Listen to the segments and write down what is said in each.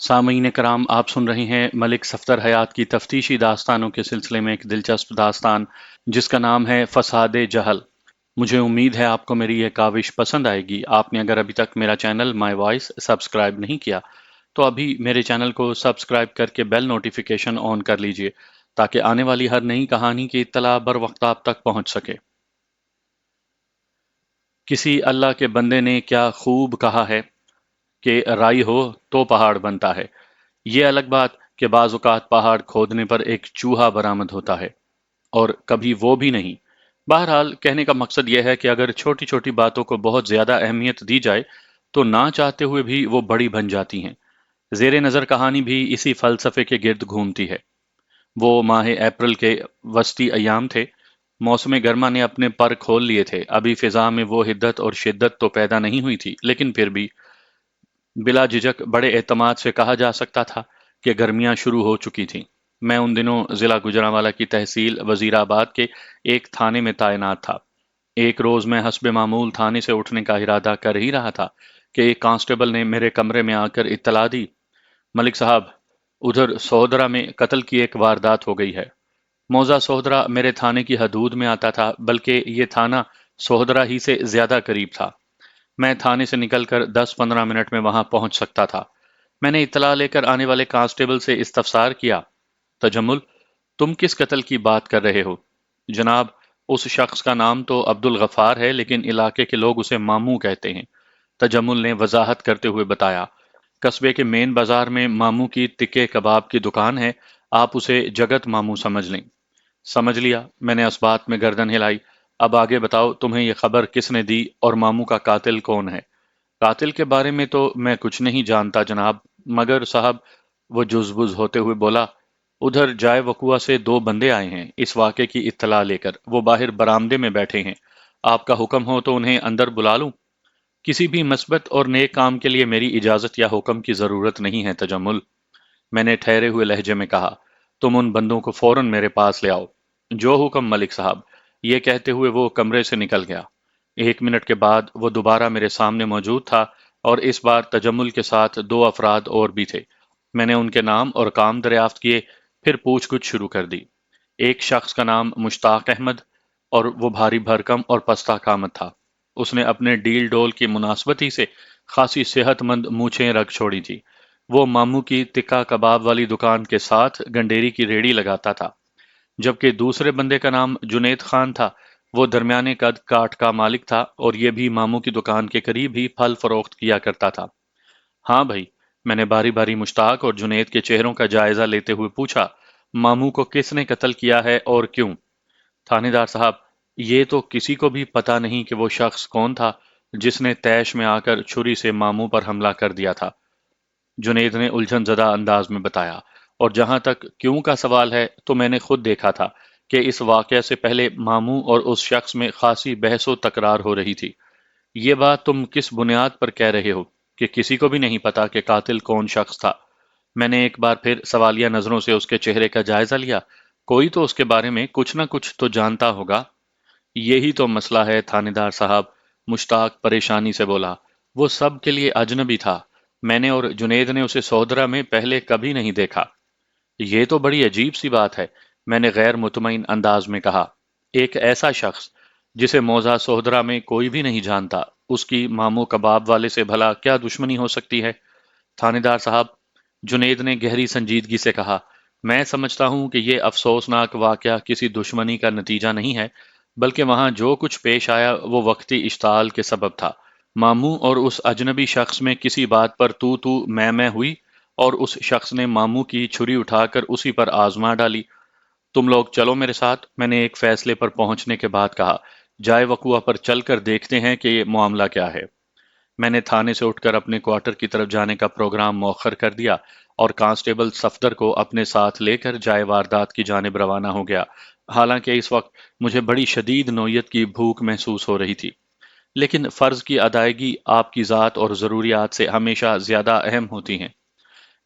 سامعین کرام، آپ سن رہے ہیں ملک صفدر حیات کی تفتیشی داستانوں کے سلسلے میں ایک دلچسپ داستان جس کا نام ہے فساد جہل۔ مجھے امید ہے آپ کو میری یہ کاوش پسند آئے گی۔ آپ نے اگر ابھی تک میرا چینل مائی وائس سبسکرائب نہیں کیا تو ابھی میرے چینل کو سبسکرائب کر کے بیل نوٹیفیکیشن آن کر لیجئے تاکہ آنے والی ہر نئی کہانی کی اطلاع بر وقت آپ تک پہنچ سکے۔ کسی اللہ کے بندے نے کیا خوب کہا ہے کہ رائی ہو تو پہاڑ بنتا ہے۔ یہ الگ بات کہ بعض اوقات پہاڑ کھودنے پر ایک چوہا برآمد ہوتا ہے اور کبھی وہ بھی نہیں۔ بہرحال کہنے کا مقصد یہ ہے کہ اگر چھوٹی چھوٹی باتوں کو بہت زیادہ اہمیت دی جائے تو نہ چاہتے ہوئے بھی وہ بڑی بن جاتی ہیں۔ زیر نظر کہانی بھی اسی فلسفے کے گرد گھومتی ہے۔ وہ ماہ اپریل کے وسطی ایام تھے۔ موسم گرما نے اپنے پر کھول لیے تھے۔ ابھی فضا میں وہ حدت اور شدت تو پیدا نہیں ہوئی تھی، لیکن پھر بھی بلا جھجک بڑے اعتماد سے کہا جا سکتا تھا کہ گرمیاں شروع ہو چکی تھیں۔ میں ان دنوں ضلع گوجرانوالہ کی تحصیل وزیر آباد کے ایک تھانے میں تعینات تھا۔ ایک روز میں حسب معمول تھانے سے اٹھنے کا ارادہ کر ہی رہا تھا کہ ایک کانسٹیبل نے میرے کمرے میں آ کر اطلاع دی، ملک صاحب، ادھر سوہدرا میں قتل کی ایک واردات ہو گئی ہے۔ موضع سوہدرا میرے تھانے کی حدود میں آتا تھا، بلکہ یہ تھانہ سوہدرا ہی سے زیادہ قریب تھا۔ میں تھانے سے نکل کر 10-15 منٹ میں وہاں پہنچ سکتا تھا۔ میں نے اطلاع لے کر آنے والے کانسٹیبل سے استفسار کیا، تجمل، تم کس قتل کی بات کر رہے ہو؟ جناب، اس شخص کا نام تو عبد الغفار ہے، لیکن علاقے کے لوگ اسے ماموں کہتے ہیں، تجمل نے وضاحت کرتے ہوئے بتایا۔ قصبے کے مین بازار میں ماموں کی تکے کباب کی دکان ہے، آپ اسے جگت ماموں سمجھ لیں۔ سمجھ لیا، میں نے اس بات میں گردن ہلائی۔ اب آگے بتاؤ، تمہیں یہ خبر کس نے دی اور ماموں کا قاتل کون ہے؟ قاتل کے بارے میں تو میں کچھ نہیں جانتا جناب، مگر صاحب، وہ جزبز ہوتے ہوئے بولا، ادھر جائے وقوعہ سے 2 بندے آئے ہیں اس واقعے کی اطلاع لے کر۔ وہ باہر برآمدے میں بیٹھے ہیں، آپ کا حکم ہو تو انہیں اندر بلا لوں؟ کسی بھی مثبت اور نیک کام کے لیے میری اجازت یا حکم کی ضرورت نہیں ہے تجمل، میں نے ٹھہرے ہوئے لہجے میں کہا۔ تم ان بندوں کو فوراً میرے پاس لے آؤ۔ جو حکم ملک صاحب، یہ کہتے ہوئے وہ کمرے سے نکل گیا۔ 1 منٹ کے بعد وہ دوبارہ میرے سامنے موجود تھا، اور اس بار تجمل کے ساتھ 2 افراد اور بھی تھے۔ میں نے ان کے نام اور کام دریافت کیے، پھر پوچھ گچھ شروع کر دی۔ ایک شخص کا نام مشتاق احمد، اور وہ بھاری بھرکم اور پستہ قامت تھا۔ اس نے اپنے ڈیل ڈول کی مناسبتی سے خاصی صحت مند مونچھیں رکھ چھوڑی تھی۔ وہ ماموں کی تکہ کباب والی دکان کے ساتھ گنڈیری کی ریڑھی لگاتا تھا، جبکہ دوسرے بندے کا نام جنید خان تھا۔ وہ درمیانے قد کاٹ کا مالک تھا اور یہ بھی ماموں کی دکان کے قریب ہی پھل فروخت کیا کرتا تھا۔ ہاں بھائی، میں نے باری باری مشتاق اور جنید کے چہروں کا جائزہ لیتے ہوئے پوچھا، ماموں کو کس نے قتل کیا ہے اور کیوں؟ تھانے دار صاحب، یہ تو کسی کو بھی پتا نہیں کہ وہ شخص کون تھا جس نے تیش میں آ کر چھری سے ماموں پر حملہ کر دیا تھا، جنید نے الجھن زدہ انداز میں بتایا۔ اور جہاں تک کیوں کا سوال ہے تو میں نے خود دیکھا تھا کہ اس واقعے سے پہلے ماموں اور اس شخص میں خاصی بحث و تکرار ہو رہی تھی۔ یہ بات تم کس بنیاد پر کہہ رہے ہو کہ کسی کو بھی نہیں پتا کہ قاتل کون شخص تھا؟ میں نے ایک بار پھر سوالیہ نظروں سے اس کے چہرے کا جائزہ لیا۔ کوئی تو اس کے بارے میں کچھ نہ کچھ تو جانتا ہوگا۔ یہی تو مسئلہ ہے تھانے دار صاحب، مشتاق پریشانی سے بولا۔ وہ سب کے لیے اجنبی تھا، میں نے اور جنید نے اسے سودرا میں پہلے کبھی نہیں دیکھا۔ یہ تو بڑی عجیب سی بات ہے، میں نے غیر مطمئن انداز میں کہا۔ ایک ایسا شخص جسے موضع سوہدرا میں کوئی بھی نہیں جانتا، اس کی ماموں کباب والے سے بھلا کیا دشمنی ہو سکتی ہے؟ تھانے دار صاحب، جنید نے گہری سنجیدگی سے کہا، میں سمجھتا ہوں کہ یہ افسوسناک واقعہ کسی دشمنی کا نتیجہ نہیں ہے، بلکہ وہاں جو کچھ پیش آیا وہ وقتی اشتعال کے سبب تھا۔ ماموں اور اس اجنبی شخص میں کسی بات پر تو میں ہوئی، اور اس شخص نے ماموں کی چھری اٹھا کر اسی پر آزما ڈالی۔ تم لوگ چلو میرے ساتھ، میں نے ایک فیصلے پر پہنچنے کے بعد کہا، جائے وقوعہ پر چل کر دیکھتے ہیں کہ یہ معاملہ کیا ہے۔ میں نے تھانے سے اٹھ کر اپنے کوارٹر کی طرف جانے کا پروگرام مؤخر کر دیا اور کانسٹیبل صفدر کو اپنے ساتھ لے کر جائے واردات کی جانب روانہ ہو گیا۔ حالانکہ اس وقت مجھے بڑی شدید نوعیت کی بھوک محسوس ہو رہی تھی، لیکن فرض کی ادائیگی آپ کی ذات اور ضروریات سے ہمیشہ زیادہ اہم ہوتی ہیں۔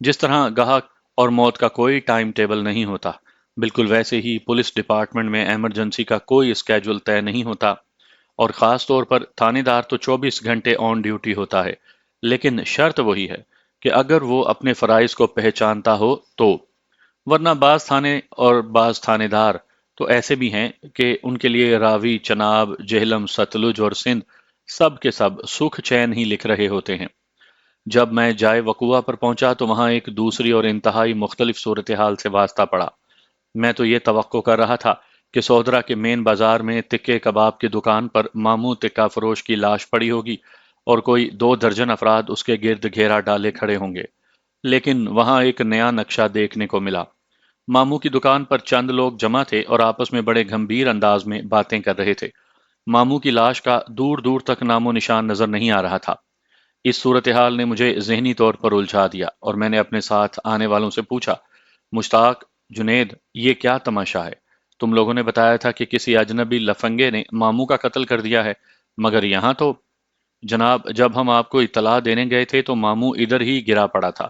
جس طرح گاہک اور موت کا کوئی ٹائم ٹیبل نہیں ہوتا، بالکل ویسے ہی پولیس ڈپارٹمنٹ میں ایمرجنسی کا کوئی اسکیجول طے نہیں ہوتا، اور خاص طور پر تھانے دار تو 24 گھنٹے آن ڈیوٹی ہوتا ہے، لیکن شرط وہی ہے، کہ اگر وہ اپنے فرائض کو پہچانتا ہو تو، ورنہ بعض تھانے اور بعض تھانے دار تو ایسے بھی ہیں کہ ان کے لیے راوی، چناب، جہلم، ستلج اور سندھ سب کے سب سکھ چین ہی لکھ رہے ہوتے ہیں۔ جب میں جائے وقوع پر پہنچا تو وہاں ایک دوسری اور انتہائی مختلف صورتحال سے واسطہ پڑا۔ میں تو یہ توقع کر رہا تھا کہ سودرا کے مین بازار میں تکے کباب کی دکان پر ماموں تکا فروش کی لاش پڑی ہوگی اور کوئی 2 درجن افراد اس کے گرد گھیرا ڈالے کھڑے ہوں گے، لیکن وہاں ایک نیا نقشہ دیکھنے کو ملا۔ ماموں کی دکان پر چند لوگ جمع تھے اور آپس میں بڑے گھمبیر انداز میں باتیں کر رہے تھے۔ ماموں کی لاش کا دور دور تک نام و نشان نظر نہیں آ رہا تھا۔ اس صورتحال نے مجھے ذہنی طور پر الجھا دیا اور میں نے اپنے ساتھ آنے والوں سے پوچھا، مشتاق، جنید، یہ کیا تماشا ہے؟ تم لوگوں نے بتایا تھا کہ کسی اجنبی لفنگے نے ماموں کا قتل کر دیا ہے، مگر یہاں تو… جناب، جب ہم آپ کو اطلاع دینے گئے تھے تو ماموں ادھر ہی گرا پڑا تھا،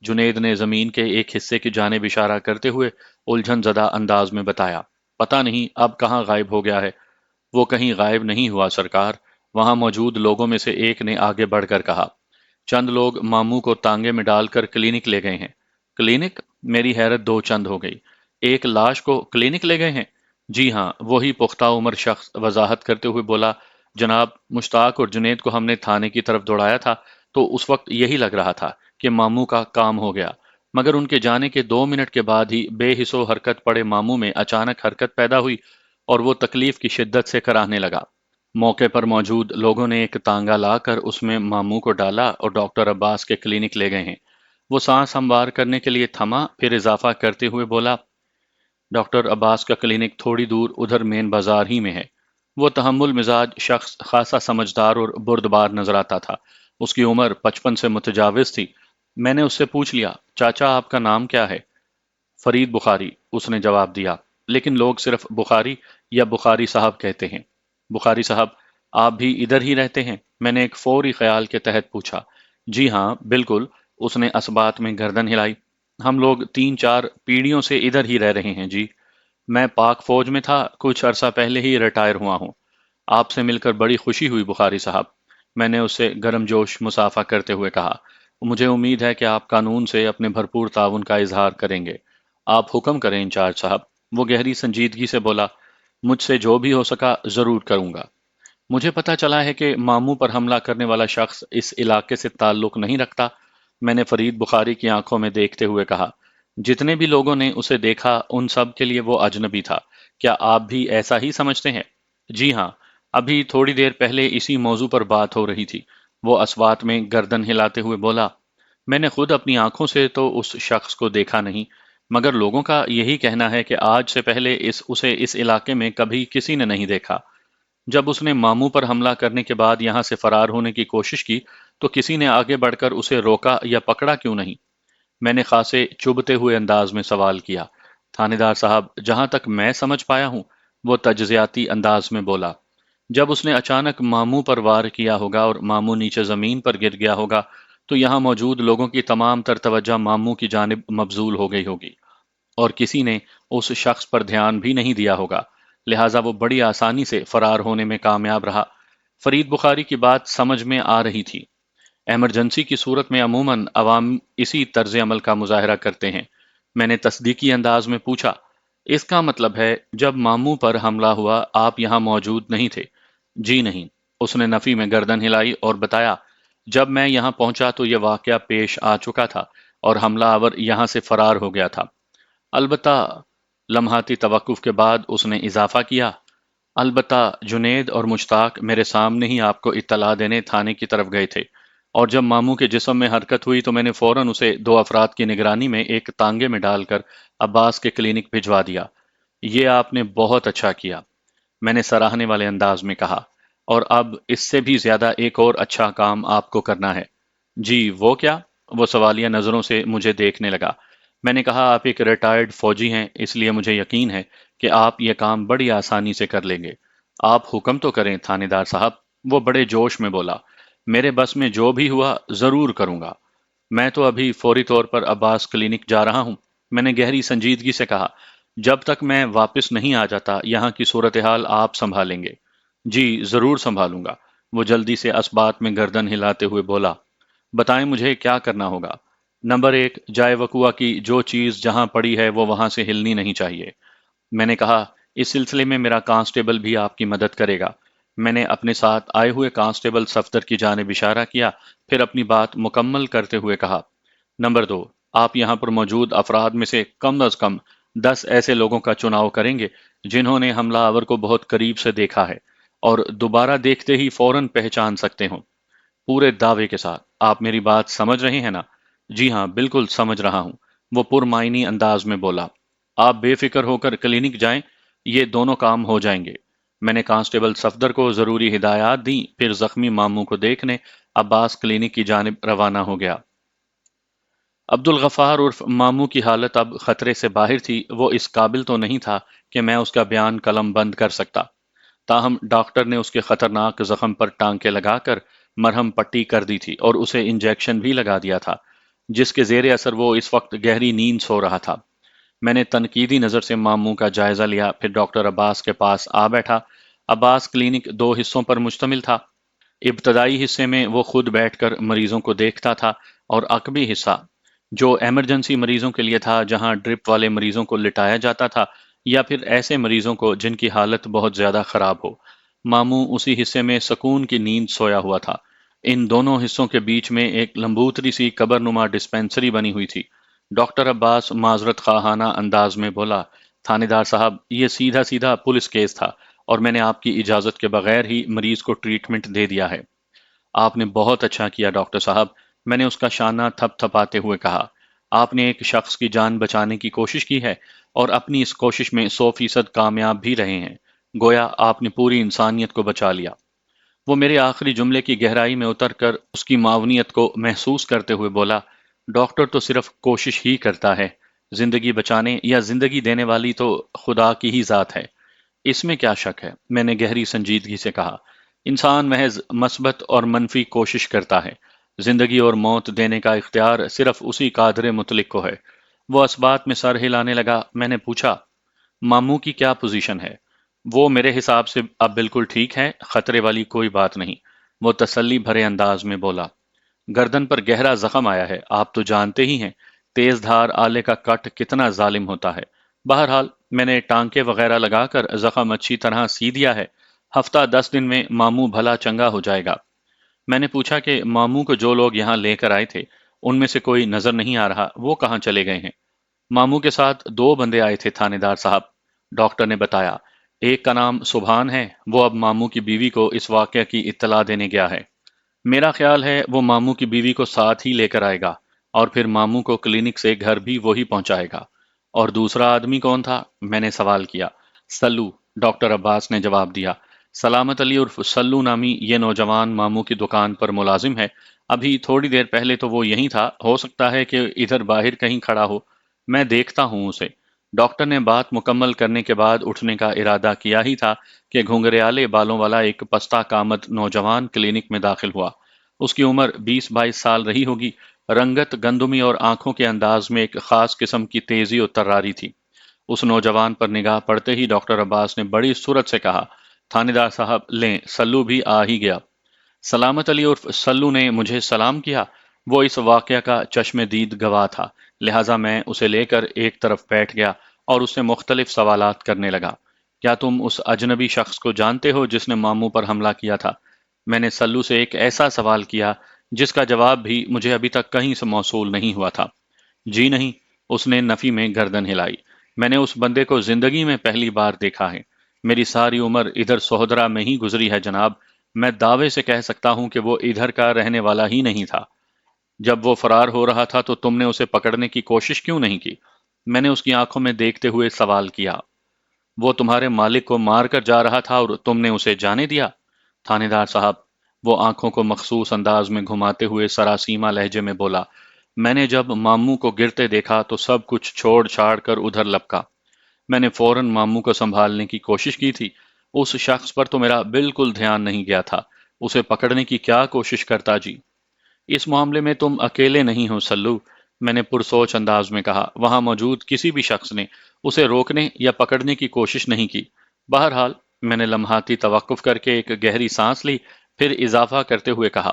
جنید نے زمین کے ایک حصے کی جانب اشارہ کرتے ہوئے الجھن زدہ انداز میں بتایا۔ پتہ نہیں اب کہاں غائب ہو گیا ہے۔ وہ کہیں غائب نہیں ہوا سرکار، وہاں موجود لوگوں میں سے ایک نے آگے بڑھ کر کہا۔ چند لوگ ماموں کو تانگے میں ڈال کر کلینک لے گئے ہیں۔ کلینک؟ میری حیرت دو چند ہو گئی۔ ایک لاش کو کلینک لے گئے ہیں؟ جی ہاں، وہی پختہ عمر شخص وضاحت کرتے ہوئے بولا، جناب، مشتاق اور جنید کو ہم نے تھانے کی طرف دوڑایا تھا تو اس وقت یہی لگ رہا تھا کہ ماموں کا کام ہو گیا، مگر ان کے جانے کے 2 منٹ کے بعد ہی بے حس و حرکت پڑے ماموں میں اچانک حرکت پیدا ہوئی اور وہ تکلیف کی شدت سے کراہنے لگا۔ موقع پر موجود لوگوں نے ایک تانگا لا کر اس میں ماموں کو ڈالا اور ڈاکٹر عباس کے کلینک لے گئے ہیں۔ وہ سانس ہموار کرنے کے لیے تھما، پھر اضافہ کرتے ہوئے بولا، ڈاکٹر عباس کا کلینک تھوڑی دور ادھر مین بازار ہی میں ہے۔ وہ تحمل مزاج شخص خاصا سمجھدار اور بردبار نظر آتا تھا۔ اس کی عمر 55 سے متجاوز تھی۔ میں نے اس سے پوچھ لیا، چاچا آپ کا نام کیا ہے؟ فرید بخاری، اس نے جواب دیا، لیکن لوگ صرف بخاری یا بخاری صاحب کہتے ہیں۔ بخاری صاحب، آپ بھی ادھر ہی رہتے ہیں؟ میں نے ایک فوری خیال کے تحت پوچھا۔ جی ہاں، بالکل، اس نے اسبات میں گردن ہلائی۔ ہم لوگ 3 4 پیڑھیوں سے ادھر ہی رہ رہے ہیں جی۔ میں پاک فوج میں تھا، کچھ عرصہ پہلے ہی ریٹائر ہوا ہوں۔ آپ سے مل کر بڑی خوشی ہوئی بخاری صاحب، میں نے اس سے گرم جوش مصافحہ کرتے ہوئے کہا۔ مجھے امید ہے کہ آپ قانون سے اپنے بھرپور تعاون کا اظہار کریں گے۔ آپ حکم کریں انچارج صاحب، وہ گہری سنجیدگی سے بولا۔ مجھ سے جو بھی ہو سکا ضرور کروں گا۔ مجھے پتا چلا ہے کہ ماموں پر حملہ کرنے والا شخص اس علاقے سے تعلق نہیں رکھتا، میں نے فرید بخاری کی آنکھوں میں دیکھتے ہوئے کہا۔ جتنے بھی لوگوں نے اسے دیکھا ان سب کے لیے وہ اجنبی تھا، کیا آپ بھی ایسا ہی سمجھتے ہیں؟ جی ہاں، ابھی تھوڑی دیر پہلے اسی موضوع پر بات ہو رہی تھی، وہ اسوات میں گردن ہلاتے ہوئے بولا۔ میں نے خود اپنی آنکھوں سے تو اس شخص کو دیکھا نہیں، مگر لوگوں کا یہی کہنا ہے کہ آج سے پہلے اسے اس علاقے میں کبھی کسی نے نہیں دیکھا۔ جب اس نے ماموں پر حملہ کرنے کے بعد یہاں سے فرار ہونے کی کوشش کی تو کسی نے آگے بڑھ کر اسے روکا یا پکڑا کیوں نہیں؟ میں نے خاصے چبھتے ہوئے انداز میں سوال کیا۔ تھانے دار صاحب، جہاں تک میں سمجھ پایا ہوں، وہ تجزیاتی انداز میں بولا، جب اس نے اچانک ماموں پر وار کیا ہوگا اور ماموں نیچے زمین پر گر گیا ہوگا تو یہاں موجود لوگوں کی تمام تر توجہ ماموں کی جانب مبذول ہو گئی ہوگی اور کسی نے اس شخص پر دھیان بھی نہیں دیا ہوگا، لہٰذا وہ بڑی آسانی سے فرار ہونے میں کامیاب رہا۔ فرید بخاری کی بات سمجھ میں آ رہی تھی۔ ایمرجنسی کی صورت میں عموماً عوام اسی طرز عمل کا مظاہرہ کرتے ہیں۔ میں نے تصدیقی انداز میں پوچھا، اس کا مطلب ہے جب ماموں پر حملہ ہوا آپ یہاں موجود نہیں تھے؟ جی نہیں، اس نے نفی میں گردن ہلائی اور بتایا، جب میں یہاں پہنچا تو یہ واقعہ پیش آ چکا تھا اور حملہ آور یہاں سے فرار ہو گیا تھا۔ البتہ… لمحاتی توقف کے بعد اس نے اضافہ کیا، البتہ جنید اور مشتاق میرے سامنے ہی آپ کو اطلاع دینے تھانے کی طرف گئے تھے، اور جب ماموں کے جسم میں حرکت ہوئی تو میں نے فوراً اسے 2 افراد کی نگرانی میں ایک تانگے میں ڈال کر عباس کے کلینک بھجوا دیا۔ یہ آپ نے بہت اچھا کیا، میں نے سراہنے والے انداز میں کہا، اور اب اس سے بھی زیادہ ایک اور اچھا کام آپ کو کرنا ہے۔ جی وہ کیا؟ وہ سوالیہ نظروں سے مجھے دیکھنے لگا۔ میں نے کہا، آپ ایک ریٹائرڈ فوجی ہیں، اس لیے مجھے یقین ہے کہ آپ یہ کام بڑی آسانی سے کر لیں گے۔ آپ حکم تو کریں تھانے دار صاحب، وہ بڑے جوش میں بولا۔ میرے بس میں جو بھی ہوا ضرور کروں گا۔ میں تو ابھی فوری طور پر عباس کلینک جا رہا ہوں، میں نے گہری سنجیدگی سے کہا۔ جب تک میں واپس نہیں آ جاتا یہاں کی صورتحال آپ سنبھالیں گے؟ جی ضرور سنبھالوں گا، وہ جلدی سے اسبات میں گردن ہلاتے ہوئے بولا۔ بتائیں مجھے کیا کرنا ہوگا؟ نمبر ایک، جائے وقوع کی جو چیز جہاں پڑی ہے وہ وہاں سے ہلنی نہیں چاہیے۔ میں نے کہا، اس سلسلے میں میرا کانسٹیبل بھی آپ کی مدد کرے گا۔ میں نے اپنے ساتھ آئے ہوئے کانسٹیبل صفدر کی جانب اشارہ کیا، پھر اپنی بات مکمل کرتے ہوئے کہا، نمبر دو، آپ یہاں پر موجود افراد میں سے کم از کم 10 ایسے لوگوں کا چناؤ کریں گے جنہوں نے حملہ آور کو بہت قریب سے دیکھا ہے اور دوبارہ دیکھتے ہی فوراً پہچان سکتے ہوں۔ پورے دعوے کے ساتھ۔ آپ میری بات سمجھ رہے ہیں نا؟ جی ہاں، بالکل سمجھ رہا ہوں، وہ پرمعنی انداز میں بولا۔ آپ بے فکر ہو کر کلینک جائیں، یہ دونوں کام ہو جائیں گے۔ میں نے کانسٹیبل صفدر کو ضروری ہدایات دیں، پھر زخمی ماموں کو دیکھنے عباس کلینک کی جانب روانہ ہو گیا۔ عبد الغفار عرف ماموں کی حالت اب خطرے سے باہر تھی، وہ اس قابل تو نہیں تھا کہ میں اس کا بیان قلم بند کر سکتا۔ تاہم ڈاکٹر نے اس کے خطرناک زخم پر ٹانکے لگا کر مرہم پٹی کر دی تھی اور اسے انجیکشن بھی لگا دیا تھا، جس کے زیر اثر وہ اس وقت گہری نیند سو رہا تھا۔ میں نے تنقیدی نظر سے ماموں کا جائزہ لیا، پھر ڈاکٹر عباس کے پاس آ بیٹھا۔ عباس کلینک 2 حصوں پر مشتمل تھا۔ ابتدائی حصے میں وہ خود بیٹھ کر مریضوں کو دیکھتا تھا، اور عقبی حصہ جو ایمرجنسی مریضوں کے لیے تھا، جہاں ڈرپ والے مریضوں کو لٹایا جاتا تھا یا پھر ایسے مریضوں کو جن کی حالت بہت زیادہ خراب ہو۔ ماموں اسی حصے میں سکون کی نیند سویا ہوا تھا۔ ان دونوں حصوں کے بیچ میں ایک لمبوتری سی قبر نما ڈسپینسری بنی ہوئی تھی۔ ڈاکٹر عباس معذرت خواہانہ انداز میں بولا، تھانے دار صاحب، یہ سیدھا سیدھا پولیس کیس تھا اور میں نے آپ کی اجازت کے بغیر ہی مریض کو ٹریٹمنٹ دے دیا ہے۔ آپ نے بہت اچھا کیا ڈاکٹر صاحب، میں نے اس کا شانہ تھپ تھپاتے ہوئے کہا۔ آپ نے ایک شخص کی جان بچانے کی کوشش کی ہے اور اپنی اس کوشش میں 100% کامیاب بھی رہے ہیں۔ گویا آپ نے پوری انسانیت کو بچا لیا۔ وہ میرے آخری جملے کی گہرائی میں اتر کر اس کی معاونیت کو محسوس کرتے ہوئے بولا، ڈاکٹر تو صرف کوشش ہی کرتا ہے، زندگی بچانے یا زندگی دینے والی تو خدا کی ہی ذات ہے۔ اس میں کیا شک ہے؟ میں نے گہری سنجیدگی سے کہا۔ انسان محض مثبت اور منفی کوشش کرتا ہے، زندگی اور موت دینے کا اختیار صرف اسی قادر مطلق کو ہے۔ وہ اسبات میں سر ہلانے لگا۔ میں نے پوچھا، ماموں کی کیا پوزیشن ہے؟ وہ میرے حساب سے اب بالکل ٹھیک ہے، خطرے والی کوئی بات نہیں، وہ تسلی بھرے انداز میں بولا۔ گردن پر گہرا زخم آیا ہے، آپ تو جانتے ہی ہیں تیز دھار آلے کا کٹ کتنا ظالم ہوتا ہے۔ بہرحال میں نے ٹانکے وغیرہ لگا کر زخم اچھی طرح سی دیا ہے، ہفتہ 10 دن میں ماموں بھلا چنگا ہو جائے گا۔ میں نے پوچھا کہ ماموں کو جو لوگ یہاں لے کر آئے تھے ان میں سے کوئی نظر نہیں آ رہا، وہ کہاں چلے گئے ہیں؟ ماموں کے ساتھ 2 بندے آئے تھے تھانے دار صاحب، ڈاکٹر نے بتایا۔ ایک کا نام سبحان ہے، وہ اب ماموں کی بیوی کو اس واقعہ کی اطلاع دینے گیا ہے۔ میرا خیال ہے وہ ماموں کی بیوی کو ساتھ ہی لے کر آئے گا اور پھر ماموں کو کلینک سے گھر بھی وہی پہنچائے گا۔ اور دوسرا آدمی کون تھا؟ میں نے سوال کیا۔ سلو، ڈاکٹر عباس نے جواب دیا۔ سلامت علی عرف سلو نامی یہ نوجوان ماموں کی دکان پر ملازم ہے۔ ابھی تھوڑی دیر پہلے تو وہ یہیں تھا، ہو سکتا ہے کہ ادھر باہر کہیں کھڑا ہو، میں دیکھتا ہوں اسے۔ ڈاکٹر نے بات مکمل کرنے کے بعد اٹھنے کا ارادہ کیا ہی تھا کہ گھنگریالے بالوں والا ایک پستہ کامت نوجوان کلینک میں داخل ہوا۔ اس کی عمر 20-22 سال رہی ہوگی، رنگت گندمی اور آنکھوں کے انداز میں ایک خاص قسم کی تیزی اور تراری تھی۔ اس نوجوان پر نگاہ پڑتے ہی ڈاکٹر عباس نے بڑی سرعت سے کہا، تھانے دار صاحب لیں، سلو بھی آ ہی گیا۔ سلامت علی عرف سلو نے مجھے سلام کیا۔ وہ اس واقعہ کا چشم دید گواہ تھا، لہٰذا میں اسے لے کر ایک طرف بیٹھ گیا اور اس سے مختلف سوالات کرنے لگا۔ کیا تم اس اجنبی شخص کو جانتے ہو جس نے ماموں پر حملہ کیا تھا؟ میں نے سلو سے ایک ایسا سوال کیا جس کا جواب بھی مجھے ابھی تک کہیں سے موصول نہیں ہوا تھا۔ جی نہیں، اس نے نفی میں گردن ہلائی۔ میں نے اس بندے کو زندگی میں پہلی بار دیکھا ہے۔ میری ساری عمر ادھر سہودرا میں ہی گزری ہے جناب، میں دعوے سے کہہ سکتا ہوں کہ وہ ادھر کا رہنے والا ہی نہیں تھا۔ جب وہ فرار ہو رہا تھا تو تم نے اسے پکڑنے کی کوشش کیوں نہیں کی؟ میں نے اس کی آنکھوں میں دیکھتے ہوئے سوال کیا۔ وہ تمہارے مالک کو مار کر جا رہا تھا اور تم نے اسے جانے دیا؟ تھانے دار صاحب، وہ آنکھوں کو مخصوص انداز میں گھماتے ہوئے سراسیمہ لہجے میں بولا، میں نے جب ماموں کو گرتے دیکھا تو سب کچھ چھوڑ چھاڑ کر ادھر لپکا۔ میں نے فوراً ماموں کو سنبھالنے کی کوشش کی تھی۔ اس شخص پر تو میرا بالکل دھیان نہیں گیا تھا، اسے پکڑنے کی کیا کوشش کرتا جی؟ اس معاملے میں تم اکیلے نہیں ہو سلو، میں نے پرسوچ انداز میں کہا، وہاں موجود کسی بھی شخص نے اسے روکنے یا پکڑنے کی کوشش نہیں کی۔ بہرحال میں نے لمحاتی توقف کر کے ایک گہری سانس لی، پھر اضافہ کرتے ہوئے کہا،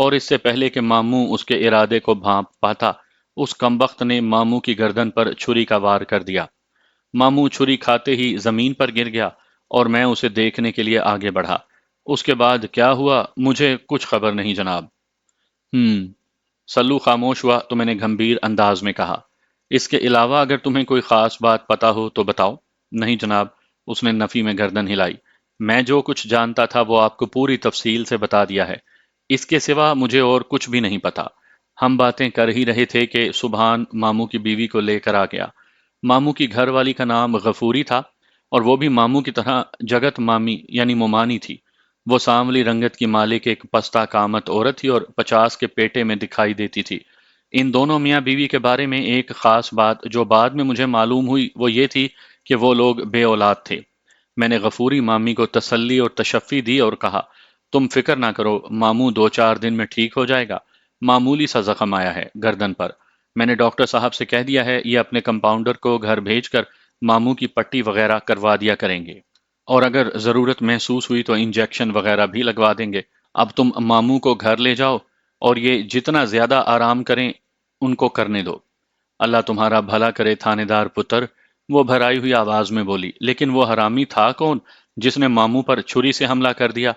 اور اس سے پہلے کہ ماموں اس کے ارادے کو بھانپ پاتا، اس کمبخت نے ماموں کی گردن پر چھری کا وار کر دیا۔ ماموں چھری کھاتے ہی زمین پر گر گیا اور میں اسے دیکھنے کے لیے آگے بڑھا۔ اس کے بعد کیا ہوا مجھے کچھ خبر نہیں جناب۔ ہم سلو خاموش ہوا تو میں نے گھمبیر انداز میں کہا، اس کے علاوہ اگر تمہیں کوئی خاص بات پتا ہو تو بتاؤ۔ نہیں جناب، اس نے نفی میں گردن ہلائی۔ میں جو کچھ جانتا تھا وہ آپ کو پوری تفصیل سے بتا دیا ہے، اس کے سوا مجھے اور کچھ بھی نہیں پتا۔ ہم باتیں کر ہی رہے تھے کہ سبحان ماموں کی بیوی کو لے کر آ گیا۔ ماموں کی گھر والی کا نام غفوری تھا، اور وہ بھی ماموں کی طرح جگت مامی یعنی مومانی تھی۔ وہ سانولی رنگت کی مالک ایک پستہ کامت عورت تھی اور 50 کے پیٹے میں دکھائی دیتی تھی۔ ان دونوں میاں بیوی کے بارے میں ایک خاص بات جو بعد میں مجھے معلوم ہوئی وہ یہ تھی کہ وہ لوگ بے اولاد تھے۔ میں نے غفوری مامی کو تسلی اور تشفی دی اور کہا، تم فکر نہ کرو، ماموں 2-4 دن میں ٹھیک ہو جائے گا۔ معمولی سا زخم آیا ہے گردن پر۔ میں نے ڈاکٹر صاحب سے کہہ دیا ہے یہ اپنے کمپاؤنڈر کو گھر بھیج کر ماموں کی پٹی وغیرہ کروا دیا کریں گے، اور اگر ضرورت محسوس ہوئی تو انجیکشن وغیرہ بھی لگوا دیں گے۔ اب تم ماموں کو گھر لے جاؤ اور یہ جتنا زیادہ آرام کریں ان کو کرنے دو۔ اللہ تمہارا بھلا کرے تھانے دار پتر، وہ بھرائی ہوئی آواز میں بولی۔ لیکن وہ حرامی تھا کون جس نے ماموں پر چھری سے حملہ کر دیا؟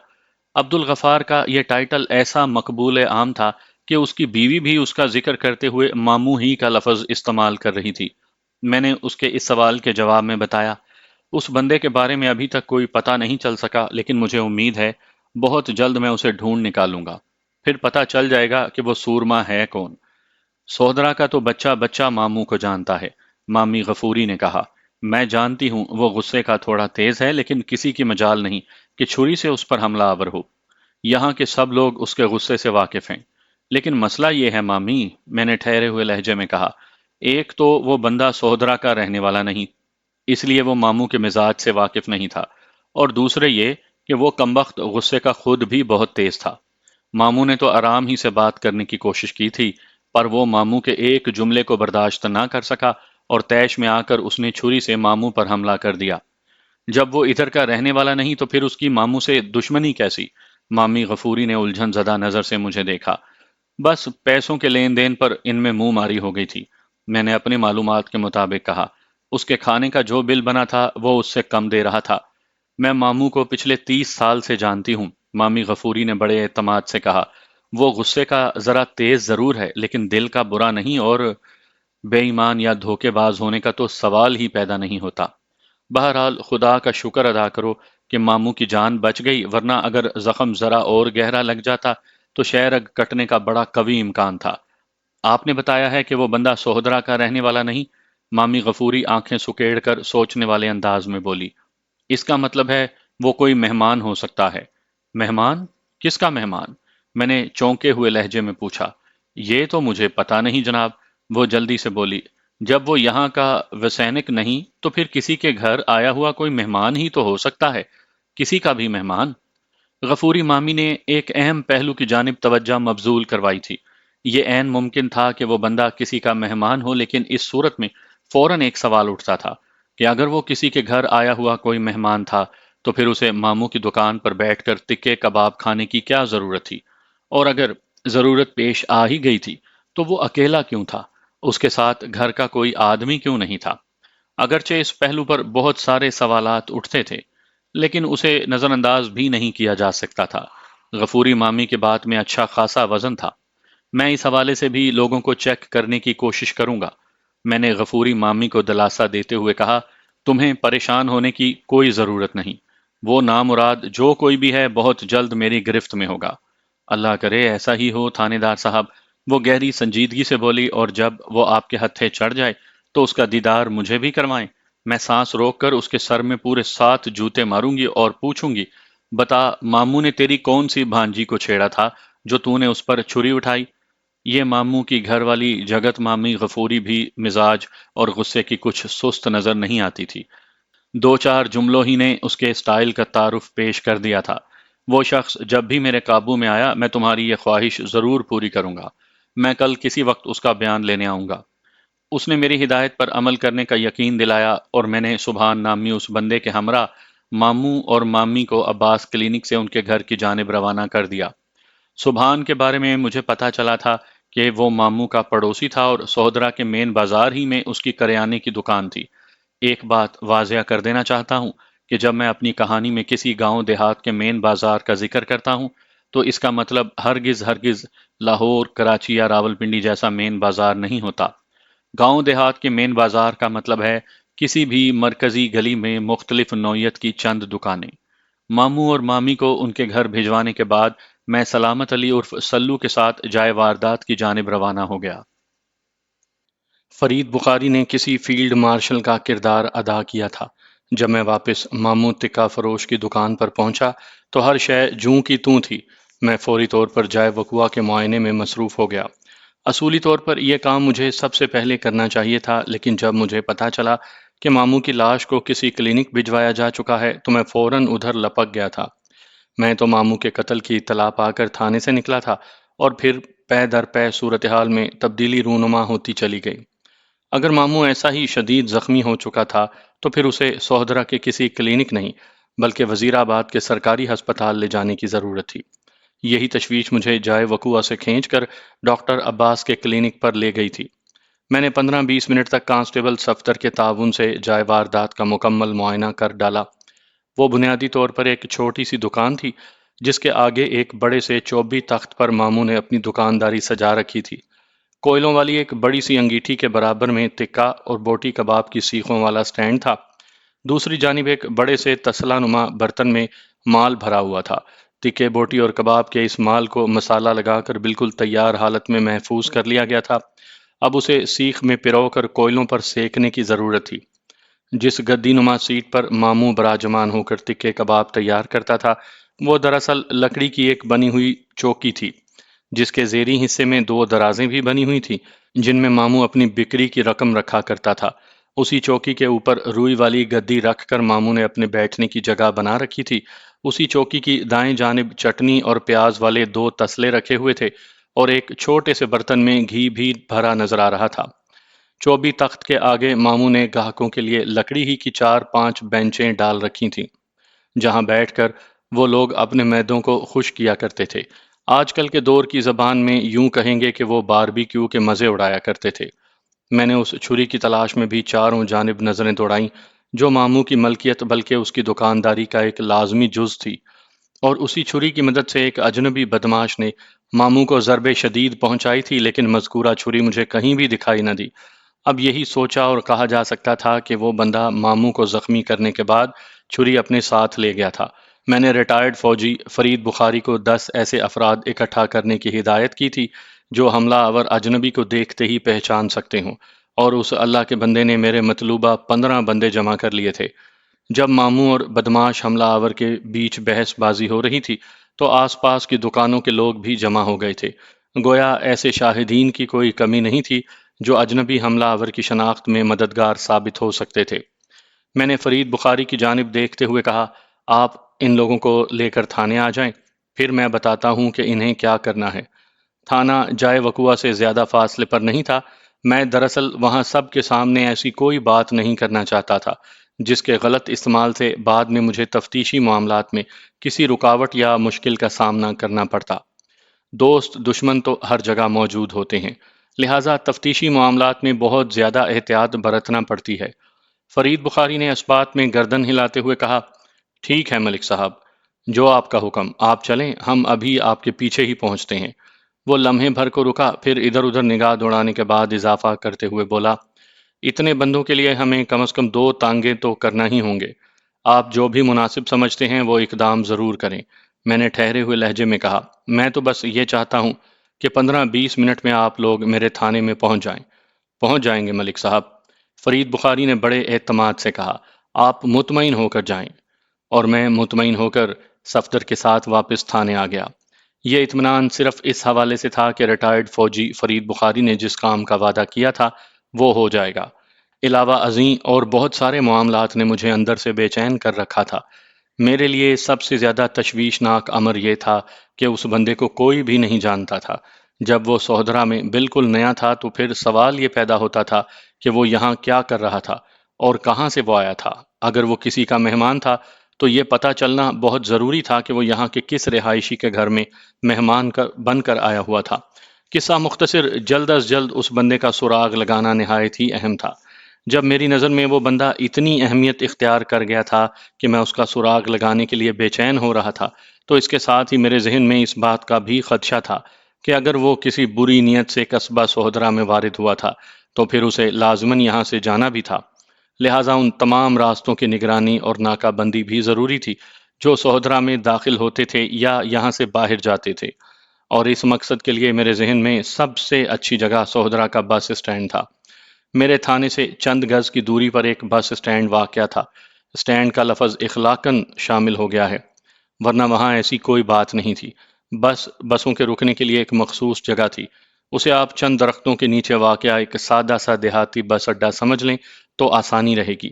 عبد الغفار کا یہ ٹائٹل ایسا مقبول عام تھا کہ اس کی بیوی بھی اس کا ذکر کرتے ہوئے ماموں ہی کا لفظ استعمال کر رہی تھی۔ میں نے اس کے اس سوال کے جواب میں بتایا، اس بندے کے بارے میں ابھی تک کوئی پتہ نہیں چل سکا، لیکن مجھے امید ہے بہت جلد میں اسے ڈھونڈ نکالوں گا، پھر پتہ چل جائے گا کہ وہ سورما ہے کون۔ سودرا کا تو بچہ بچہ ماموں کو جانتا ہے، مامی غفوری نے کہا۔ میں جانتی ہوں وہ غصے کا تھوڑا تیز ہے، لیکن کسی کی مجال نہیں کہ چھری سے اس پر حملہ آور ہو۔ یہاں کے سب لوگ اس کے غصے سے واقف ہیں۔ لیکن مسئلہ یہ ہے مامی، میں نے ٹھہرے ہوئے لہجے میں کہا، ایک تو وہ بندہ سودرا کا رہنے والا نہیں، اس لیے وہ ماموں کے مزاج سے واقف نہیں تھا، اور دوسرے یہ کہ وہ کمبخت غصے کا خود بھی بہت تیز تھا۔ ماموں نے تو آرام ہی سے بات کرنے کی کوشش کی تھی، پر وہ ماموں کے ایک جملے کو برداشت نہ کر سکا اور طیش میں آ کر اس نے چھری سے ماموں پر حملہ کر دیا۔ جب وہ ادھر کا رہنے والا نہیں تو پھر اس کی ماموں سے دشمنی کیسی؟ مامی غفوری نے الجھن زدہ نظر سے مجھے دیکھا۔ بس پیسوں کے لین دین پر ان میں منہ ماری ہو گئی تھی، میں نے اپنی معلومات کے مطابق کہا۔ اس کے کھانے کا جو بل بنا تھا وہ اس سے کم دے رہا تھا۔ میں ماموں کو پچھلے 30 سال سے جانتی ہوں، مامی غفوری نے بڑے اعتماد سے کہا۔ وہ غصے کا ذرا تیز ضرور ہے، لیکن دل کا برا نہیں، اور بے ایمان یا دھوکے باز ہونے کا تو سوال ہی پیدا نہیں ہوتا۔ بہرحال خدا کا شکر ادا کرو کہ ماموں کی جان بچ گئی، ورنہ اگر زخم ذرا اور گہرا لگ جاتا تو شہرگ کٹنے کا بڑا قوی امکان تھا۔ آپ نے بتایا ہے کہ وہ بندہ سوہدرا کا رہنے والا نہیں؟ مامی غفوری آنکھیں سکیڑ کر سوچنے والے انداز میں بولی۔ اس کا مطلب ہے وہ کوئی مہمان ہو سکتا ہے۔ مہمان؟ کس کا مہمان؟ میں نے چونکے ہوئے لہجے میں پوچھا۔ یہ تو مجھے پتا نہیں جناب، وہ جلدی سے بولی۔ جب وہ یہاں کا وسینک نہیں تو پھر کسی کے گھر آیا ہوا کوئی مہمان ہی تو ہو سکتا ہے، کسی کا بھی مہمان۔ غفوری مامی نے ایک اہم پہلو کی جانب توجہ مبذول کروائی تھی۔ یہ عین ممکن تھا کہ وہ بندہ کسی کا مہمان ہو، لیکن اس صورت میں فوراً ایک سوال اٹھتا تھا کہ اگر وہ کسی کے گھر آیا ہوا کوئی مہمان تھا تو پھر اسے ماموں کی دکان پر بیٹھ کر تکے کباب کھانے کی کیا ضرورت تھی؟ اور اگر ضرورت پیش آ ہی گئی تھی تو وہ اکیلا کیوں تھا؟ اس کے ساتھ گھر کا کوئی آدمی کیوں نہیں تھا؟ اگرچہ اس پہلو پر بہت سارے سوالات اٹھتے تھے، لیکن اسے نظر انداز بھی نہیں کیا جا سکتا تھا۔ غفوری مامی کے بات میں اچھا خاصا وزن تھا۔ میں اس حوالے سے بھی لوگوں کو چیک کرنے کی کوشش کروں گا، میں نے غفوری مامی کو دلاسا دیتے ہوئے کہا۔ تمہیں پریشان ہونے کی کوئی ضرورت نہیں، وہ نامراد جو کوئی بھی ہے بہت جلد میری گرفت میں ہوگا۔ اللہ کرے ایسا ہی ہو تھانے دار صاحب، وہ گہری سنجیدگی سے بولی، اور جب وہ آپ کے ہتھے چڑھ جائے تو اس کا دیدار مجھے بھی کروائیں۔ میں سانس روک کر اس کے سر میں پورے 7 جوتے ماروں گی اور پوچھوں گی، بتا ماموں نے تیری کون سی بھانجی کو چھیڑا تھا جو تو نے اس پر چھری اٹھائی؟ یہ ماموں کی گھر والی جگت مامی غفوری بھی مزاج اور غصے کی کچھ سست نظر نہیں آتی تھی۔ 2-4 جملوں ہی نے اس کے سٹائل کا تعارف پیش کر دیا تھا۔ وہ شخص جب بھی میرے قابو میں آیا میں تمہاری یہ خواہش ضرور پوری کروں گا۔ میں کل کسی وقت اس کا بیان لینے آؤں گا۔ اس نے میری ہدایت پر عمل کرنے کا یقین دلایا، اور میں نے سبحان نامی اس بندے کے ہمراہ ماموں اور مامی کو عباس کلینک سے ان کے گھر کی جانب روانہ کر دیا۔ سبحان کے بارے میں مجھے پتا چلا تھا کہ وہ ماموں کا پڑوسی تھا اور سودرا کے مین بازار ہی میں اس کی کریانے کی دکان تھی۔ ایک بات واضح کر دینا چاہتا ہوں کہ جب میں اپنی کہانی میں کسی گاؤں دیہات کے مین بازار کا ذکر کرتا ہوں تو اس کا مطلب ہرگز لاہور، کراچی یا راولپنڈی جیسا مین بازار نہیں ہوتا۔ گاؤں دیہات کے مین بازار کا مطلب ہے کسی بھی مرکزی گلی میں مختلف نوعیت کی چند دکانیں۔ ماموں اور مامی کو ان کے گھر بھجوانے کے بعد میں سلامت علی عرف سلو کے ساتھ جائے واردات کی جانب روانہ ہو گیا۔ فرید بخاری نے کسی فیلڈ مارشل کا کردار ادا کیا تھا۔ جب میں واپس ماموں تکہ فروش کی دکان پر پہنچا تو ہر شے جوں کی توں تھی۔ میں فوری طور پر جائے وقوع کے معائنے میں مصروف ہو گیا۔ اصولی طور پر یہ کام مجھے سب سے پہلے کرنا چاہیے تھا، لیکن جب مجھے پتا چلا کہ ماموں کی لاش کو کسی کلینک بھجوایا جا چکا ہے تو میں فوراً ادھر لپک گیا تھا۔ میں تو ماموں کے قتل کی اطلاع پا کر تھانے سے نکلا تھا اور پھر پے در پے صورتحال میں تبدیلی رونما ہوتی چلی گئی۔ اگر ماموں ایسا ہی شدید زخمی ہو چکا تھا تو پھر اسے سوہدرا کے کسی کلینک نہیں بلکہ وزیر آباد کے سرکاری ہسپتال لے جانے کی ضرورت تھی۔ یہی تشویش مجھے جائے وقوع سے کھینچ کر ڈاکٹر عباس کے کلینک پر لے گئی تھی۔ میں نے 15-20 منٹ تک کانسٹیبل صفدر کے تعاون سے جائے واردات کا مکمل معائنہ کر ڈالا۔ وہ بنیادی طور پر ایک چھوٹی سی دکان تھی جس کے آگے ایک بڑے سے چوبی تخت پر ماموں نے اپنی دکانداری سجا رکھی تھی۔ کوئلوں والی ایک بڑی سی انگیٹھی کے برابر میں تکہ اور بوٹی کباب کی سیخوں والا سٹینڈ تھا۔ دوسری جانب ایک بڑے سے تسلا نما برتن میں مال بھرا ہوا تھا۔ تکے، بوٹی اور کباب کے اس مال کو مسالہ لگا کر بالکل تیار حالت میں محفوظ کر لیا گیا تھا۔ اب اسے سیخ میں پرو کر کوئلوں پر سیکنے کی ضرورت تھی۔ جس گدی نما سیٹ پر ماموں براجمان ہو کر تکے کباب تیار کرتا تھا وہ دراصل لکڑی کی ایک بنی ہوئی چوکی تھی، جس کے زیریں حصے میں 2 درازیں بھی بنی ہوئی تھیں جن میں ماموں اپنی بکری کی رقم رکھا کرتا تھا۔ اسی چوکی کے اوپر روئی والی گدی رکھ کر ماموں نے اپنے بیٹھنے کی جگہ بنا رکھی تھی۔ اسی چوکی کی دائیں جانب چٹنی اور پیاز والے 2 تسلے رکھے ہوئے تھے اور ایک چھوٹے سے برتن میں گھی بھی بھرا نظر آ رہا تھا۔ چوبی تخت کے آگے ماموں نے گاہکوں کے لیے لکڑی ہی کی 4-5 بینچیں ڈال رکھی تھیں جہاں بیٹھ کر وہ لوگ اپنے معدوں کو خوش کیا کرتے تھے۔ آج کل کے دور کی زبان میں یوں کہیں گے کہ وہ باربیکیو کے مزے اڑایا کرتے تھے۔ میں نے اس چھری کی تلاش میں بھی چاروں جانب نظریں دوڑائیں جو ماموں کی ملکیت بلکہ اس کی دکانداری کا ایک لازمی جز تھی، اور اسی چھری کی مدد سے ایک اجنبی بدماش نے ماموں کو ضرب شدید پہنچائی تھی، لیکن مذکورہ چھری مجھے کہیں بھی دکھائی نہ دی۔ اب یہی سوچا اور کہا جا سکتا تھا کہ وہ بندہ ماموں کو زخمی کرنے کے بعد چھری اپنے ساتھ لے گیا تھا۔ میں نے ریٹائرڈ فوجی فرید بخاری کو 10 ایسے افراد اکٹھا کرنے کی ہدایت کی تھی جو حملہ آور اجنبی کو دیکھتے ہی پہچان سکتے ہوں، اور اس اللہ کے بندے نے میرے مطلوبہ 15 بندے جمع کر لیے تھے۔ جب ماموں اور بدماش حملہ آور کے بیچ بحث بازی ہو رہی تھی تو آس پاس کی دکانوں کے لوگ بھی جمع ہو گئے تھے۔ گویا ایسے شاہدین کی کوئی کمی نہیں تھی جو اجنبی حملہ آور کی شناخت میں مددگار ثابت ہو سکتے تھے۔ میں نے فرید بخاری کی جانب دیکھتے ہوئے کہا، آپ ان لوگوں کو لے کر تھانے آ جائیں، پھر میں بتاتا ہوں کہ انہیں کیا کرنا ہے۔ تھانہ جائے وقوع سے زیادہ فاصلے پر نہیں تھا۔ میں دراصل وہاں سب کے سامنے ایسی کوئی بات نہیں کرنا چاہتا تھا جس کے غلط استعمال سے بعد میں مجھے تفتیشی معاملات میں کسی رکاوٹ یا مشکل کا سامنا کرنا پڑتا۔ دوست دشمن تو ہر جگہ موجود ہوتے ہیں، لہٰذا تفتیشی معاملات میں بہت زیادہ احتیاط برتنا پڑتی ہے۔ فرید بخاری نے اس بات میں گردن ہلاتے ہوئے کہا، ٹھیک ہے ملک صاحب، جو آپ کا حکم، آپ چلیں، ہم ابھی آپ کے پیچھے ہی پہنچتے ہیں۔ وہ لمحے بھر کو رکا، پھر ادھر ادھر نگاہ دوڑانے کے بعد اضافہ کرتے ہوئے بولا، اتنے بندوں کے لیے ہمیں کم از کم 2 تانگے تو کرنا ہی ہوں گے۔ آپ جو بھی مناسب سمجھتے ہیں وہ اقدام ضرور کریں۔ میں نے ٹھہرے ہوئے لہجے میں کہا، میں تو بس یہ چاہتا ہوں کہ 15-20 منٹ میں آپ لوگ میرے تھانے میں پہنچ جائیں۔ پہنچ جائیں گے ملک صاحب، فرید بخاری نے بڑے اعتماد سے کہا، آپ مطمئن ہو کر جائیں۔ اور میں مطمئن ہو کر صفدر کے ساتھ واپس تھانے آ گیا۔ یہ اطمینان صرف اس حوالے سے تھا کہ ریٹائرڈ فوجی فرید بخاری نے جس کام کا وعدہ کیا تھا وہ ہو جائے گا۔ علاوہ ازیں اور بہت سارے معاملات نے مجھے اندر سے بے چین کر رکھا تھا۔ میرے لیے سب سے زیادہ تشویشناک امر یہ تھا کہ اس بندے کو کوئی بھی نہیں جانتا تھا۔ جب وہ سوہدرا میں بالکل نیا تھا تو پھر سوال یہ پیدا ہوتا تھا کہ وہ یہاں کیا کر رہا تھا اور کہاں سے وہ آیا تھا۔ اگر وہ کسی کا مہمان تھا تو یہ پتہ چلنا بہت ضروری تھا کہ وہ یہاں کے کس رہائشی کے گھر میں مہمان بن کر آیا ہوا تھا۔ قصہ مختصر، جلد از جلد اس بندے کا سراغ لگانا نہایت ہی اہم تھا۔ جب میری نظر میں وہ بندہ اتنی اہمیت اختیار کر گیا تھا کہ میں اس کا سراغ لگانے کے لیے بے چین ہو رہا تھا، تو اس کے ساتھ ہی میرے ذہن میں اس بات کا بھی خدشہ تھا کہ اگر وہ کسی بری نیت سے قصبہ سہدرا میں وارد ہوا تھا تو پھر اسے لازماً یہاں سے جانا بھی تھا۔ لہٰذا ان تمام راستوں کی نگرانی اور ناکہ بندی بھی ضروری تھی جو سہدرا میں داخل ہوتے تھے یا یہاں سے باہر جاتے تھے، اور اس مقصد کے لیے میرے ذہن میں سب سے اچھی جگہ سہدرا کا بس اسٹینڈ تھا۔ میرے تھانے سے چند گز کی دوری پر ایک بس اسٹینڈ واقع تھا۔ اسٹینڈ کا لفظ اخلاقاً شامل ہو گیا ہے، ورنہ وہاں ایسی کوئی بات نہیں تھی۔ بسوں کے رکنے کے لیے ایک مخصوص جگہ تھی۔ اسے آپ چند درختوں کے نیچے واقع ایک سادہ سا دیہاتی بس اڈا سمجھ لیں تو آسانی رہے گی۔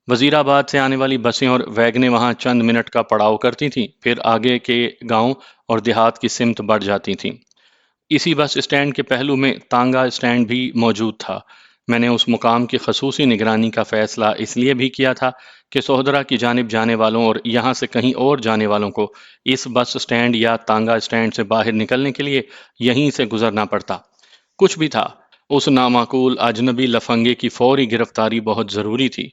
وزیر آباد سے آنے والی بسیں اور ویگنیں وہاں چند منٹ کا پڑاؤ کرتی تھیں، پھر آگے کے گاؤں اور دیہات کی سمت بڑھ جاتی تھیں۔ اسی بس اسٹینڈ کے پہلو میں تانگا اسٹینڈ بھی موجود تھا۔ میں نے اس مقام کی خصوصی نگرانی کا فیصلہ اس لیے بھی کیا تھا کہ سہدرا کی جانب جانے والوں اور یہاں سے کہیں اور جانے والوں کو اس بس اسٹینڈ یا تانگا اسٹینڈ سے باہر نکلنے کے لیے یہیں سے گزرنا پڑتا۔ کچھ بھی تھا، اس نامعقول اجنبی لفنگے کی فوری گرفتاری بہت ضروری تھی۔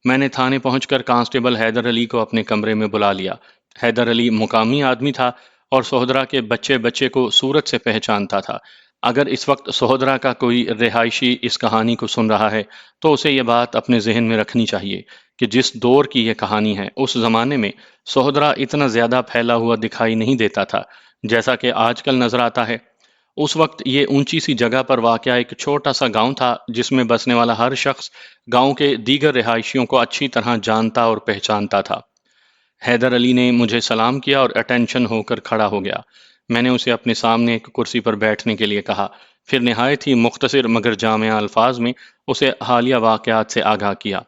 میں نے تھانے پہنچ کر کانسٹیبل حیدر علی کو اپنے کمرے میں بلا لیا۔ حیدر علی مقامی آدمی تھا اور سہدرا کے بچے بچے کو صورت سے پہچانتا تھا۔ اگر اس وقت سہدرا کا کوئی رہائشی اس کہانی کو سن رہا ہے تو اسے یہ بات اپنے ذہن میں رکھنی چاہیے کہ جس دور کی یہ کہانی ہے اس زمانے میں سہدرا اتنا زیادہ پھیلا ہوا دکھائی نہیں دیتا تھا جیسا کہ آج کل نظر آتا ہے۔ اس وقت یہ اونچی سی جگہ پر واقع ایک چھوٹا سا گاؤں تھا جس میں بسنے والا ہر شخص گاؤں کے دیگر رہائشیوں کو اچھی طرح جانتا اور پہچانتا تھا۔ حیدر علی نے مجھے سلام کیا اور اٹینشن ہو کر کھڑا ہو گیا۔ میں نے اسے اپنے سامنے ایک کرسی پر بیٹھنے کے لیے کہا، پھر نہایت ہی مختصر مگر جامع الفاظ میں اسے حالیہ واقعات سے آگاہ کیا۔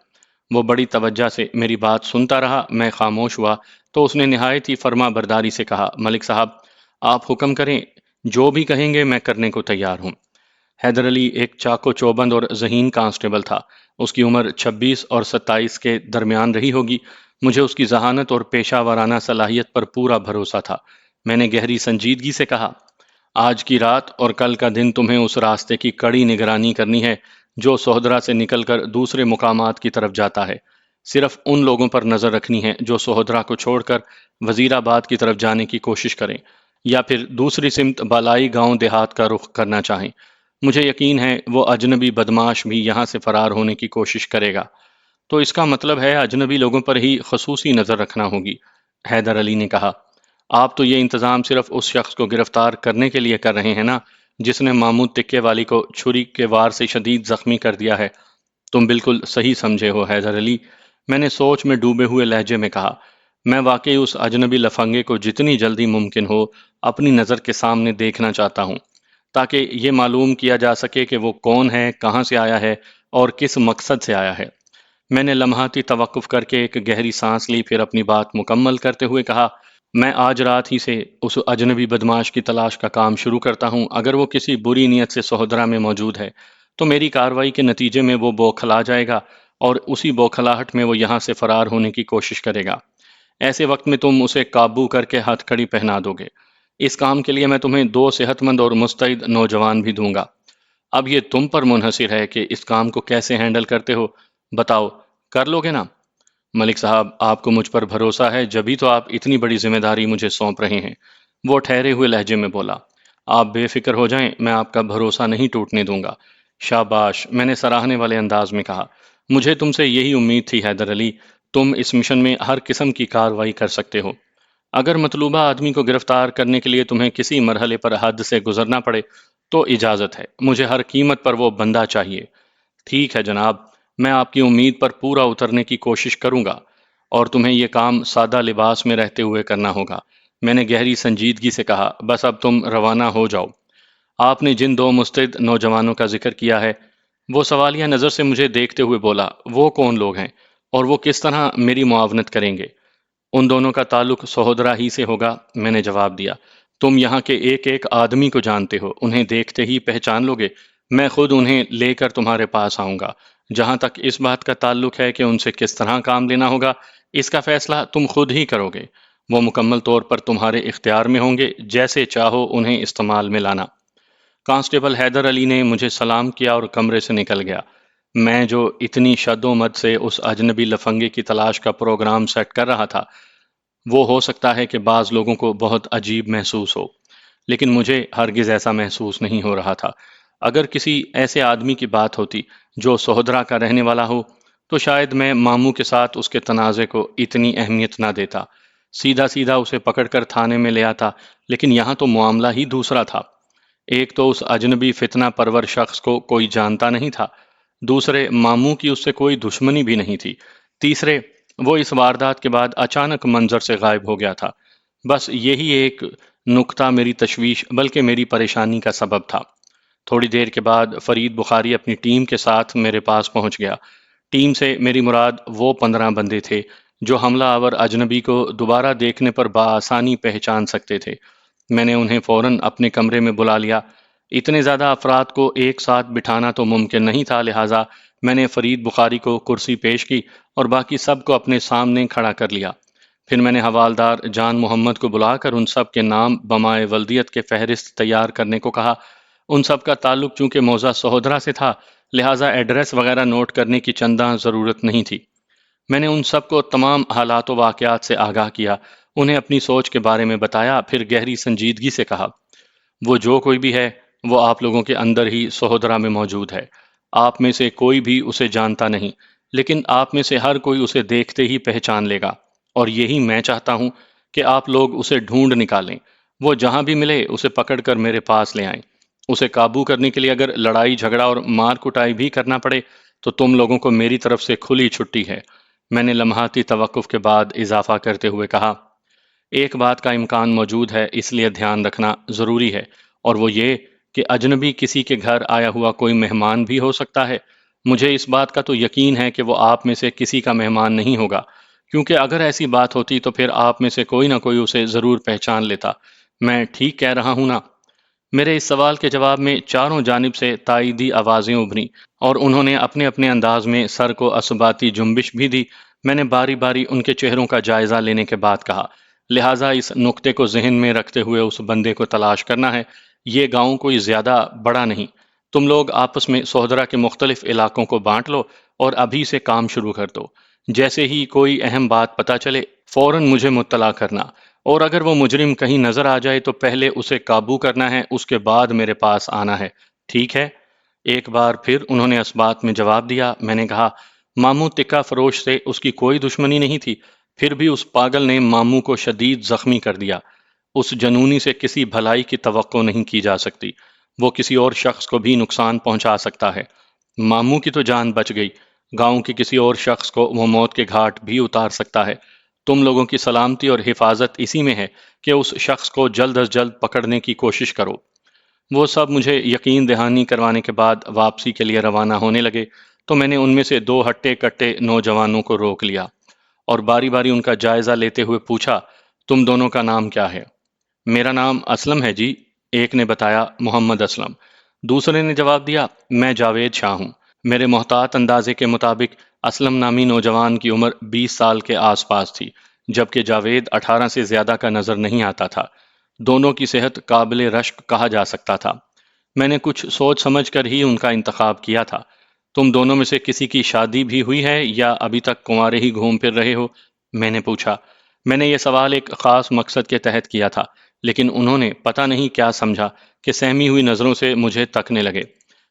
وہ بڑی توجہ سے میری بات سنتا رہا۔ میں خاموش ہوا تو اس نے نہایت ہی فرما برداری سے کہا، ملک صاحب، آپ حکم کریں، جو بھی کہیں گے میں کرنے کو تیار ہوں۔ حیدر علی ایک چاق و چوبند اور ذہین کانسٹیبل تھا۔ اس کی عمر 26 اور 27 کے درمیان رہی ہوگی۔ مجھے اس کی ذہانت اور پیشہ ورانہ صلاحیت پر پورا بھروسہ تھا۔ میں نے گہری سنجیدگی سے کہا، آج کی رات اور کل کا دن تمہیں اس راستے کی کڑی نگرانی کرنی ہے جو سہدرا سے نکل کر دوسرے مقامات کی طرف جاتا ہے۔ صرف ان لوگوں پر نظر رکھنی ہے جو سہدرا کو چھوڑ کر وزیر آباد کی طرف جانے کی کوشش کریں یا پھر دوسری سمت بالائی گاؤں دیہات کا رخ کرنا چاہیں۔ مجھے یقین ہے وہ اجنبی بدماش بھی یہاں سے فرار ہونے کی کوشش کرے گا۔ تو اس کا مطلب ہے اجنبی لوگوں پر ہی خصوصی نظر رکھنا ہوگی، حیدر علی نے کہا۔ آپ تو یہ انتظام صرف اس شخص کو گرفتار کرنے کے لیے کر رہے ہیں نا جس نے محمود تکے والی کو چھری کے وار سے شدید زخمی کر دیا ہے۔ تم بالکل صحیح سمجھے ہو حیدر علی، میں نے سوچ میں ڈوبے ہوئے لہجے میں کہا۔ میں واقعی اس اجنبی لفنگے کو جتنی جلدی ممکن ہو اپنی نظر کے سامنے دیکھنا چاہتا ہوں تاکہ یہ معلوم کیا جا سکے کہ وہ کون ہے، کہاں سے آیا ہے اور کس مقصد سے آیا ہے۔ میں نے لمحاتی توقف کر کے ایک گہری سانس لی، پھر اپنی بات مکمل کرتے ہوئے کہا، میں آج رات ہی سے اس اجنبی بدماش کی تلاش کا کام شروع کرتا ہوں۔ اگر وہ کسی بری نیت سے سہدرا میں موجود ہے تو میری کارروائی کے نتیجے میں وہ بوکھلا جائے گا اور اسی بوکھلاہٹ میں وہ یہاں سے فرار ہونے کی کوشش کرے گا۔ ایسے وقت میں تم اسے قابو کر کے ہتھ کڑی پہنا دو گے۔ اس کام کے لیے میں تمہیں 2 صحت مند اور مستعد نوجوان بھی دوں گا۔ اب یہ تم پر منحصر ہے کہ اس کام کو کیسے ہینڈل کرتے ہو۔ بتاؤ، کر لو گے نا؟ ملک صاحب، آپ کو مجھ پر بھروسہ ہے جبھی تو آپ اتنی بڑی ذمہ داری مجھے سونپ رہے ہیں، وہ ٹھہرے ہوئے لہجے میں بولا۔ آپ بے فکر ہو جائیں، میں آپ کا بھروسہ نہیں ٹوٹنے دوں گا۔ شاباش، میں نے سراہنے والے انداز میں کہا۔ مجھے تم سے یہی امید تھی حیدر علی، تم اس مشن میں ہر قسم کی کارروائی کر سکتے ہو۔ اگر مطلوبہ آدمی کو گرفتار کرنے کے لیے تمہیں کسی مرحلے پر حد سے گزرنا پڑے تو اجازت ہے، مجھے ہر قیمت پر وہ بندہ چاہیے۔ ٹھیک ہے جناب، میں آپ کی امید پر پورا اترنے کی کوشش کروں گا، اور تمہیں یہ کام سادہ لباس میں رہتے ہوئے کرنا ہوگا۔ میں نے گہری سنجیدگی سے کہا، بس اب تم روانہ ہو جاؤ۔ آپ نے جن 2 مستعد نوجوانوں کا ذکر کیا ہے، وہ سوالیہ نظر سے مجھے دیکھتے ہوئے بولا، وہ کون لوگ ہیں اور وہ کس طرح میری معاونت کریں گے؟ ان دونوں کا تعلق سہدرا ہی سے ہوگا، میں نے جواب دیا۔ تم یہاں کے ایک ایک آدمی کو جانتے ہو، انہیں دیکھتے ہی پہچان لو گے۔ میں خود انہیں لے کر تمہارے پاس آؤں گا۔ جہاں تک اس بات کا تعلق ہے کہ ان سے کس طرح کام لینا ہوگا، اس کا فیصلہ تم خود ہی کرو گے، وہ مکمل طور پر تمہارے اختیار میں ہوں گے، جیسے چاہو انہیں استعمال میں لانا۔ کانسٹیبل حیدر علی نے مجھے سلام کیا اور کمرے سے نکل گیا۔ میں جو اتنی شد و مد سے اس اجنبی لفنگے کی تلاش کا پروگرام سیٹ کر رہا تھا، وہ ہو سکتا ہے کہ بعض لوگوں کو بہت عجیب محسوس ہو، لیکن مجھے ہرگز ایسا محسوس نہیں ہو رہا تھا۔ اگر کسی ایسے آدمی کی بات ہوتی جو سہودرا کا رہنے والا ہو، تو شاید میں ماموں کے ساتھ اس کے تنازع کو اتنی اہمیت نہ دیتا، سیدھا سیدھا اسے پکڑ کر تھانے میں لے آتا، لیکن یہاں تو معاملہ ہی دوسرا تھا۔ ایک تو اس اجنبی فتنہ پرور شخص کو کوئی جانتا نہیں تھا، دوسرے ماموں کی اس سے کوئی دشمنی بھی نہیں تھی، تیسرے وہ اس واردات کے بعد اچانک منظر سے غائب ہو گیا تھا۔ بس یہی ایک نکتہ میری تشویش بلکہ میری پریشانی کا سبب تھا۔ تھوڑی دیر کے بعد فرید بخاری اپنی ٹیم کے ساتھ میرے پاس پہنچ گیا۔ ٹیم سے میری مراد وہ 15 بندے تھے جو حملہ آور اجنبی کو دوبارہ دیکھنے پر بآسانی پہچان سکتے تھے۔ میں نے انہیں فوراً اپنے کمرے میں بلا لیا۔ اتنے زیادہ افراد کو ایک ساتھ بٹھانا تو ممکن نہیں تھا، لہٰذا میں نے فرید بخاری کو کرسی پیش کی اور باقی سب کو اپنے سامنے کھڑا کر لیا۔ پھر میں نے حوالدار جان محمد کو بلا کر ان سب کے نام بمائے ولدیت کے فہرست تیار کرنے کو کہا۔ ان سب کا تعلق چونکہ موضع سہودرا سے تھا، لہٰذا ایڈریس وغیرہ نوٹ کرنے کی چنداں ضرورت نہیں تھی۔ میں نے ان سب کو تمام حالات و واقعات سے آگاہ کیا، انہیں اپنی سوچ کے بارے میں بتایا، پھر گہری سنجیدگی سے کہا، وہ جو کوئی بھی ہے وہ آپ لوگوں کے اندر ہی سہودرا میں موجود ہے۔ آپ میں سے کوئی بھی اسے جانتا نہیں، لیکن آپ میں سے ہر کوئی اسے دیکھتے ہی پہچان لے گا، اور یہی میں چاہتا ہوں کہ آپ لوگ اسے ڈھونڈ نکالیں۔ وہ جہاں بھی ملے اسے پکڑ کر میرے پاس لے آئیں۔ اسے قابو کرنے کے لیے اگر لڑائی جھگڑا اور مار کٹائی بھی کرنا پڑے تو تم لوگوں کو میری طرف سے کھلی چھٹی ہے۔ میں نے لمحاتی توقف کے بعد اضافہ کرتے ہوئے کہا، ایک بات کا امکان موجود ہے، اس لیے دھیان رکھنا ضروری ہے، اور وہ یہ کہ اجنبی کسی کے گھر آیا ہوا کوئی مہمان بھی ہو سکتا ہے۔ مجھے اس بات کا تو یقین ہے کہ وہ آپ میں سے کسی کا مہمان نہیں ہوگا، کیونکہ اگر ایسی بات ہوتی تو پھر آپ میں سے کوئی نہ کوئی اسے ضرور پہچان لیتا۔ میں ٹھیک کہہ رہا ہوں نا؟ میرے اس سوال کے جواب میں چاروں جانب سے تائیدی آوازیں ابھریں، اور انہوں نے اپنے اپنے انداز میں سر کو اثباتی جنبش بھی دی۔ میں نے باری باری ان کے چہروں کا جائزہ لینے کے بعد کہا، لہٰذا اس نقطے کو ذہن میں رکھتے ہوئے اس بندے کو تلاش کرنا ہے۔ یہ گاؤں کوئی زیادہ بڑا نہیں، تم لوگ آپس میں سہودرا کے مختلف علاقوں کو بانٹ لو اور ابھی سے کام شروع کر دو۔ جیسے ہی کوئی اہم بات پتہ چلے فوراً مجھے مطلع کرنا، اور اگر وہ مجرم کہیں نظر آ جائے تو پہلے اسے قابو کرنا ہے، اس کے بعد میرے پاس آنا ہے، ٹھیک ہے؟ ایک بار پھر انہوں نے اس بات میں جواب دیا۔ میں نے کہا، ماموں تکہ فروش سے اس کی کوئی دشمنی نہیں تھی، پھر بھی اس پاگل نے ماموں کو شدید زخمی کر دیا۔ اس جنونی سے کسی بھلائی کی توقع نہیں کی جا سکتی، وہ کسی اور شخص کو بھی نقصان پہنچا سکتا ہے۔ ماموں کی تو جان بچ گئی، گاؤں کے کسی اور شخص کو وہ موت کے گھاٹ بھی اتار سکتا ہے۔ تم لوگوں کی سلامتی اور حفاظت اسی میں ہے کہ اس شخص کو جلد از جلد پکڑنے کی کوشش کرو۔ وہ سب مجھے یقین دہانی کروانے کے بعد واپسی کے لیے روانہ ہونے لگے، تو میں نے ان میں سے 2 ہٹے کٹے نوجوانوں کو روک لیا اور باری باری ان کا جائزہ لیتے ہوئے پوچھا، تم دونوں کا نام کیا ہے؟ میرا نام اسلم ہے جی، ایک نے بتایا، محمد اسلم۔ دوسرے نے جواب دیا، میں جاوید شاہ ہوں۔ میرے محتاط اندازے کے مطابق اسلم نامی نوجوان کی عمر 20 سال کے آس پاس تھی، جبکہ جاوید 18 سے زیادہ کا نظر نہیں آتا تھا۔ دونوں کی صحت قابل رشک کہا جا سکتا تھا۔ میں نے کچھ سوچ سمجھ کر ہی ان کا انتخاب کیا تھا۔ تم دونوں میں سے کسی کی شادی بھی ہوئی ہے یا ابھی تک کنوارے ہی گھوم پھر رہے ہو؟ میں نے پوچھا۔ میں نے یہ سوال ایک خاص مقصد کے تحت کیا تھا، لیکن انہوں نے پتہ نہیں کیا سمجھا کہ سہمی ہوئی نظروں سے مجھے تکنے لگے۔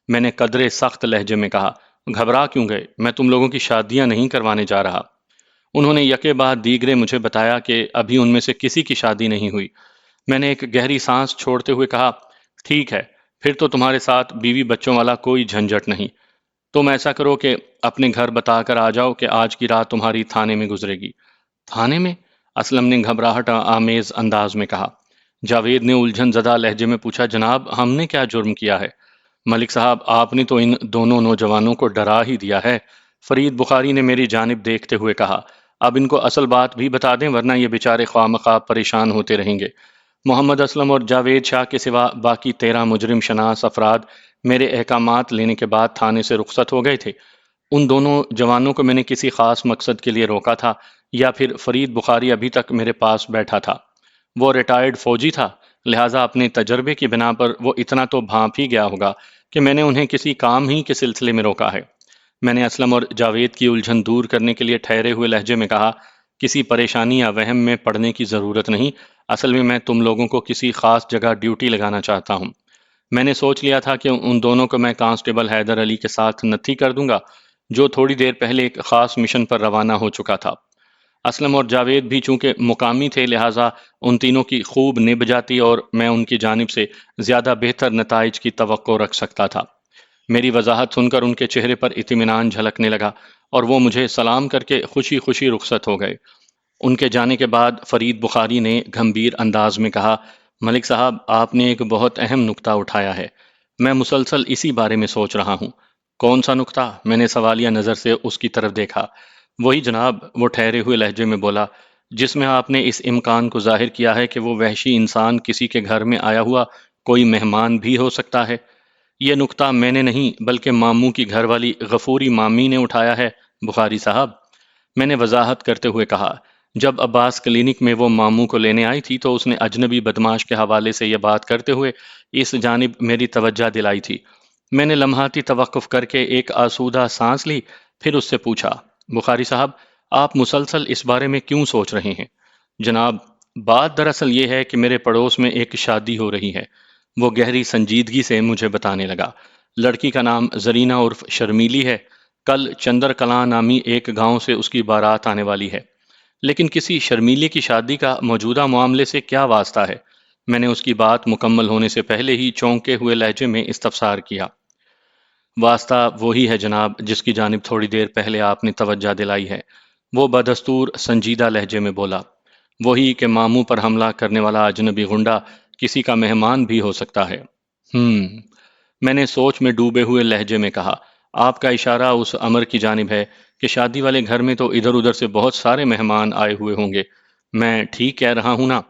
میں نے قدرے سخت لہجے میں کہا، گھبرا کیوں گئے؟ میں تم لوگوں کی شادیاں نہیں کروانے جا رہا۔ انہوں نے یکے بعد دیگرے مجھے بتایا کہ ابھی ان میں سے کسی کی شادی نہیں ہوئی۔ میں نے ایک گہری سانس چھوڑتے ہوئے کہا، ٹھیک ہے، پھر تو تمہارے ساتھ بیوی بچوں والا کوئی جھنجھٹ نہیں۔ تم ایسا کرو کہ اپنے گھر بتا کر آ جاؤ کہ آج کی رات تمہاری تھانے میں گزرے گی۔ تھانے میں؟ اسلم نے گھبراہٹ آمیز انداز میں کہا۔ جاوید نے الجھن زدہ لہجے میں پوچھا، جناب ہم نے کیا جرم کیا ہے؟ ملک صاحب، آپ نے تو ان دونوں نوجوانوں کو ڈرا ہی دیا ہے، فرید بخاری نے میری جانب دیکھتے ہوئے کہا۔ اب ان کو اصل بات بھی بتا دیں ورنہ یہ بیچارے خواہ مخواہ پریشان ہوتے رہیں گے۔ محمد اسلم اور جاوید شاہ کے سوا باقی 13 مجرم شناس افراد میرے احکامات لینے کے بعد تھانے سے رخصت ہو گئے تھے۔ ان دونوں جوانوں کو میں نے کسی خاص مقصد کے لیے روکا تھا یا پھر فرید بخاری ابھی تک میرے پاس بیٹھا تھا؟ وہ ریٹائرڈ فوجی تھا، لہٰذا اپنے تجربے کی بنا پر وہ اتنا تو بھانپ ہی گیا ہوگا کہ میں نے انہیں کسی کام ہی کے سلسلے میں روکا ہے۔ میں نے اسلم اور جاوید کی الجھن دور کرنے کے لیے ٹھہرے ہوئے لہجے میں کہا، کسی پریشانی یا وہم میں پڑنے کی ضرورت نہیں، اصل میں تم لوگوں کو کسی خاص جگہ ڈیوٹی لگانا چاہتا ہوں۔ میں نے سوچ لیا تھا کہ ان دونوں کو میں کانسٹیبل حیدر علی کے ساتھ نتھی کر دوں گا، جو تھوڑی دیر پہلے ایک خاص مشن پر روانہ ہو چکا تھا۔ اسلم اور جاوید بھی چونکہ مقامی تھے، لہٰذا ان تینوں کی خوب نبھ جاتی اور میں ان کی جانب سے زیادہ بہتر نتائج کی توقع رکھ سکتا تھا۔ میری وضاحت سن کر ان کے چہرے پر اطمینان جھلکنے لگا اور وہ مجھے سلام کر کے خوشی خوشی رخصت ہو گئے۔ ان کے جانے کے بعد فرید بخاری نے گھمبیر انداز میں کہا، ملک صاحب، آپ نے ایک بہت اہم نکتہ اٹھایا ہے، میں مسلسل اسی بارے میں سوچ رہا ہوں۔ کون سا نکتہ؟ میں نے سوالیہ نظر سے اس کی طرف دیکھا۔ وہی جناب، وہ ٹھہرے ہوئے لہجے میں بولا، جس میں آپ نے اس امکان کو ظاہر کیا ہے کہ وہ وحشی انسان کسی کے گھر میں آیا ہوا کوئی مہمان بھی ہو سکتا ہے۔ یہ نکتہ میں نے نہیں بلکہ ماموں کی گھر والی غفوری مامی نے اٹھایا ہے بخاری صاحب، میں نے وضاحت کرتے ہوئے کہا۔ جب عباس کلینک میں وہ ماموں کو لینے آئی تھی تو اس نے اجنبی بدماش کے حوالے سے یہ بات کرتے ہوئے اس جانب میری توجہ دلائی تھی۔ میں نے لمحاتی توقف کر کے ایک آسودہ سانس لی، پھر اس سے پوچھا، بخاری صاحب، آپ مسلسل اس بارے میں کیوں سوچ رہے ہیں؟ جناب، بات دراصل یہ ہے کہ میرے پڑوس میں ایک شادی ہو رہی ہے۔ وہ گہری سنجیدگی سے مجھے بتانے لگا۔ لڑکی کا نام زرینہ عرف شرمیلی ہے۔ کل چندر کلاں نامی ایک گاؤں سے اس کی بارات آنے والی ہے، لیکن کسی شرمیلی کی شادی کا موجودہ معاملے سے کیا واسطہ ہے؟ میں نے اس کی بات مکمل ہونے سے پہلے ہی چونکے ہوئے لہجے میں استفسار کیا۔ واسطہ وہی ہے جناب جس کی جانب تھوڑی دیر پہلے آپ نے توجہ دلائی ہے، وہ بدستور سنجیدہ لہجے میں بولا۔ وہی کہ ماموں پر حملہ کرنے والا اجنبی غنڈہ کسی کا مہمان بھی ہو سکتا ہے۔ ہم میں نے سوچ میں ڈوبے ہوئے لہجے میں کہا، آپ کا اشارہ اس امر کی جانب ہے کہ شادی والے گھر میں تو ادھر ادھر سے بہت سارے مہمان آئے ہوئے ہوں گے، میں ٹھیک کہہ رہا ہوں نا؟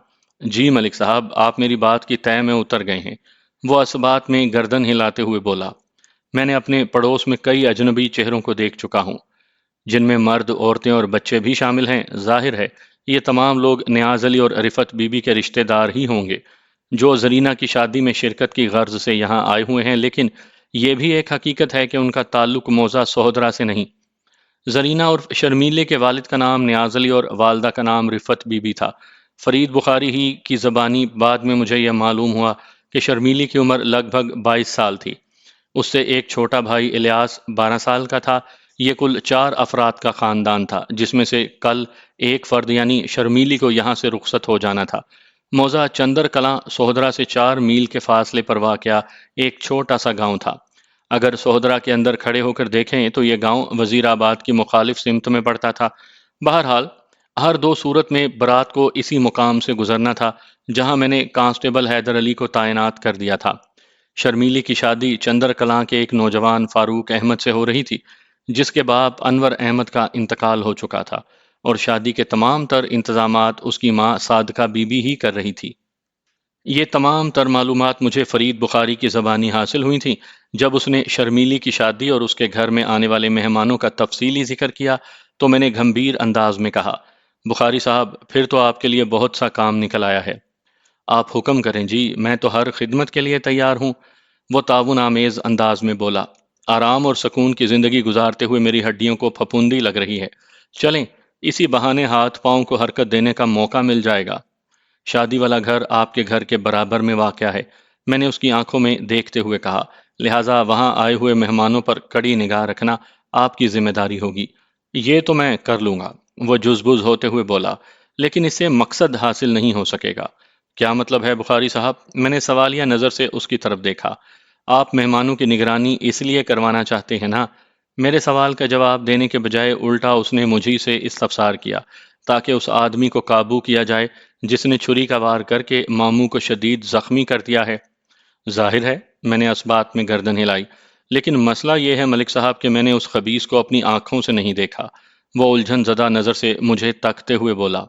جی ملک صاحب، آپ میری بات کی تہ میں اتر گئے ہیں، وہ اس بات میں گردن ہلاتے ہوئے بولا۔ میں نے اپنے پڑوس میں کئی اجنبی چہروں کو دیکھ چکا ہوں، جن میں مرد، عورتیں اور بچے بھی شامل ہیں۔ ظاہر ہے یہ تمام لوگ نیاز علی اور رفت بی بی کے رشتہ دار ہی ہوں گے جو زرینہ کی شادی میں شرکت کی غرض سے یہاں آئے ہوئے ہیں، لیکن یہ بھی ایک حقیقت ہے کہ ان کا تعلق موضع سہودرا سے نہیں۔ زرینہ اور شرمیلے کے والد کا نام نیاز علی اور والدہ کا نام رفت بی بی تھا۔ فرید بخاری ہی کی زبانی بعد میں مجھے یہ معلوم ہوا کہ شرمیلی کی عمر لگ بھگ 22 سال تھی۔ اس سے ایک چھوٹا بھائی الیاس 12 سال کا تھا۔ یہ کل 4 افراد کا خاندان تھا، جس میں سے کل ایک فرد یعنی شرمیلی کو یہاں سے رخصت ہو جانا تھا۔ موضع چندر کلاں سہودرا سے 4 میل کے فاصلے پر واقع ایک چھوٹا سا گاؤں تھا۔ اگر سہودرا کے اندر کھڑے ہو کر دیکھیں تو یہ گاؤں وزیر آباد کی مخالف سمت میں پڑتا تھا۔ بہرحال ہر دو صورت میں برات کو اسی مقام سے گزرنا تھا جہاں میں نے کانسٹیبل حیدر علی کو تعینات کر دیا تھا۔ شرمیلی کی شادی چندر کلاں کے ایک نوجوان فاروق احمد سے ہو رہی تھی، جس کے باپ انور احمد کا انتقال ہو چکا تھا، اور شادی کے تمام تر انتظامات اس کی ماں صادقہ بی بی ہی کر رہی تھی۔ یہ تمام تر معلومات مجھے فرید بخاری کی زبانی حاصل ہوئی تھیں۔ جب اس نے شرمیلی کی شادی اور اس کے گھر میں آنے والے مہمانوں کا تفصیلی ذکر کیا تو میں نے گھمبیر انداز میں کہا، بخاری صاحب، پھر تو آپ کے لیے بہت سا کام نکل آیا ہے۔ آپ حکم کریں جی، میں تو ہر خدمت کے لیے تیار ہوں، وہ تعاون آمیز انداز میں بولا۔ آرام اور سکون کی زندگی گزارتے ہوئے میری ہڈیوں کو پھپھوندی لگ رہی ہے، چلیں اسی بہانے ہاتھ پاؤں کو حرکت دینے کا موقع مل جائے گا۔ شادی والا گھر آپ کے گھر کے برابر میں واقع ہے، میں نے اس کی آنکھوں میں دیکھتے ہوئے کہا، لہٰذا وہاں آئے ہوئے مہمانوں پر کڑی نگاہ رکھنا آپ کی ذمہ داری ہوگی۔ یہ تو میں کر لوں گا، وہ جزبز ہوتے ہوئے بولا، لیکن اس سے مقصد حاصل نہیں ہو سکے گا۔ کیا مطلب ہے بخاری صاحب؟ میں نے سوالیہ نظر سے اس کی طرف دیکھا۔ آپ مہمانوں کی نگرانی اس لیے کروانا چاہتے ہیں نا؟ میرے سوال کا جواب دینے کے بجائے الٹا اس نے مجھی سے استفسار کیا تاکہ اس آدمی کو قابو کیا جائے جس نے چھری کا وار کر کے ماموں کو شدید زخمی کر دیا ہے۔ ظاہر ہے، میں نے اس بات میں گردن ہلائی، لیکن مسئلہ یہ ہے ملک صاحب کہ میں نے اس خبیث کو اپنی آنکھوں سے نہیں دیکھا۔ وہ الجھن زدہ نظر سے مجھے تکتے ہوئے بولا،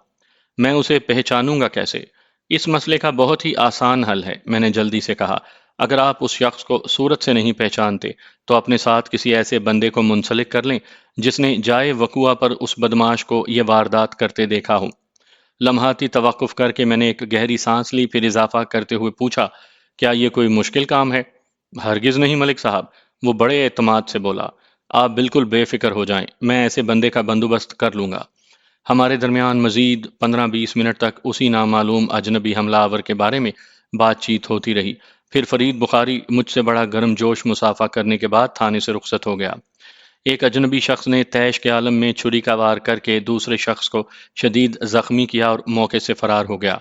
میں اسے پہچانوں گا کیسے؟ اس مسئلے کا بہت ہی آسان حل ہے، میں نے جلدی سے کہا۔ اگر آپ اس شخص کو صورت سے نہیں پہچانتے تو اپنے ساتھ کسی ایسے بندے کو منسلک کر لیں جس نے جائے وقوع پر اس بدماش کو یہ واردات کرتے دیکھا ہو۔ لمحاتی توقف کر کے میں نے ایک گہری سانس لی، پھر اضافہ کرتے ہوئے پوچھا، کیا یہ کوئی مشکل کام ہے؟ ہرگز نہیں ملک صاحب، وہ بڑے اعتماد سے بولا۔ آپ بالکل بے فکر ہو جائیں، میں ایسے بندے کا بندوبست کر لوں گا۔ ہمارے درمیان مزید 15-20 منٹ تک اسی نامعلوم اجنبی حملہ آور کے بارے میں بات چیت ہوتی رہی۔ پھر فرید بخاری مجھ سے بڑا گرم جوش مصافحہ کرنے کے بعد تھانے سے رخصت ہو گیا۔ ایک اجنبی شخص نے تیش کے عالم میں چھری کا وار کر کے دوسرے شخص کو شدید زخمی کیا اور موقع سے فرار ہو گیا۔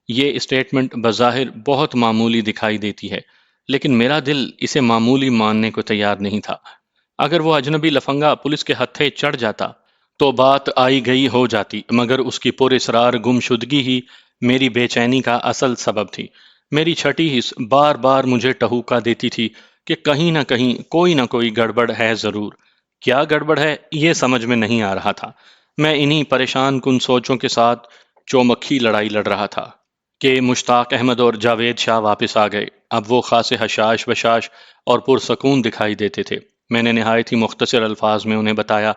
یہ اسٹیٹمنٹ بظاہر بہت معمولی دکھائی دیتی ہے، لیکن میرا دل اسے معمولی ماننے کو تیار نہیں تھا۔ اگر وہ اجنبی لفنگا پولیس کے ہتھے چڑھ جاتا تو بات آئی گئی ہو جاتی، مگر اس کی پر اسرار گمشدگی ہی میری بے چینی کا اصل سبب تھی۔ میری چھٹی حس بار بار مجھے ٹہوکا دیتی تھی کہ کہیں نہ کوئی گڑبڑ ہے ضرور۔ کیا گڑبڑ ہے یہ سمجھ میں نہیں آ رہا تھا۔ میں انہی پریشان کن سوچوں کے ساتھ چومکھی لڑائی لڑ رہا تھا کہ مشتاق احمد اور جاوید شاہ واپس آ گئے۔ اب وہ خاصے حشاش بشاش اور پرسکون دکھائی دیتے تھے۔ میں نے نہایت ہی مختصر الفاظ میں انہیں بتایا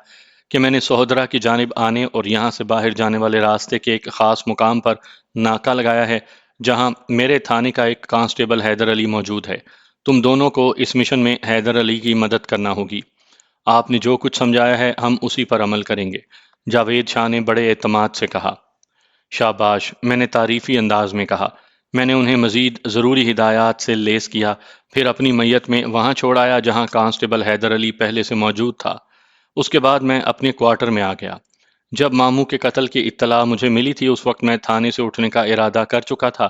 کہ میں نے سہودرا کی جانب آنے اور یہاں سے باہر جانے والے راستے کے ایک خاص مقام پر ناکہ لگایا ہے، جہاں میرے تھانے کا ایک کانسٹیبل حیدر علی موجود ہے۔ تم دونوں کو اس مشن میں حیدر علی کی مدد کرنا ہوگی۔ آپ نے جو کچھ سمجھایا ہے ہم اسی پر عمل کریں گے، جاوید شاہ نے بڑے اعتماد سے کہا۔ شاباش، میں نے تعریفی انداز میں کہا۔ میں نے انہیں مزید ضروری ہدایات سے لیس کیا، پھر اپنی میت میں وہاں چھوڑ آیا جہاں کانسٹیبل حیدر علی پہلے سے موجود تھا۔ اس کے بعد میں اپنے کوارٹر میں آ گیا۔ جب ماموں کے قتل کی اطلاع مجھے ملی تھی اس وقت میں تھانے سے اٹھنے کا ارادہ کر چکا تھا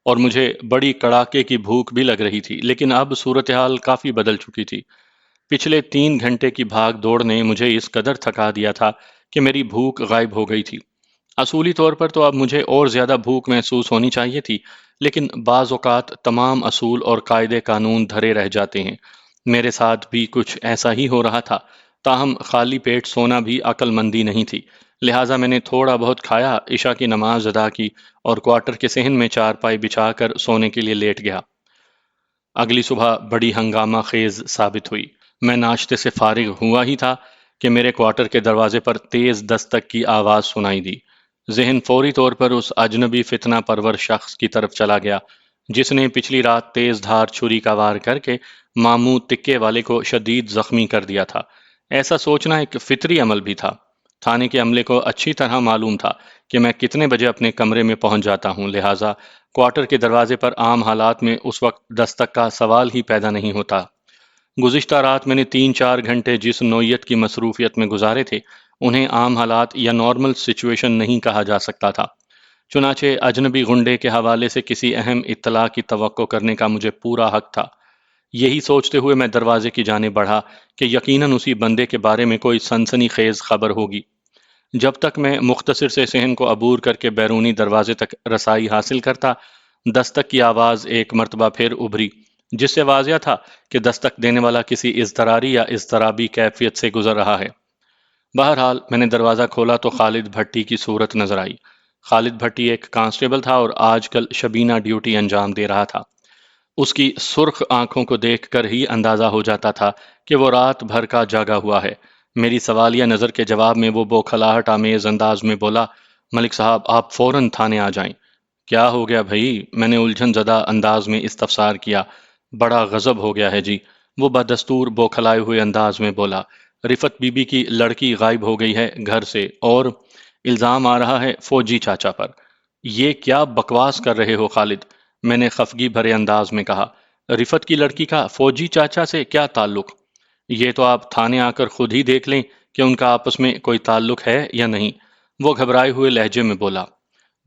اور مجھے بڑی کڑاکے کی بھوک بھی لگ رہی تھی، لیکن اب صورتحال کافی بدل چکی تھی۔ پچھلے 3 گھنٹے کی بھاگ دوڑ نے مجھے اس قدر تھکا دیا تھا کہ میری بھوک غائب ہو گئی تھی۔ اصولی طور پر تو اب مجھے اور زیادہ بھوک محسوس ہونی چاہیے تھی، لیکن بعض اوقات تمام اصول اور قاعدے قانون دھرے رہ جاتے ہیں۔ میرے ساتھ بھی کچھ ایسا ہی ہو رہا تھا، تاہم خالی پیٹ سونا بھی عقل مندی نہیں تھی، لہٰذا میں نے تھوڑا بہت کھایا، عشاء کی نماز ادا کی اور کوارٹر کے صحن میں چارپائی بچھا کر سونے کے لیے لیٹ گیا۔ اگلی صبح بڑی ہنگامہ خیز ثابت ہوئی۔ میں ناشتے سے فارغ ہوا ہی تھا کہ میرے کوارٹر کے دروازے پر تیز دستک کی آواز سنائی دی۔ ذہن فوری طور پر اس اجنبی فتنہ پرور شخص کی طرف چلا گیا جس نے پچھلی رات تیز دھار چھری کا وار کر کے ماموں تکے والے کو شدید زخمی کر دیا تھا۔ ایسا سوچنا ایک فطری عمل بھی تھا۔ تھانے کے عملے کو اچھی طرح معلوم تھا کہ میں کتنے بجے اپنے کمرے میں پہنچ جاتا ہوں، لہٰذا کوارٹر کے دروازے پر عام حالات میں اس وقت دستک کا سوال ہی پیدا نہیں ہوتا۔ گزشتہ رات میں نے 3-4 گھنٹے جس نوعیت کی مصروفیت میں گزارے تھے انہیں عام حالات یا نارمل سچویشن نہیں کہا جا سکتا تھا۔ چنانچہ اجنبی غنڈے کے حوالے سے کسی اہم اطلاع کی توقع کرنے کا مجھے پورا حق تھا۔ یہی سوچتے ہوئے میں دروازے کی جانب بڑھا کہ یقیناً اسی بندے کے بارے میں کوئی سنسنی خیز خبر ہوگی۔ جب تک میں مختصر سے صحن کو عبور کر کے بیرونی دروازے تک رسائی حاصل کرتا، دستک کی آواز ایک مرتبہ پھر ابھری، جس سے واضح تھا کہ دستک دینے والا کسی اضطراری یا اضطرابی کیفیت سے گزر رہا ہے۔ بہرحال میں نے دروازہ کھولا تو خالد بھٹی کی صورت نظر آئی۔ خالد بھٹی ایک کانسٹیبل تھا اور آج کل شبینہ ڈیوٹی انجام دے رہا تھا۔ اس کی سرخ آنکھوں کو دیکھ کر ہی اندازہ ہو جاتا تھا کہ وہ رات بھر کا جاگا ہوا ہے۔ میری سوالیہ نظر کے جواب میں وہ بوکھلاہٹ آمیز انداز میں بولا، ملک صاحب آپ فوراً تھانے آ جائیں۔ کیا ہو گیا بھائی؟ میں نے الجھن زدہ انداز میں استفسار کیا۔ بڑا غضب ہو گیا ہے جی، وہ بدستور بوکھلائے ہوئے انداز میں بولا۔ رفت بی بی کی لڑکی غائب ہو گئی ہے گھر سے، اور الزام آ رہا ہے فوجی چاچا پر۔ یہ کیا بکواس کر رہے ہو خالد؟ میں نے خفگی بھرے انداز میں کہا۔ رفت کی لڑکی کا فوجی چاچا سے کیا تعلق؟ یہ تو آپ تھانے آ کر خود ہی دیکھ لیں کہ ان کا آپس میں کوئی تعلق ہے یا نہیں، وہ گھبرائے ہوئے لہجے میں بولا۔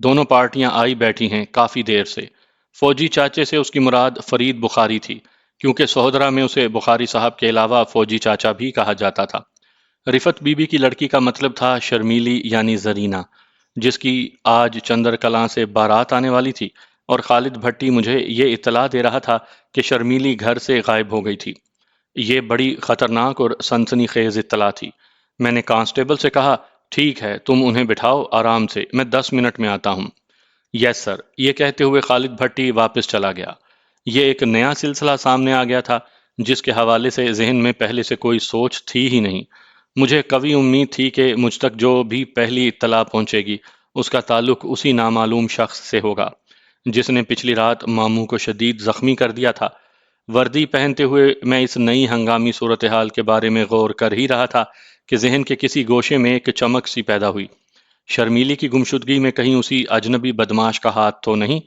دونوں پارٹیاں آئی بیٹھی ہیں کافی دیر سے۔ فوجی چاچے سے اس کی مراد فرید بخاری تھی، کیونکہ سہودرا میں اسے بخاری صاحب کے علاوہ فوجی چاچا بھی کہا جاتا تھا۔ رفت بی بی کی لڑکی کا مطلب تھا شرمیلی یعنی زرینہ، جس کی آج چندر کلاں سے بارات آنے والی تھی، اور خالد بھٹی مجھے یہ اطلاع دے رہا تھا کہ شرمیلی گھر سے غائب ہو گئی تھی۔ یہ بڑی خطرناک اور سنسنی خیز اطلاع تھی۔ میں نے کانسٹیبل سے کہا، ٹھیک ہے تم انہیں بٹھاؤ آرام سے، میں 10 منٹ میں آتا ہوں۔ یس سر، یہ کہتے ہوئے خالد بھٹی واپس چلا گیا۔ یہ ایک نیا سلسلہ سامنے آ گیا تھا جس کے حوالے سے ذہن میں پہلے سے کوئی سوچ تھی ہی نہیں۔ مجھے قوی امید تھی کہ مجھ تک جو بھی پہلی اطلاع پہنچے گی اس کا تعلق اسی نامعلوم شخص سے ہوگا جس نے پچھلی رات ماموں کو شدید زخمی کر دیا تھا۔ وردی پہنتے ہوئے میں اس نئی ہنگامی صورتحال کے بارے میں غور کر ہی رہا تھا کہ ذہن کے کسی گوشے میں ایک چمک سی پیدا ہوئی۔ شرمیلی کی گمشدگی میں کہیں اسی اجنبی بدماش کا ہاتھ تو نہیں؟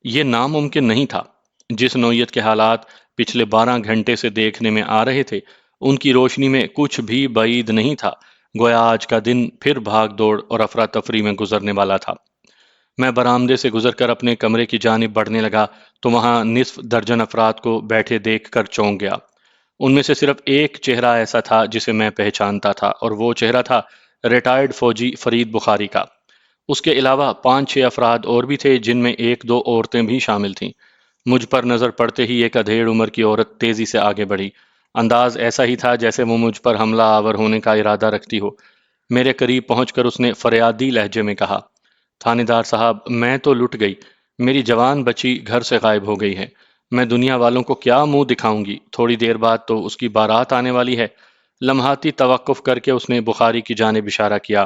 یہ ناممکن نہیں تھا۔ جس نوعیت کے حالات پچھلے 12 گھنٹے سے دیکھنے میں آ رہے تھے ان کی روشنی میں کچھ بھی بعید نہیں تھا۔ گویا آج کا دن پھر بھاگ دوڑ اور افراتفری میں گزرنے والا تھا۔ میں برآمدے سے گزر کر اپنے کمرے کی جانب بڑھنے لگا تو وہاں نصف درجن افراد کو بیٹھے دیکھ کر چونک گیا۔ ان میں سے صرف ایک چہرہ ایسا تھا جسے میں پہچانتا تھا، اور وہ چہرہ تھا ریٹائرڈ فوجی فرید بخاری کا۔ اس کے علاوہ 5-6 افراد اور بھی تھے جن میں 1-2 عورتیں بھی شامل تھیں۔ مجھ پر نظر پڑتے ہی ایک ادھیڑ عمر کی عورت تیزی سے آگے بڑھی۔ انداز ایسا ہی تھا جیسے وہ مجھ پر حملہ آور ہونے کا ارادہ رکھتی ہو۔ میرے قریب پہنچ کر اس نے فریادی لہجے میں کہا، تھانے دار صاحب، میں تو لٹ گئی، میری جوان بچی گھر سے غائب ہو گئی ہے۔ میں دنیا والوں کو کیا منہ دکھاؤں گی؟ تھوڑی دیر بعد تو اس کی بارات آنے والی ہے۔ لمحاتی توقف کر کے اس نے بخاری کی جانب اشارہ کیا،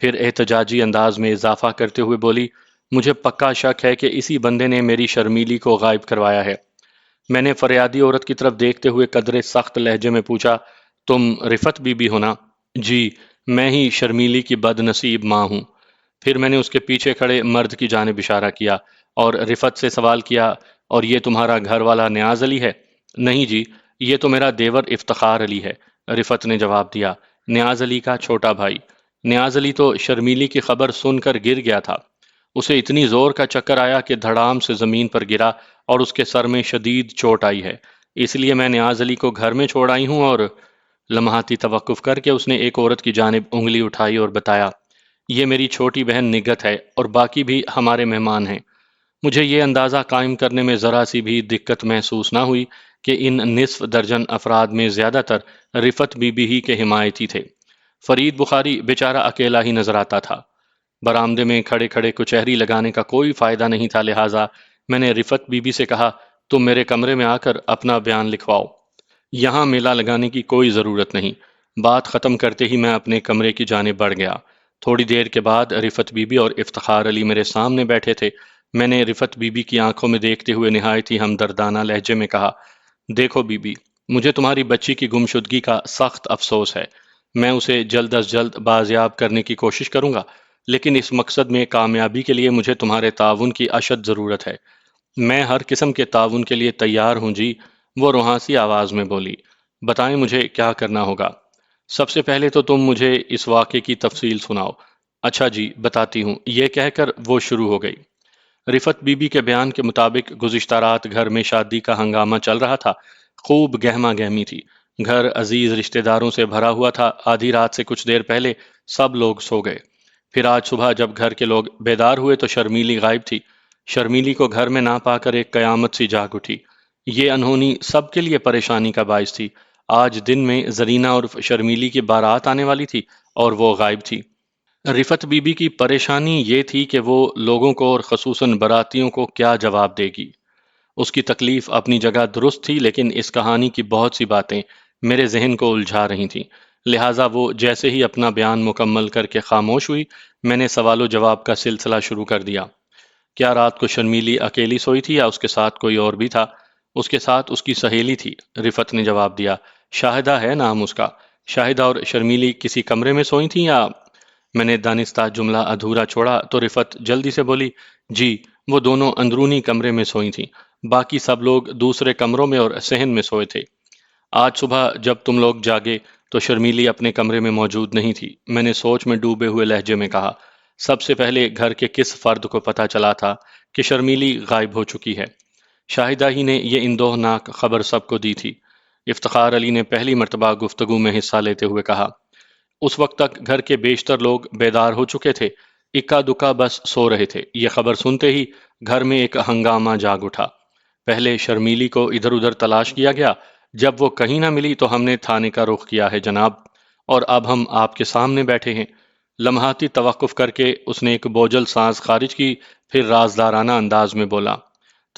پھر احتجاجی انداز میں اضافہ کرتے ہوئے بولی، مجھے پکا شک ہے کہ اسی بندے نے میری شرمیلی کو غائب کروایا ہے۔ میں نے فریادی عورت کی طرف دیکھتے ہوئے قدرے سخت لہجے میں پوچھا، تم رفت بی بی ہونا؟ جی، میں ہی شرمیلی کی بد نصیب ماں ہوں۔ پھر میں نے اس کے پیچھے کھڑے مرد کی جانب اشارہ کیا اور رفت سے سوال کیا، اور یہ تمہارا گھر والا نیاز علی ہے؟ نہیں جی، یہ تو میرا دیور افتخار علی ہے، رفت نے جواب دیا، نیاز علی کا چھوٹا بھائی۔ نیاز علی تو شرمیلی کی خبر سن کر گر گیا تھا۔ اسے اتنی زور کا چکر آیا کہ دھڑام سے زمین پر گرا اور اس کے سر میں شدید چوٹ آئی ہے۔ اس لیے میں نیاز علی کو گھر میں چھوڑ آئی ہوں۔ اور لمحاتی توقف کر کے اس نے ایک عورت کی جانب انگلی اٹھائی اور بتایا، یہ میری چھوٹی بہن نگہت ہے اور باقی بھی ہمارے مہمان ہیں۔ مجھے یہ اندازہ قائم کرنے میں ذرا سی بھی دقت محسوس نہ ہوئی کہ ان نصف درجن افراد میں زیادہ تر رفت بی بی ہی کے حمایتی تھے۔ فرید بخاری بیچارہ اکیلا ہی نظر آتا تھا۔ برآمدے میں کھڑے کھڑے کچہری لگانے کا کوئی فائدہ نہیں تھا، لہٰذا میں نے رفت بی بی سے کہا، تم میرے کمرے میں آ کر اپنا بیان لکھواؤ۔ یہاں میلہ لگانے کی کوئی ضرورت نہیں۔ بات ختم کرتے ہی میں اپنے کمرے کی جانب بڑھ گیا۔ تھوڑی دیر کے بعد رفت بی بی اور افتخار علی میرے سامنے بیٹھے تھے۔ میں نے رفت بی بی کی آنکھوں میں دیکھتے ہوئے نہایت ہی ہمدردانہ لہجے میں کہا، دیکھو بی بی، مجھے تمہاری بچی کی گمشدگی کا سخت افسوس ہے۔ میں اسے جلد از جلد بازیاب کرنے کی کوشش کروں گا، لیکن اس مقصد میں کامیابی کے لیے مجھے تمہارے تعاون کی اشد ضرورت ہے۔ میں ہر قسم کے تعاون کے لیے تیار ہوں جی، وہ روحانسی آواز میں بولی۔ بتائیں مجھے کیا کرنا ہوگا؟ سب سے پہلے تو تم مجھے اس واقعے کی تفصیل سناؤ۔ اچھا جی، بتاتی ہوں، یہ کہہ کر وہ شروع ہو گئی۔ رفت بی بی کے بیان کے مطابق گزشتہ رات گھر میں شادی کا ہنگامہ چل رہا تھا۔ خوب گہما گہمی تھی۔ گھر عزیز رشتہ داروں سے بھرا ہوا تھا۔ آدھی رات سے کچھ دیر پہلے سب لوگ سو گئے۔ پھر آج صبح جب گھر کے لوگ بیدار ہوئے تو شرمیلی غائب تھی۔ شرمیلی کو گھر میں نہ پا کر ایک قیامت سی جاگ اٹھی۔ یہ انہونی سب کے لیے پریشانی کا باعث تھی۔ آج دن میں زرینہ عرف شرمیلی کی بارات آنے والی تھی اور وہ غائب تھی۔ رفت بی بی کی پریشانی یہ تھی کہ وہ لوگوں کو اور خصوصاً براتیوں کو کیا جواب دے گی۔ اس کی تکلیف اپنی جگہ درست تھی، لیکن اس کہانی کی بہت سی باتیں میرے ذہن کو الجھا رہی تھیں۔ لہٰذا وہ جیسے ہی اپنا بیان مکمل کر کے خاموش ہوئی، میں نے سوال و جواب کا سلسلہ شروع کر دیا۔ کیا رات کو شرمیلی اکیلی سوئی تھی یا اس کے ساتھ کوئی اور بھی تھا؟ اس کے ساتھ اس کی سہیلی تھی، رفت نے جواب دیا۔ شاہدہ ہے نام اس کا۔ شاہدہ اور شرمیلی کسی کمرے میں سوئی تھیں یا؟ میں نے دانستہ جملہ ادھورا چھوڑا تو رفت جلدی سے بولی، جی، وہ دونوں اندرونی کمرے میں سوئی تھیں، باقی سب لوگ دوسرے کمروں میں اور صحن میں سوئے تھے۔ آج صبح جب تم لوگ جاگے تو شرمیلی اپنے کمرے میں موجود نہیں تھی، میں نے سوچ میں ڈوبے ہوئے لہجے میں کہا۔ سب سے پہلے گھر کے کس فرد کو پتہ چلا تھا کہ شرمیلی غائب ہو چکی ہے؟ شاہدہ ہی نے یہ اندوہناک خبر سب کو دی تھی، افتخار علی نے پہلی مرتبہ گفتگو میں حصہ لیتے ہوئے کہا۔ اس وقت تک گھر کے بیشتر لوگ بیدار ہو چکے تھے، اکا دکا بس سو رہے تھے۔ یہ خبر سنتے ہی گھر میں ایک ہنگامہ جاگ اٹھا۔ پہلے شرمیلی کو ادھر ادھر تلاش کیا گیا، جب وہ کہیں نہ ملی تو ہم نے تھانے کا رخ کیا ہے جناب، اور اب ہم آپ کے سامنے بیٹھے ہیں۔ لمحاتی توقف کر کے اس نے ایک بوجھل سانس خارج کی، پھر رازدارانہ انداز میں بولا،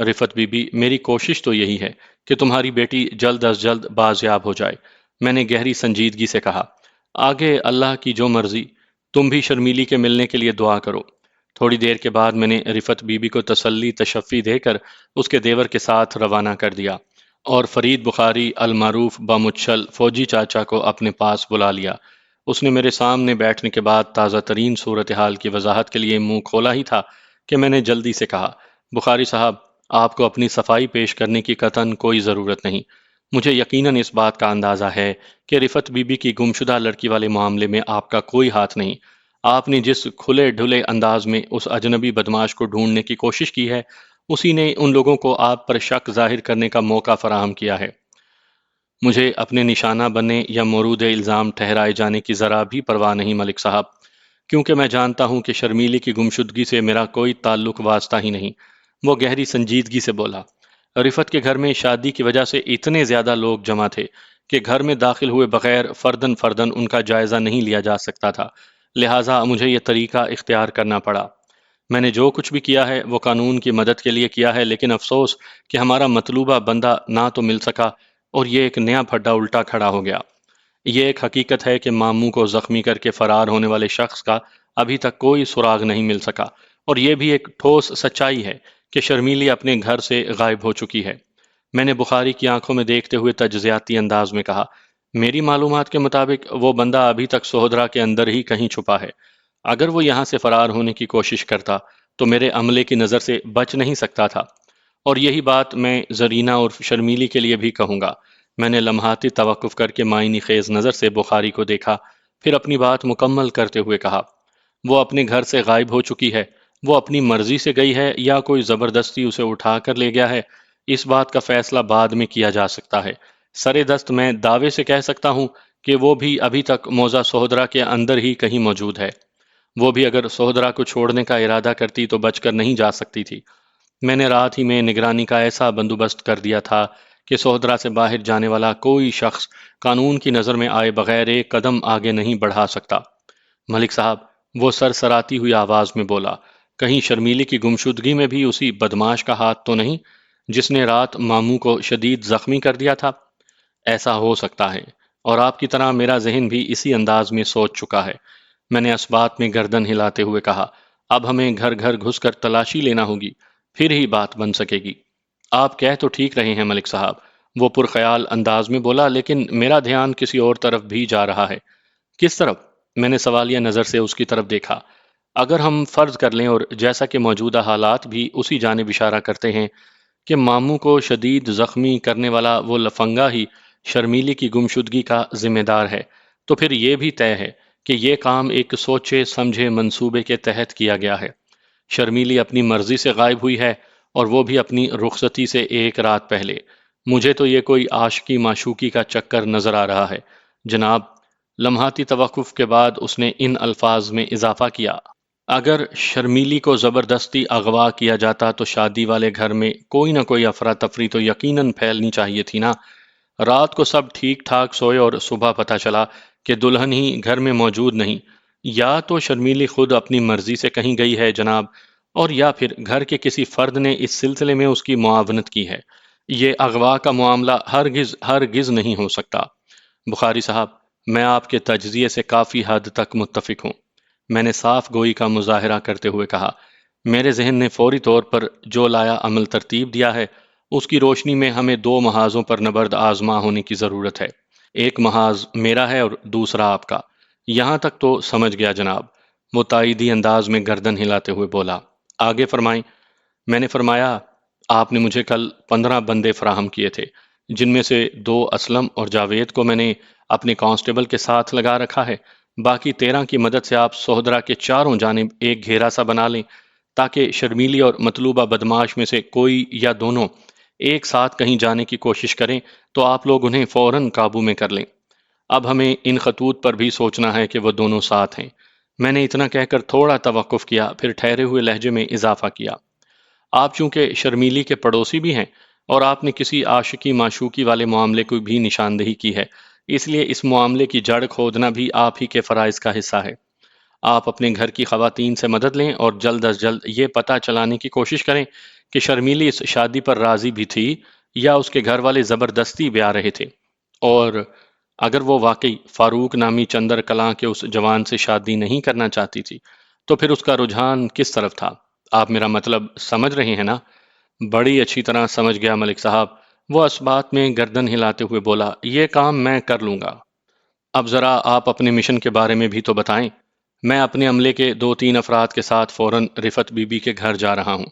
رفت بی بی، میری کوشش تو یہی ہے کہ تمہاری بیٹی جلد از جلد بازیاب ہو جائے، میں نے گہری سنجیدگی سے کہا۔ آگے اللہ کی جو مرضی، تم بھی شرمیلی کے ملنے کے لیے دعا کرو۔ تھوڑی دیر کے بعد میں نے رفت بی بی کو تسلی تشفی دے کر اس کے دیور کے ساتھ روانہ کر دیا اور فرید بخاری المعروف بامچھل فوجی چاچا کو اپنے پاس بلا لیا۔ اس نے میرے سامنے بیٹھنے کے بعد تازہ ترین صورتحال کی وضاحت کے لیے منہ کھولا ہی تھا کہ میں نے جلدی سے کہا، بخاری صاحب، آپ کو اپنی صفائی پیش کرنے کی قطعاً کوئی ضرورت نہیں۔ مجھے یقیناً اس بات کا اندازہ ہے کہ رفت بی بی کی گمشدہ لڑکی والے معاملے میں آپ کا کوئی ہاتھ نہیں۔ آپ نے جس کھلے ڈھلے انداز میں اس اجنبی بدماش کو ڈھونڈنے کی کوشش کی ہے، اسی نے ان لوگوں کو آپ پر شک ظاہر کرنے کا موقع فراہم کیا ہے۔ مجھے اپنے نشانہ بننے یا مورود الزام ٹھہرائے جانے کی ذرا بھی پرواہ نہیں ملک صاحب، کیونکہ میں جانتا ہوں کہ شرمیلی کی گمشدگی سے میرا کوئی تعلق واسطہ ہی نہیں۔ وہ گہری سنجیدگی سے بولا۔ رفت کے گھر میں شادی کی وجہ سے اتنے زیادہ لوگ جمع تھے کہ گھر میں داخل ہوئے بغیر فردن فردن ان کا جائزہ نہیں لیا جا سکتا تھا، لہٰذا مجھے یہ طریقہ اختیار کرنا پڑا۔ میں نے جو کچھ بھی کیا ہے وہ قانون کی مدد کے لیے کیا ہے، لیکن افسوس کہ ہمارا مطلوبہ بندہ نہ تو مل سکا اور یہ ایک نیا پھڈا الٹا کھڑا ہو گیا۔ یہ ایک حقیقت ہے کہ ماموں کو زخمی کر کے فرار ہونے والے شخص کا ابھی تک کوئی سراغ نہیں مل سکا، اور یہ بھی ایک ٹھوس سچائی ہے کہ شرمیلی اپنے گھر سے غائب ہو چکی ہے۔ میں نے بخاری کی آنکھوں میں دیکھتے ہوئے تجزیاتی انداز میں کہا، میری معلومات کے مطابق وہ بندہ ابھی تک سہودرا کے اندر ہی کہیں چھپا ہے۔ اگر وہ یہاں سے فرار ہونے کی کوشش کرتا تو میرے عملے کی نظر سے بچ نہیں سکتا تھا، اور یہی بات میں زرینہ اور شرمیلی کے لیے بھی کہوں گا۔ میں نے لمحاتی توقف کر کے معنی خیز نظر سے بخاری کو دیکھا، پھر اپنی بات مکمل کرتے ہوئے کہا، وہ اپنے گھر سے غائب ہو چکی ہے۔ وہ اپنی مرضی سے گئی ہے یا کوئی زبردستی اسے اٹھا کر لے گیا ہے، اس بات کا فیصلہ بعد میں کیا جا سکتا ہے۔ سرے دست میں دعوے سے کہہ سکتا ہوں کہ وہ بھی ابھی تک موضع سہودرا کے اندر ہی کہیں موجود ہے۔ وہ بھی اگر سہودرا کو چھوڑنے کا ارادہ کرتی تو بچ کر نہیں جا سکتی تھی۔ میں نے رات ہی میں نگرانی کا ایسا بندوبست کر دیا تھا کہ سہودرا سے باہر جانے والا کوئی شخص قانون کی نظر میں آئے بغیر ایک قدم آگے نہیں بڑھا سکتا۔ ملک صاحب، وہ سرسراتی ہوئی آواز میں بولا، کہیں شرمیلی کی گمشدگی میں بھی اسی بدماش کا ہاتھ تو نہیں جس نے رات ماموں کو شدید زخمی کر دیا تھا؟ ایسا ہو سکتا ہے، اور آپ کی طرح میرا ذہن بھی اسی انداز میں سوچ چکا ہے۔ میں نے اس بات میں گردن ہلاتے ہوئے کہا، اب ہمیں گھر گھر گھس کر تلاشی لینا ہوگی، پھر ہی بات بن سکے گی۔ آپ کہہ تو ٹھیک رہے ہیں ملک صاحب، وہ پرخیال انداز میں بولا، لیکن میرا دھیان کسی اور طرف بھی جا رہا ہے۔ کس طرف؟ میں نے سوالیہ نظر سے اس کی طرف دیکھا۔ اگر ہم فرض کر لیں، اور جیسا کہ موجودہ حالات بھی اسی جانب اشارہ کرتے ہیں، کہ ماموں کو شدید زخمی کرنے والا وہ لفنگا ہی شرمیلی کی گمشدگی کا ذمہ دار ہے، تو پھر یہ بھی طے ہے کہ یہ کام ایک سوچے سمجھے منصوبے کے تحت کیا گیا ہے۔ شرمیلی اپنی مرضی سے غائب ہوئی ہے، اور وہ بھی اپنی رخصتی سے ایک رات پہلے۔ مجھے تو یہ کوئی عاشقی معشوقی کا چکر نظر آ رہا ہے جناب۔ لمحاتی توقف کے بعد اس نے ان الفاظ میں اضافہ کیا، اگر شرمیلی کو زبردستی اغوا کیا جاتا تو شادی والے گھر میں کوئی نہ کوئی افراتفری تو یقیناً پھیلنی چاہیے تھی نا۔ رات کو سب ٹھیک ٹھاک سوئے اور صبح پتہ چلا کہ دلہن ہی گھر میں موجود نہیں۔ یا تو شرمیلی خود اپنی مرضی سے کہیں گئی ہے جناب، اور یا پھر گھر کے کسی فرد نے اس سلسلے میں اس کی معاونت کی ہے۔ یہ اغوا کا معاملہ ہرگز ہرگز نہیں ہو سکتا۔ بخاری صاحب، میں آپ کے تجزیے سے کافی حد تک متفق ہوں، میں نے صاف گوئی کا مظاہرہ کرتے ہوئے کہا۔ میرے ذہن نے فوری طور پر جو لایا عمل ترتیب دیا ہے، اس کی روشنی میں ہمیں دو محاذوں پر نبرد آزما ہونے کی ضرورت ہے۔ ایک محاذ میرا ہے اور دوسرا آپ کا۔ یہاں تک تو سمجھ گیا جناب، وہ تائیدی انداز میں گردن ہلاتے ہوئے بولا۔ آگے فرمائیں۔ میں نے فرمایا، آپ نے مجھے کل 15 بندے فراہم کیے تھے، جن میں سے 2 اسلم اور جاوید کو میں نے اپنے کانسٹیبل کے ساتھ لگا رکھا ہے۔ باقی 13 کی مدد سے آپ سہودرا کے چاروں جانب ایک گھیرا سا بنا لیں، تاکہ شرمیلی اور مطلوبہ بدماش میں سے کوئی یا دونوں ایک ساتھ کہیں جانے کی کوشش کریں تو آپ لوگ انہیں فوراً قابو میں کر لیں۔ اب ہمیں ان خطوط پر بھی سوچنا ہے کہ وہ دونوں ساتھ ہیں۔ میں نے اتنا کہہ کر تھوڑا توقف کیا، پھر ٹھہرے ہوئے لہجے میں اضافہ کیا، آپ چونکہ شرمیلی کے پڑوسی بھی ہیں، اور آپ نے کسی عاشقی معشوقی والے معاملے کو بھی نشاندہی کی ہے، اس لیے اس معاملے کی جڑ کھودنا بھی آپ ہی کے فرائض کا حصہ ہے۔ آپ اپنے گھر کی خواتین سے مدد لیں اور جلد از جلد یہ پتہ چلانے کی کوشش کریں کہ شرمیلی اس شادی پر راضی بھی تھی یا اس کے گھر والے زبردستی بھی آ رہے تھے، اور اگر وہ واقعی فاروق نامی چندر کلاں کے اس جوان سے شادی نہیں کرنا چاہتی تھی تو پھر اس کا رجحان کس طرف تھا؟ آپ میرا مطلب سمجھ رہے ہیں نا؟ بڑی اچھی طرح سمجھ گیا ملک صاحب، وہ اسبات میں گردن ہلاتے ہوئے بولا، یہ کام میں کر لوں گا۔ اب ذرا آپ اپنے مشن کے بارے میں بھی تو بتائیں۔ میں اپنے عملے کے 2-3 افراد کے ساتھ فوراً رفت بی بی کے گھر جا رہا ہوں۔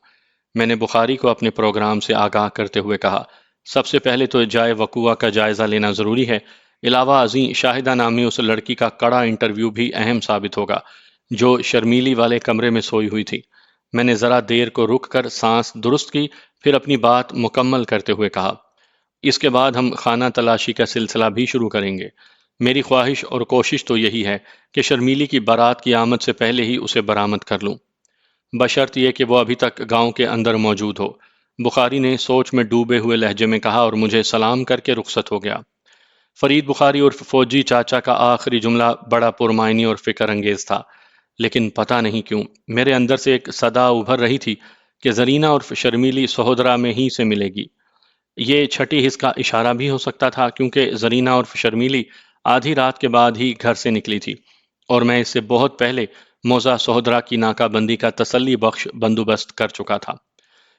میں نے بخاری کو اپنے پروگرام سے آگاہ کرتے ہوئے کہا، سب سے پہلے تو جائے وقوع کا جائزہ لینا ضروری ہے۔ علاوہ ازیں شاہدہ نامی اس لڑکی کا کڑا انٹرویو بھی اہم ثابت ہوگا جو شرمیلی والے کمرے میں سوئی ہوئی تھی۔ میں نے ذرا دیر کو رک کر سانس درست کی، پھر اپنی بات مکمل کرتے ہوئے کہا، اس کے بعد ہم خانہ تلاشی کا سلسلہ بھی شروع کریں گے۔ میری خواہش اور کوشش تو یہی ہے کہ شرمیلی کی بارات کی آمد سے پہلے ہی اسے برآمد کر لوں، بشرط یہ کہ وہ ابھی تک گاؤں کے اندر موجود ہو۔ بخاری نے سوچ میں ڈوبے ہوئے لہجے میں کہا اور مجھے سلام کر کے رخصت ہو گیا۔ فرید بخاری اور فوجی چاچا کا آخری جملہ بڑا پرمعنی اور فکر انگیز تھا، لیکن پتہ نہیں کیوں میرے اندر سے ایک صدا ابھر رہی تھی کہ زرینہ اور شرمیلی سہودرا میں ہی سے ملے گی۔ یہ چھٹی حص کا اشارہ بھی ہو سکتا تھا کیونکہ زرینہ اور شرمیلی آدھی رات کے بعد ہی گھر سے نکلی تھی اور میں اس سے بہت پہلے موزہ سہودرا کی ناکہ بندی کا تسلی بخش بندوبست کر چکا تھا۔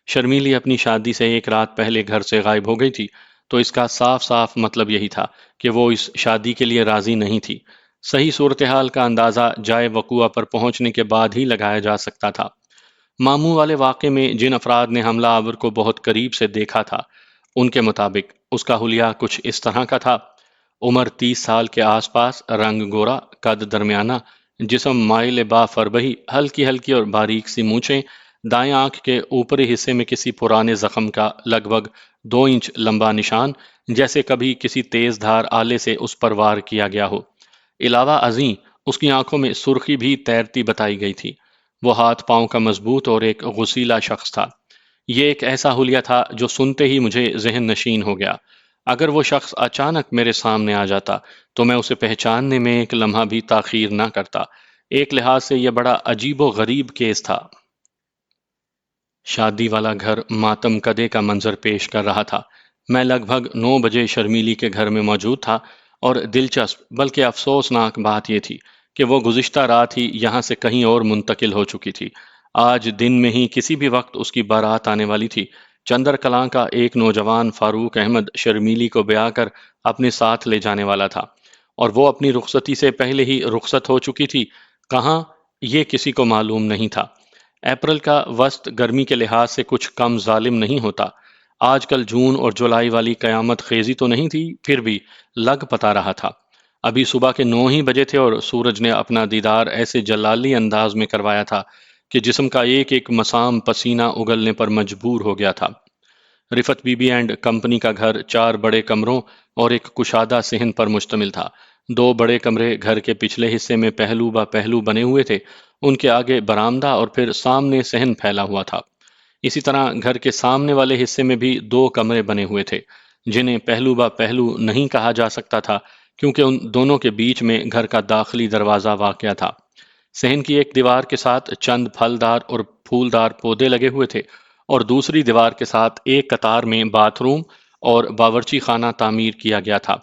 شرمیلی اپنی شادی سے ایک رات پہلے گھر سے غائب ہو گئی تھی، تو اس کا صاف صاف مطلب یہی تھا کہ وہ اس شادی کے لیے راضی نہیں تھی۔ صحیح صورتحال کا اندازہ جائے وقوع پر پہنچنے کے بعد ہی لگایا جا سکتا تھا۔ ماموں والے واقعے میں جن افراد نے حملہ آور کو بہت قریب سے دیکھا تھا، ان کے مطابق اس کا حلیہ کچھ اس طرح کا تھا: عمر 30 سال کے آس پاس، رنگ گورا، قد درمیانہ، جسم مائل با فربہی، ہلکی ہلکی اور باریک سی مونچھیں، دائیں آنکھ کے اوپری حصے میں کسی پرانے زخم کا لگ بھگ 2 انچ لمبا نشان، جیسے کبھی کسی تیز دھار آلے سے اس پر وار کیا گیا ہو۔ علاوہ ازیں اس کی آنکھوں میں سرخی بھی تیرتی بتائی گئی تھی۔ وہ ہاتھ پاؤں کا مضبوط اور ایک غسیلا شخص تھا۔ یہ ایک ایسا حلیہ تھا جو سنتے ہی مجھے ذہن نشین ہو گیا۔ اگر وہ شخص اچانک میرے سامنے آ جاتا تو میں اسے پہچاننے میں ایک لمحہ بھی تاخیر نہ کرتا۔ ایک لحاظ سے یہ بڑا عجیب و غریب کیس تھا۔ شادی والا گھر ماتم کدے کا منظر پیش کر رہا تھا۔ میں لگ بھگ 9 بجے شرمیلی کے گھر میں موجود تھا، اور دلچسپ بلکہ افسوسناک بات یہ تھی کہ وہ گزشتہ رات ہی یہاں سے کہیں اور منتقل ہو چکی تھی۔ آج دن میں ہی کسی بھی وقت اس کی بارات آنے والی تھی۔ چندر کلاں کا ایک نوجوان فاروق احمد شرمیلی کو بیاہ کر اپنے ساتھ لے جانے والا تھا، اور وہ اپنی رخصتی سے پہلے ہی رخصت ہو چکی تھی۔ کہاں، یہ کسی کو معلوم نہیں تھا۔ اپریل کا وسط گرمی کے لحاظ سے کچھ کم ظالم نہیں ہوتا۔ آج کل جون اور جولائی والی قیامت خیزی تو نہیں تھی، پھر بھی لگ پتا رہا تھا۔ ابھی صبح کے 9 ہی بجے تھے اور سورج نے اپنا دیدار ایسے جلالی انداز میں کروایا تھا کہ جسم کا ایک ایک مسام پسینہ اگلنے پر مجبور ہو گیا تھا۔ رفت بی بی اینڈ کمپنی کا گھر 4 بڑے کمروں اور ایک کشادہ صحن پر مشتمل تھا۔ 2 بڑے کمرے گھر کے پچھلے حصے میں پہلو با پہلو بنے ہوئے تھے، ان کے آگے برآمدہ اور پھر سامنے صحن پھیلا ہوا تھا۔ اسی طرح گھر کے سامنے والے حصے میں بھی 2 کمرے بنے ہوئے تھے، جنہیں پہلو با پہلو نہیں کہا جا سکتا تھا کیونکہ ان دونوں کے بیچ میں گھر کا داخلی دروازہ واقع تھا۔ صحن کی ایک دیوار کے ساتھ چند پھلدار اور پھولدار پودے لگے ہوئے تھے، اور دوسری دیوار کے ساتھ ایک قطار میں باتھ روم اور باورچی خانہ تعمیر کیا گیا تھا۔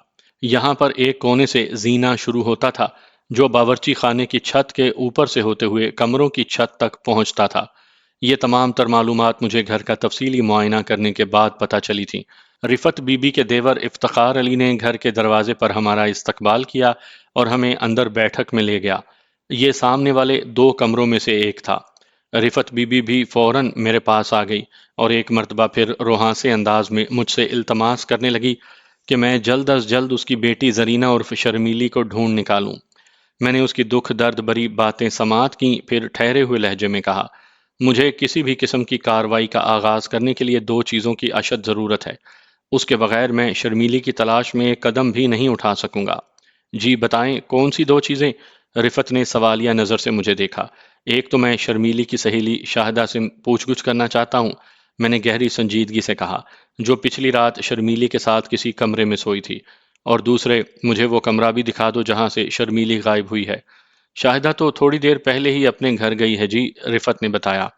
یہاں پر ایک کونے سے زینہ شروع ہوتا تھا جو باورچی خانے کی چھت کے اوپر سے ہوتے ہوئے کمروں کی چھت تک پہنچتا تھا۔ یہ تمام تر معلومات مجھے گھر کا تفصیلی معائنہ کرنے کے بعد پتہ چلی تھیں۔ رفت بی بی کے دیور افتخار علی نے گھر کے دروازے پر ہمارا استقبال کیا اور ہمیں اندر بیٹھک میں لے گیا۔ یہ سامنے والے 2 کمروں میں سے ایک تھا۔ رفت بی بی بھی فوراً میرے پاس آ گئی اور ایک مرتبہ پھر روحانسے انداز میں مجھ سے التماس کرنے لگی کہ میں جلد از جلد اس کی بیٹی زرینہ عرف شرمیلی کو ڈھونڈ نکالوں۔ میں نے اس کی دکھ درد بری باتیں سماعت کیں، پھر ٹھہرے ہوئے لہجے میں کہا، مجھے کسی بھی قسم کی کارروائی کا آغاز کرنے کے لیے 2 چیزوں کی اشد ضرورت ہے۔ اس کے بغیر میں شرمیلی کی تلاش میں ایک قدم بھی نہیں اٹھا سکوں گا۔ جی بتائیں، کون سی 2 چیزیں؟ رفت نے سوالیہ نظر سے مجھے دیکھا۔ ایک تو میں شرمیلی کی سہیلی شاہدہ سے پوچھ گچھ کرنا چاہتا ہوں، میں نے گہری سنجیدگی سے کہا، جو پچھلی رات شرمیلی کے ساتھ کسی کمرے میں سوئی تھی، اور دوسرے، مجھے وہ کمرہ بھی دکھا دو جہاں سے شرمیلی غائب ہوئی ہے۔ شاہدہ تو تھوڑی دیر پہلے ہی اپنے گھر گئی ہے جی، رفت نے بتایا۔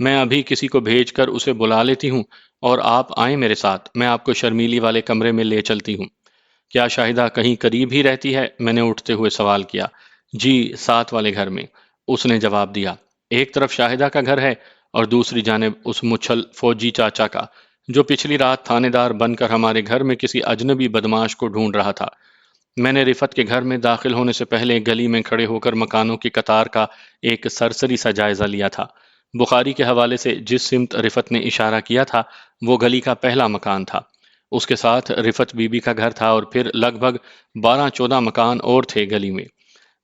میں ابھی کسی کو بھیج کر اسے بلا لیتی ہوں اور آپ آئیں میرے ساتھ، میں آپ کو شرمیلی والے کمرے میں لے چلتی ہوں۔ کیا شاہدہ کہیں قریب ہی رہتی ہے؟ میں نے اٹھتے ہوئے سوال کیا۔ جی، ساتھ والے گھر میں، اس نے جواب دیا۔ ایک طرف شاہدہ کا گھر ہے اور دوسری جانب اس مچھل فوجی چاچا کا، جو پچھلی رات تھانے دار بن کر ہمارے گھر میں کسی اجنبی بدماش کو ڈھونڈ رہا تھا۔ میں نے رفت کے گھر میں داخل ہونے سے پہلے گلی میں کھڑے ہو کر مکانوں کی قطار کا ایک سرسری سا جائزہ لیا تھا۔ بخاری کے حوالے سے جس سمت رفت نے اشارہ کیا تھا وہ گلی کا پہلا مکان تھا۔ اس کے ساتھ رفت بی بی کا گھر تھا اور پھر لگ بھگ 12-14 مکان اور تھے گلی میں۔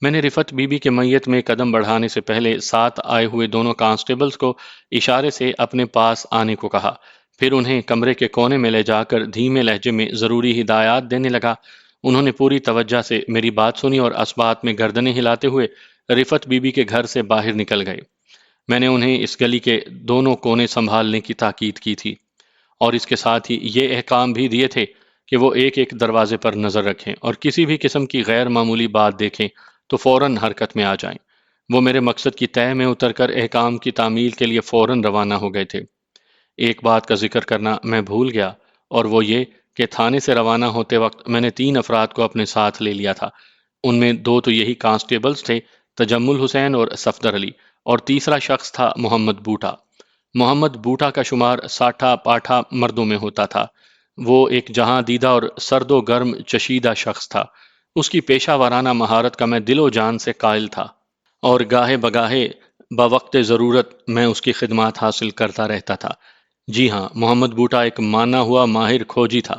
میں نے رفت بی بی کے میت میں قدم بڑھانے سے پہلے ساتھ آئے ہوئے دونوں کانسٹیبلز کو اشارے سے اپنے پاس آنے کو کہا، پھر انہیں کمرے کے کونے میں لے جا کر دھیمے لہجے میں ضروری ہدایات دینے لگا۔ انہوں نے پوری توجہ سے میری بات سنی اور اسبات میں گردنیں ہلاتے ہوئے رفت بی بی کے گھر سے باہر نکل گئے۔ میں نے انہیں اس گلی کے دونوں کونے سنبھالنے کی تاکید کی تھی اور اس کے ساتھ ہی یہ احکام بھی دیے تھے کہ وہ ایک ایک دروازے پر نظر رکھیں اور کسی بھی قسم کی غیر معمولی بات دیکھیں تو فوراً حرکت میں آ جائیں۔ وہ میرے مقصد کی تہہ میں اتر کر احکام کی تعمیل کے لیے فوراً روانہ ہو گئے تھے۔ ایک بات کا ذکر کرنا میں بھول گیا، اور وہ یہ کہ تھانے سے روانہ ہوتے وقت میں نے 3 افراد کو اپنے ساتھ لے لیا تھا۔ ان میں 2 تو یہی کانسٹیبلز تھے، تجمل حسین اور صفدر علی، اور تیسرا شخص تھا محمد بوٹا۔ محمد بوٹا کا شمار ساٹھا پاٹھا مردوں میں ہوتا تھا۔ وہ ایک جہاں دیدہ اور سرد و گرم چشیدہ شخص تھا۔ اس کی پیشہ ورانہ مہارت کا میں دل و جان سے قائل تھا، اور گاہے بگاہے بوقت ضرورت میں اس کی خدمات حاصل کرتا رہتا تھا۔ جی ہاں، محمد بوٹا ایک مانا ہوا ماہر کھوجی تھا۔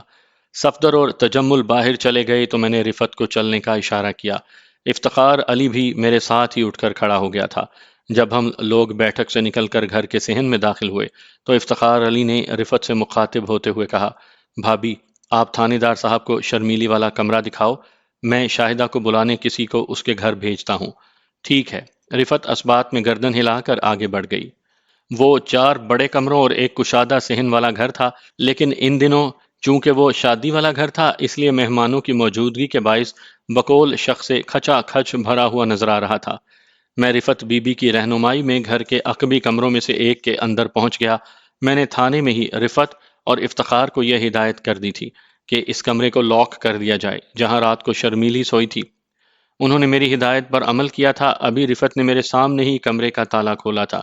صفدر اور تجمل باہر چلے گئے تو میں نے رفت کو چلنے کا اشارہ کیا۔ افتخار علی بھی میرے ساتھ ہی اٹھ کر کھڑا ہو گیا تھا۔ جب ہم لوگ بیٹھک سے نکل کر گھر کے صحن میں داخل ہوئے تو افتخار علی نے رفت سے مخاطب ہوتے ہوئے کہا، بھابی، آپ تھانے دار صاحب کو شرمیلی والا کمرہ دکھاؤ، میں شاہدہ کو بلانے کسی کو اس کے گھر بھیجتا ہوں۔ ٹھیک ہے۔ رفت اسبات میں گردن ہلا کر آگے بڑھ گئی۔ وہ 4 بڑے کمروں اور ایک کشادہ صحن والا گھر تھا، لیکن ان دنوں چونکہ وہ شادی والا گھر تھا اس لیے مہمانوں کی موجودگی کے باعث بقول شخص کھچا کھچ بھرا ہوا نظر آ رہا تھا۔ میں رفت بی بی کی رہنمائی میں گھر کے عقبی کمروں میں سے ایک کے اندر پہنچ گیا۔ میں نے تھانے میں ہی رفت اور افتخار کو یہ ہدایت کر دی تھی کہ اس کمرے کو لاک کر دیا جائے جہاں رات کو شرمیلی سوئی تھی۔ انہوں نے میری ہدایت پر عمل کیا تھا۔ ابھی رفت نے میرے سامنے ہی کمرے کا تالا کھولا تھا۔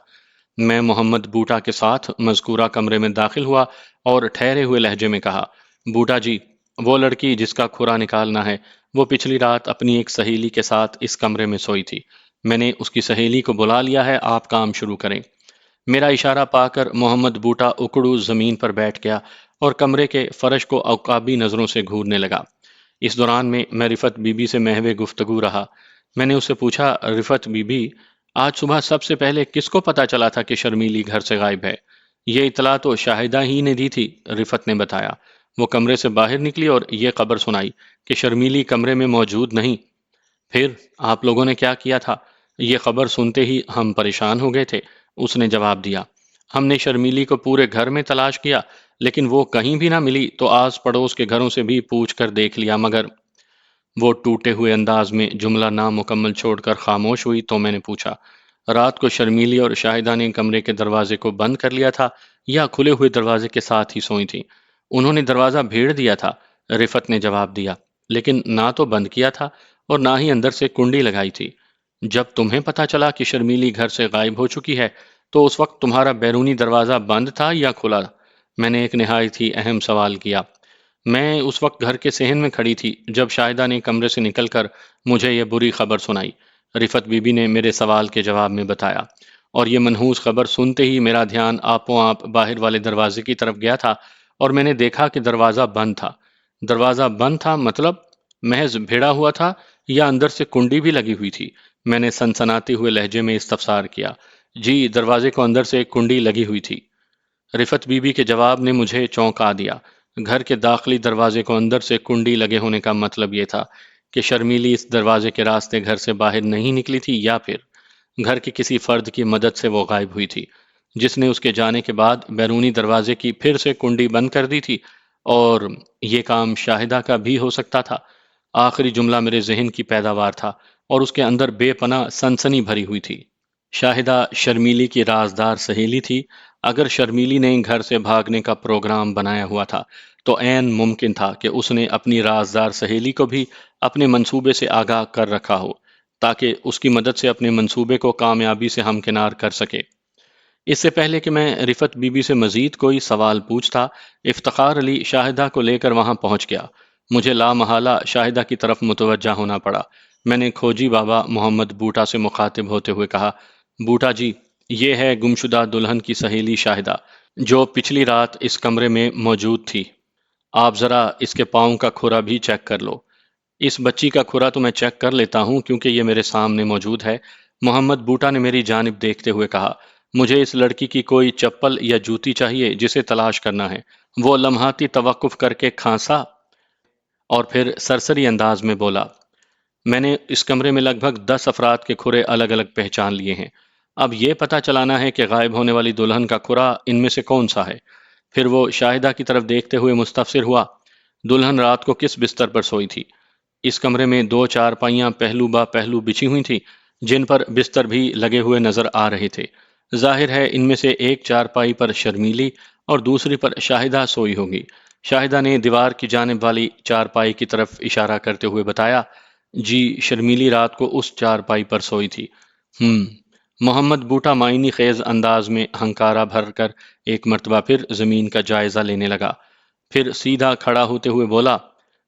میں محمد بوٹا کے ساتھ مذکورہ کمرے میں داخل ہوا اور ٹھہرے ہوئے لہجے میں کہا، بوٹا جی، وہ لڑکی جس کا کھرا نکالنا ہے وہ پچھلی رات اپنی ایک سہیلی کے ساتھ اس کمرے میں سوئی تھی۔ میں نے اس کی سہیلی کو بلا لیا ہے، آپ کام شروع کریں۔ میرا اشارہ پا کر محمد بوٹا اکڑو زمین پر بیٹھ گیا اور کمرے کے فرش کو عقابی نظروں سے گھورنے لگا۔ اس دوران میں رفت بی بی سے محو گفتگو رہا۔ میں نے اس سے پوچھا، رفت بی بی، آج صبح سب سے پہلے کس کو پتا چلا تھا کہ شرمیلی گھر سے غائب ہے؟ یہ اطلاع تو شاہدہ ہی نے دی تھی، رفت نے بتایا۔ وہ کمرے سے باہر نکلی اور یہ خبر سنائی کہ شرمیلی کمرے میں موجود نہیں۔ پھر آپ لوگوں نے کیا کیا تھا؟ یہ خبر سنتے ہی ہم پریشان ہو گئے تھے، اس نے جواب دیا۔ ہم نے شرمیلی کو پورے گھر میں تلاش کیا لیکن وہ کہیں بھی نہ ملی، تو آس پڑوس کے گھروں سے بھی پوچھ کر دیکھ لیا مگر… وہ ٹوٹے ہوئے انداز میں جملہ نامکمل چھوڑ کر خاموش ہوئی تو میں نے پوچھا، رات کو شرمیلی اور شاہدہ نے کمرے کے دروازے کو بند کر لیا تھا یا کھلے ہوئے دروازے کے ساتھ ہی سوئی تھیں؟ انہوں نے دروازہ بھیڑ دیا تھا، رفت نے جواب دیا، لیکن نہ تو بند کیا تھا اور نہ ہی اندر سے کنڈی لگائی تھی۔ جب تمہیں پتا چلا کہ شرمیلی گھر سے غائب ہو چکی ہے تو اس وقت تمہارا بیرونی دروازہ بند تھا یا کھلا؟ میں نے ایک نہایت ہی اہم سوال کیا۔ میں اس وقت گھر کے صحن میں کھڑی تھی جب شاہدہ نے کمرے سے نکل کر مجھے یہ بری خبر سنائی، رفت بی بی نے میرے سوال کے جواب میں بتایا، اور یہ منحوس خبر سنتے ہی میرا دھیان آپ باہر والے دروازے کی طرف گیا تھا اور میں نے دیکھا کہ دروازہ بند تھا۔ دروازہ بند تھا مطلب محض بھیڑا ہوا تھا یا اندر سے کنڈی بھی لگی ہوئی تھی؟ میں نے سنسناتے ہوئے لہجے میں استفسار کیا۔ جی، دروازے کو اندر سے کنڈی لگی ہوئی تھی۔ رفت بی بی کے جواب نے مجھے چونکا دیا۔ گھر کے داخلی دروازے کو اندر سے کنڈی لگے ہونے کا مطلب یہ تھا کہ شرمیلی اس دروازے کے راستے گھر سے باہر نہیں نکلی تھی، یا پھر گھر کے کسی فرد کی مدد سے وہ غائب ہوئی تھی جس نے اس کے جانے کے بعد بیرونی دروازے کی پھر سے کنڈی بند کر دی تھی، اور یہ کام شاہدہ کا بھی ہو سکتا تھا۔ آخری جملہ میرے ذہن کی پیداوار تھا اور اس کے اندر بے پناہ سنسنی بھری ہوئی تھی۔ شاہدہ شرمیلی کی رازدار سہیلی تھی۔ اگر شرمیلی نے گھر سے بھاگنے کا پروگرام بنایا ہوا تھا تو عین ممکن تھا کہ اس نے اپنی رازدار سہیلی کو بھی اپنے منصوبے سے آگاہ کر رکھا ہو تاکہ اس کی مدد سے اپنے منصوبے کو کامیابی سے ہمکنار کر سکے۔ اس سے پہلے کہ میں رفت بی بی سے مزید کوئی سوال پوچھتا، افتخار علی شاہدہ کو لے کر وہاں پہنچ گیا۔ مجھے لامحالہ شاہدہ کی طرف متوجہ ہونا پڑا۔ میں نے کھوجی بابا محمد بوٹا سے مخاطب ہوتے ہوئے کہا، بوٹا جی، یہ ہے گمشدہ دلہن کی سہیلی شاہدہ، جو پچھلی رات اس کمرے میں موجود تھی۔ آپ ذرا اس کے پاؤں کا کھرا بھی چیک کر لو۔ اس بچی کا کھرا تو میں چیک کر لیتا ہوں کیونکہ یہ میرے سامنے موجود ہے، محمد بوٹا نے میری جانب دیکھتے ہوئے کہا۔ مجھے اس لڑکی کی کوئی چپل یا جوتی چاہیے جسے تلاش کرنا ہے۔ وہ لمحاتی توقف کر کے کھانسا اور پھر سرسری انداز میں بولا، میں نے اس کمرے میں لگ بھگ 10 افراد کے کھرے الگ الگ پہچان لیے ہیں۔ اب یہ پتہ چلانا ہے کہ غائب ہونے والی دلہن کا کھرا ان میں سے کون سا ہے۔ پھر وہ شاہدہ کی طرف دیکھتے ہوئے مستفسر ہوا، دلہن رات کو کس بستر پر سوئی تھی؟ اس کمرے میں 2 چارپائیاں پہلو با پہلو بچھی ہوئی تھیں جن پر بستر بھی لگے ہوئے نظر آ رہے تھے۔ ظاہر ہے ان میں سے ایک چارپائی پر شرمیلی اور دوسری پر شاہدہ سوئی ہوگی۔ شاہدہ نے دیوار کی جانب والی چارپائی کی طرف اشارہ کرتے ہوئے بتایا، جی شرمیلی رات کو اس چارپائی پر سوئی تھی۔ ہم محمد بوٹا معنی خیز انداز میں ہنکارا بھر کر ایک مرتبہ پھر زمین کا جائزہ لینے لگا، پھر سیدھا کھڑا ہوتے ہوئے بولا،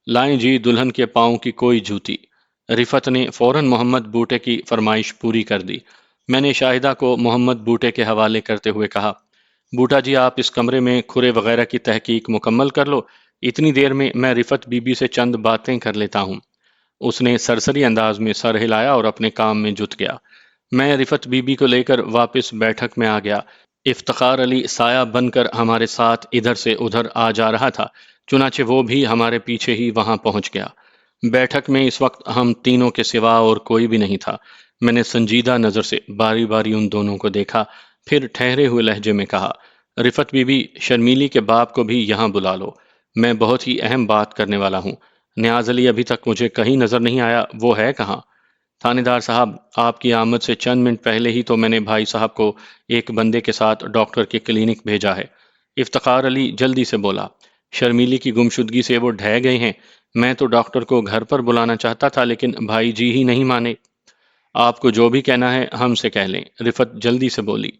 لائیں جی دلہن کے پاؤں کی کوئی جوتی۔ رفت نے فوراً محمد بوٹے کی فرمائش پوری کر دی۔ میں نے شاہدہ کو محمد بوٹے کے حوالے کرتے ہوئے کہا، بوٹا جی آپ اس کمرے میں کھرے وغیرہ کی تحقیق مکمل کر لو، اتنی دیر میں رفت بی بی سے چند باتیں کر لیتا ہوں۔ اس نے سرسری انداز میں سر ہلایا اور اپنے کام میں جت گیا۔ میں رفت بی بی کو لے کر واپس بیٹھک میں آ گیا۔ افتخار علی سایہ بن کر ہمارے ساتھ ادھر سے ادھر آ جا رہا تھا، چنانچہ وہ بھی ہمارے پیچھے ہی وہاں پہنچ گیا۔ بیٹھک میں اس وقت ہم تینوں کے سوا اور کوئی بھی نہیں تھا۔ میں نے سنجیدہ نظر سے باری باری ان دونوں کو دیکھا، پھر ٹھہرے ہوئے لہجے میں کہا، رفت بی بی، شرمیلی کے باپ کو بھی یہاں بلا لو، میں بہت ہی اہم بات کرنے والا ہوں۔ نیاز علی ابھی تک مجھے کہیں نظر نہیں آیا، وہ ہے کہاں؟ تھانے دار صاحب، آپ کی آمد سے چند منٹ پہلے ہی تو میں نے بھائی صاحب کو ایک بندے کے ساتھ ڈاکٹر کے کلینک بھیجا ہے۔ افتخار علی جلدی سے بولا، شرمیلی کی گمشدگی سے وہ ڈھہ گئے ہیں۔ میں تو ڈاکٹر کو گھر پر بلانا چاہتا تھا لیکن بھائی جی ہی نہیں مانے۔ آپ کو جو بھی کہنا ہے ہم سے کہہ لیں، رفت جلدی سے بولی۔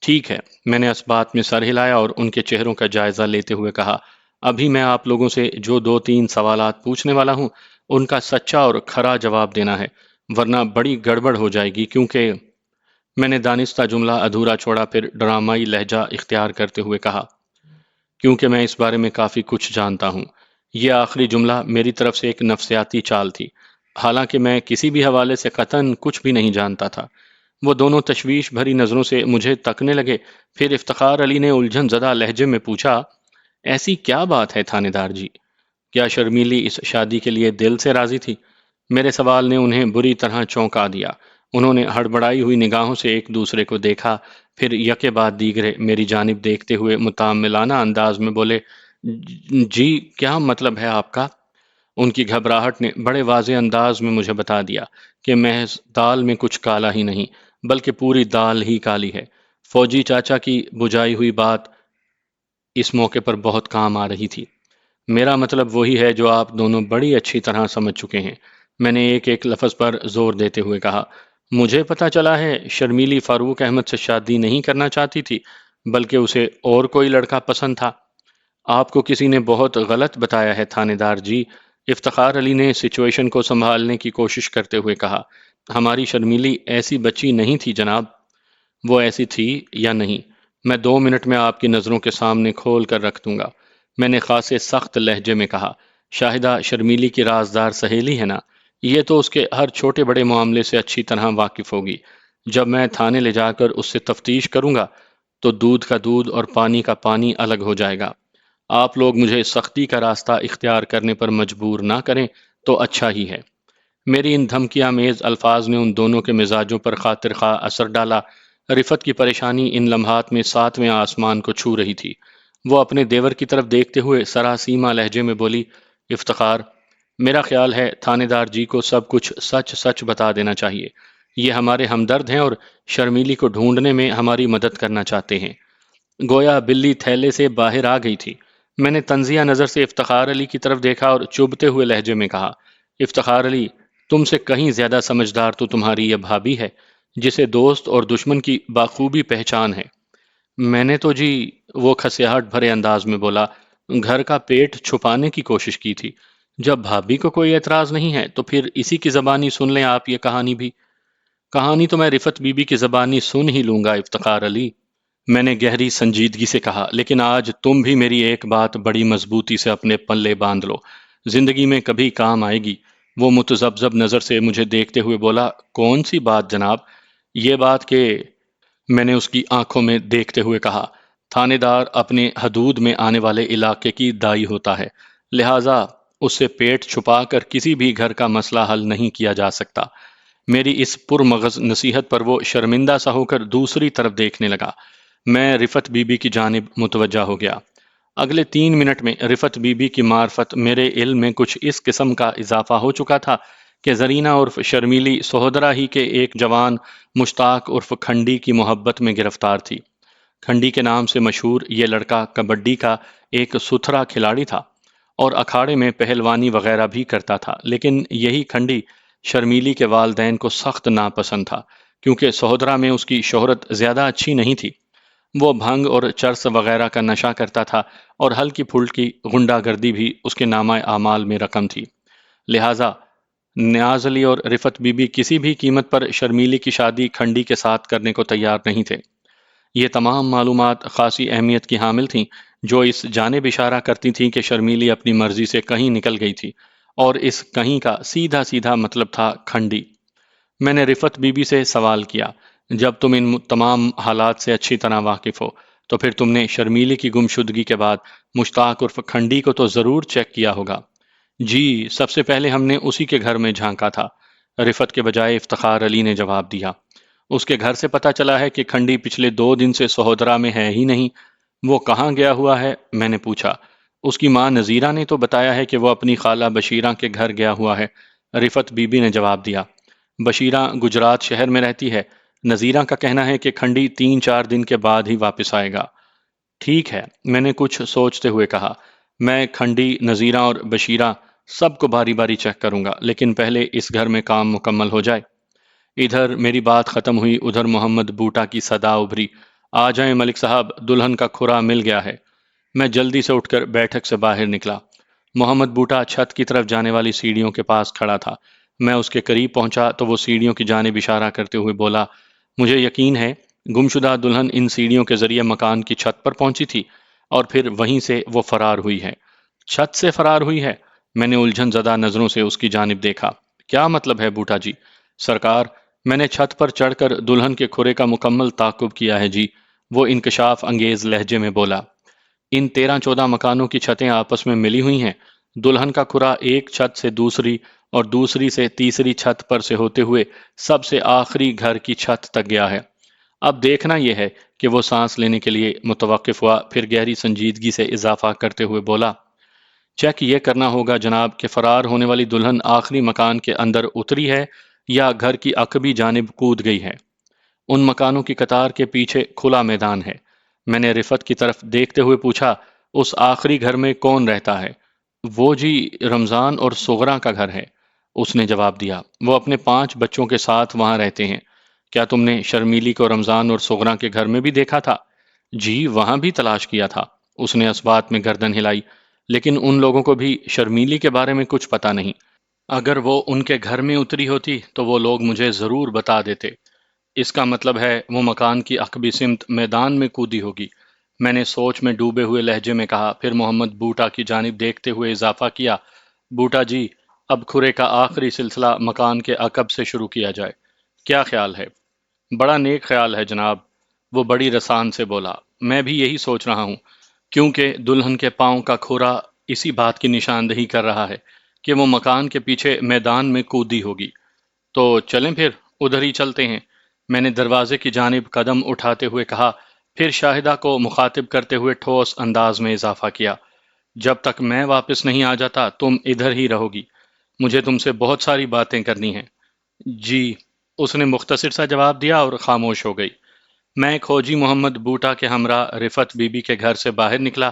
ٹھیک ہے، میں نے اس بات میں سر ہلایا اور ان کے چہروں کا جائزہ لیتے ہوئے کہا، ابھی میں آپ لوگوں سے جو 2-3 سوالات پوچھنے والا ہوں ان کا سچا اور کھرا جواب دینا ہے، ورنہ بڑی گڑبڑ ہو جائے گی کیونکہ میں نے دانستہ جملہ ادھورا چھوڑا، پھر ڈرامائی لہجہ اختیار کرتے ہوئے کہا، کیونکہ میں اس بارے میں کافی کچھ جانتا ہوں۔ یہ آخری جملہ میری طرف سے ایک نفسیاتی چال تھی، حالانکہ میں کسی بھی حوالے سے قطعاً کچھ بھی نہیں جانتا تھا۔ وہ دونوں تشویش بھری نظروں سے مجھے تکنے لگے، پھر افتخار علی نے الجھن زدہ لہجے میں پوچھا، ایسی کیا بات ہے تھانے دار جی؟ کیا شرمیلی اس شادی کے لیے دل سے راضی تھی؟ میرے سوال نے انہیں بری طرح چونکا دیا۔ انہوں نے ہڑبڑائی ہوئی نگاہوں سے ایک دوسرے کو دیکھا، پھر یکے بعد دیگرے میری جانب دیکھتے ہوئے متعاملانہ انداز میں بولے، جی کیا مطلب ہے آپ کا؟ ان کی گھبراہٹ نے بڑے واضح انداز میں مجھے بتا دیا کہ محض دال میں کچھ کالا ہی نہیں بلکہ پوری دال ہی کالی ہے۔ فوجی چاچا کی بجائی ہوئی بات اس موقع پر بہت کام آ رہی تھی۔ میرا مطلب وہی ہے جو آپ دونوں بڑی اچھی طرح سمجھ چکے ہیں، میں نے ایک ایک لفظ پر زور دیتے ہوئے کہا۔ مجھے پتا چلا ہے شرمیلی فاروق احمد سے شادی نہیں کرنا چاہتی تھی بلکہ اسے اور کوئی لڑکا پسند تھا۔ آپ کو کسی نے بہت غلط بتایا ہے تھانے دار جی، افتخار علی نے سچویشن کو سنبھالنے کی کوشش کرتے ہوئے کہا، ہماری شرمیلی ایسی بچی نہیں تھی جناب۔ وہ ایسی تھی یا نہیں، میں 2 منٹ میں آپ کی نظروں کے سامنے کھول کر رکھ دوں گا، میں نے خاصے سخت لہجے میں کہا۔ شاہدہ شرمیلی کی رازدار سہیلی ہے نا، یہ تو اس کے ہر چھوٹے بڑے معاملے سے اچھی طرح واقف ہوگی۔ جب میں تھانے لے جا کر اس سے تفتیش کروں گا تو دودھ کا دودھ اور پانی کا پانی الگ ہو جائے گا۔ آپ لوگ مجھے سختی کا راستہ اختیار کرنے پر مجبور نہ کریں تو اچھا ہی ہے۔ میری ان دھمکیاں میز الفاظ نے ان دونوں کے مزاجوں پر خاطر خواہ اثر ڈالا۔ رفت کی پریشانی ان لمحات میں 7ویں آسمان کو چھو رہی تھی۔ وہ اپنے دیور کی طرف دیکھتے ہوئے سراسیمہ لہجے میں بولی، افتخار، میرا خیال ہے تھانے دار جی کو سب کچھ سچ سچ بتا دینا چاہیے۔ یہ ہمارے ہمدرد ہیں اور شرمیلی کو ڈھونڈنے میں ہماری مدد کرنا چاہتے ہیں۔ گویا بلی تھیلے سے باہر آ گئی تھی۔ میں نے تنزیہ نظر سے افتخار علی کی طرف دیکھا اور چبھتے ہوئے لہجے میں کہا، افتخار علی، تم سے کہیں زیادہ سمجھدار تو تمہاری یہ بھابھی ہے، جسے دوست اور دشمن کی بخوبی پہچان ہے۔ میں نے تو جی، وہ کھسیاہٹ بھرے انداز میں بولا، گھر کا پیٹ چھپانے کی کوشش کی تھی۔ جب بھابھی کو کوئی اعتراض نہیں ہے تو پھر اسی کی زبانی سن لیں آپ یہ کہانی بھی۔ کہانی تو میں رفت بی بی کی زبانی سن ہی لوں گا افتخار علی، میں نے گہری سنجیدگی سے کہا، لیکن آج تم بھی میری ایک بات بڑی مضبوطی سے اپنے پلے باندھ لو، زندگی میں کبھی کام آئے گی۔ وہ متذبذب نظر سے مجھے دیکھتے ہوئے بولا، کون سی بات جناب؟ یہ بات کہ، میں نے اس کی آنکھوں میں دیکھتے ہوئے کہا، تھانے دار اپنے حدود میں آنے والے علاقے کی دائی ہوتا ہے، لہٰذا اس سے پیٹ چھپا کر کسی بھی گھر کا مسئلہ حل نہیں کیا جا سکتا۔ میری اس پرمغز نصیحت پر وہ شرمندہ سا ہو کر دوسری طرف دیکھنے لگا۔ میں رفت بی بی کی جانب متوجہ ہو گیا۔ اگلے 3 منٹ میں رفت بی بی کی معرفت میرے علم میں کچھ اس قسم کا اضافہ ہو چکا تھا کہ زرینہ عرف شرمیلی سہودرا ہی کے ایک جوان مشتاق عرف کھنڈی کی محبت میں گرفتار تھی۔ کھنڈی کے نام سے مشہور یہ لڑکا کبڈی کا ایک ستھرا کھلاڑی تھا اور اکھاڑے میں پہلوانی وغیرہ بھی کرتا تھا، لیکن یہی کھنڈی شرمیلی کے والدین کو سخت ناپسند تھا، کیونکہ سہودرا میں اس کی شہرت زیادہ اچھی نہیں تھی۔ وہ بھنگ اور چرس وغیرہ کا نشہ کرتا تھا اور ہلکی پھلکی غنڈہ گردی بھی اس کے نامہ اعمال میں رقم تھی۔ لہٰذا نیاز علی اور رفت بی بی کسی بھی قیمت پر شرمیلی کی شادی کھنڈی کے ساتھ کرنے کو تیار نہیں تھے۔ یہ تمام معلومات خاصی اہمیت کی حامل تھیں، جو اس جانب اشارہ کرتی تھیں کہ شرمیلی اپنی مرضی سے کہیں نکل گئی تھی، اور اس کہیں کا سیدھا سیدھا مطلب تھا کھنڈی۔ میں نے رفت بی بی سے سوال کیا، جب تم ان تمام حالات سے اچھی طرح واقف ہو تو پھر تم نے شرمیلی کی گمشدگی کے بعد مشتاق عرف کھنڈی کو تو ضرور چیک کیا ہوگا؟ جی، سب سے پہلے ہم نے اسی کے گھر میں جھانکا تھا، رفت کے بجائے افتخار علی نے جواب دیا۔ اس کے گھر سے پتہ چلا ہے کہ کھنڈی پچھلے 2 دن سے سہودرا میں ہے ہی نہیں۔ وہ کہاں گیا ہوا ہے؟ میں نے پوچھا۔ اس کی ماں نذیرہ نے تو بتایا ہے کہ وہ اپنی خالہ بشیرہ کے گھر گیا ہوا ہے، رفت بی بی نے جواب دیا۔ بشیرہ گجرات شہر میں رہتی ہے، نذیرہ کا کہنا ہے کہ کھنڈی 3 4 دن کے بعد ہی واپس آئے گا۔ ٹھیک ہے، میں نے کچھ سوچتے ہوئے کہا، میں کھنڈی، نذیرہ اور بشیرہ سب کو باری باری چیک کروں گا، لیکن پہلے اس گھر میں کام مکمل ہو جائے۔ ادھر میری بات ختم ہوئی، ادھر محمد بوٹا کی صدا ابھری، آ جائیں ملک صاحب، دلہن کا کھرا مل گیا ہے۔ میں جلدی سے اٹھ کر بیٹھک سے باہر نکلا۔ محمد بوٹا چھت کی طرف جانے والی سیڑھیوں کے پاس کھڑا تھا۔ میں اس کے قریب پہنچا تو وہ سیڑھیوں کی جانب اشارہ کرتے ہوئے بولا، مجھے یقین ہے گمشدہ دلہن ان سیڑھیوں کے ذریعے مکان کی چھت پر پہنچی تھی اور پھر وہیں سے وہ فرار ہوئی ہے۔ چھت سے فرار ہوئی ہے؟ میں نے الجھن زدہ نظروں سے اس کی جانب دیکھا۔ کیا مطلب ہے بوٹا جی؟ سرکار، میں نے چھت پر چڑھ کر دلہن کے کھرے کا مکمل تعاقب کیا ہے جی، وہ انکشاف انگیز لہجے میں بولا۔ ان 13 14 مکانوں کی چھتیں آپس میں ملی ہوئی ہیں، دلہن کا کھرا ایک چھت سے دوسری اور دوسری سے تیسری چھت پر سے ہوتے ہوئے سب سے آخری گھر کی چھت تک گیا ہے۔ اب دیکھنا یہ ہے کہ وہ سانس لینے کے لیے متوقف ہوا، پھر گہری سنجیدگی سے اضافہ کرتے ہوئے بولا، چیک یہ کرنا ہوگا جناب کہ فرار ہونے والی دلہن آخری مکان کے اندر اتری ہے یا گھر کی عقبی جانب کود گئی ہے۔ ان مکانوں کی قطار کے پیچھے کھلا میدان ہے۔ میں نے رفت کی طرف دیکھتے ہوئے پوچھا، اس آخری گھر میں کون رہتا ہے؟ وہ جی، رمضان اور سغرا کا گھر ہے، اس نے جواب دیا۔ وہ اپنے 5 بچوں کے ساتھ وہاں رہتے ہیں۔ کیا تم نے شرمیلی کو رمضان اور سغرا کے گھر میں بھی دیکھا تھا؟ جی، وہاں بھی تلاش کیا تھا، اس نے اس بات میں گردن ہلائی، لیکن ان لوگوں کو بھی شرمیلی کے بارے میں کچھ پتا نہیں۔ اگر وہ ان کے گھر میں اتری ہوتی تو وہ لوگ مجھے ضرور بتا دیتے۔ اس کا مطلب ہے وہ مکان کی عقبی سمت میدان میں کودی ہوگی، میں نے سوچ میں ڈوبے ہوئے لہجے میں کہا، پھر محمد بوٹا کی جانب دیکھتے ہوئے اضافہ کیا، بوٹا جی، اب کھرے کا آخری سلسلہ مکان کے عقب سے شروع کیا جائے، کیا خیال ہے؟ بڑا نیک خیال ہے جناب، وہ بڑی رسان سے بولا، میں بھی یہی سوچ رہا ہوں، کیونکہ دلہن کے پاؤں کا کھرا اسی بات کی نشاندہی کر رہا ہے کہ وہ مکان کے پیچھے میدان میں کودی ہوگی۔ تو چلیں پھر ادھر ہی چلتے ہیں، میں نے دروازے کی جانب قدم اٹھاتے ہوئے کہا، پھر شاہدہ کو مخاطب کرتے ہوئے ٹھوس انداز میں اضافہ کیا، جب تک میں واپس نہیں آ جاتا تم ادھر ہی رہو گی۔ مجھے تم سے بہت ساری باتیں کرنی ہیں۔ جی، اس نے مختصر سا جواب دیا اور خاموش ہو گئی۔ میں کھوجی محمد بوٹا کے ہمراہ رفت بی بی کے گھر سے باہر نکلا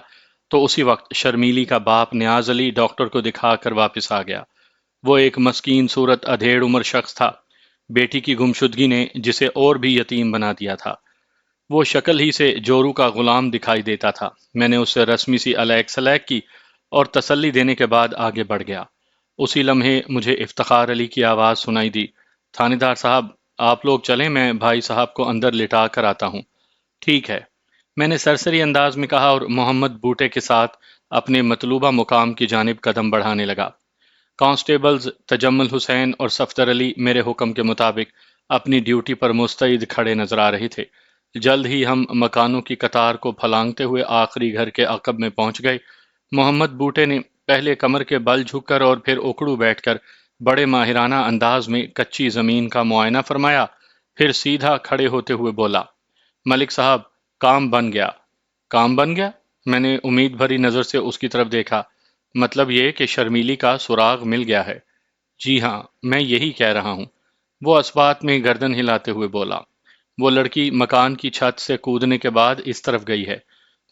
تو اسی وقت شرمیلی کا باپ نیاز علی ڈاکٹر کو دکھا کر واپس آ گیا۔ وہ ایک مسکین صورت ادھیڑ عمر شخص تھا، بیٹی کی گمشدگی نے جسے اور بھی یتیم بنا دیا تھا۔ وہ شکل ہی سے جورو کا غلام دکھائی دیتا تھا۔ میں نے اس سے رسمی سی علیک سلیک کی اور تسلی دینے کے بعد آگے بڑھ گیا۔ اسی لمحے مجھے افتخار علی کی آواز سنائی دی، تھانے دار صاحب، آپ لوگ چلیں، میں بھائی صاحب کو اندر لٹا کر آتا ہوں۔ ٹھیک ہے، میں نے سرسری انداز میں کہا اور محمد بوٹے کے ساتھ اپنے مطلوبہ مقام کی جانب قدم بڑھانے لگا۔ کانسٹیبلز تجمل حسین اور صفدر علی میرے حکم کے مطابق اپنی ڈیوٹی پر مستعد کھڑے نظر آ رہے تھے۔ جلد ہی ہم مکانوں کی قطار کو پھلانگتے ہوئے آخری گھر کے عقب میں پہنچ گئے۔ محمد بوٹے نے پہلے کمر کے بل جھک کر اور پھر اکڑو بیٹھ کر بڑے ماہرانہ انداز میں کچی زمین کا معائنہ فرمایا، پھر سیدھا کھڑے ہوتے ہوئے بولا، ملک صاحب، کام بن گیا۔ کام بن گیا؟ میں نے امید بھری نظر سے اس کی طرف دیکھا۔ مطلب یہ کہ شرمیلی کا سراغ مل گیا ہے؟ جی ہاں، میں یہی کہہ رہا ہوں، وہ اثبات میں گردن ہلاتے ہوئے بولا۔ وہ لڑکی مکان کی چھت سے کودنے کے بعد اس طرف گئی ہے۔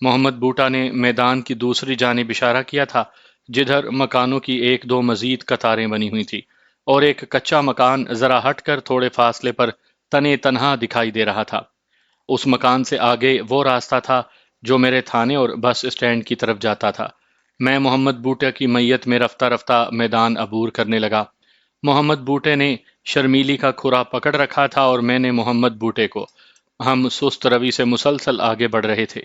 محمد بوٹا نے میدان کی دوسری جانب اشارہ کیا تھا، جدھر مکانوں کی ایک دو مزید قطاریں بنی ہوئی تھی، اور ایک کچا مکان ذرا ہٹ کر تھوڑے فاصلے پر تنے تنہا دکھائی دے رہا تھا۔ اس مکان سے آگے وہ راستہ تھا جو میرے تھانے اور بس اسٹینڈ کی طرف جاتا تھا۔ میں محمد بوٹے کی میت میں رفتہ رفتہ میدان عبور کرنے لگا۔ محمد بوٹے نے شرمیلی کا کھرا پکڑ رکھا تھا اور میں نے محمد بوٹے کو۔ ہم سست روی سے مسلسل آگے بڑھ رہے تھے۔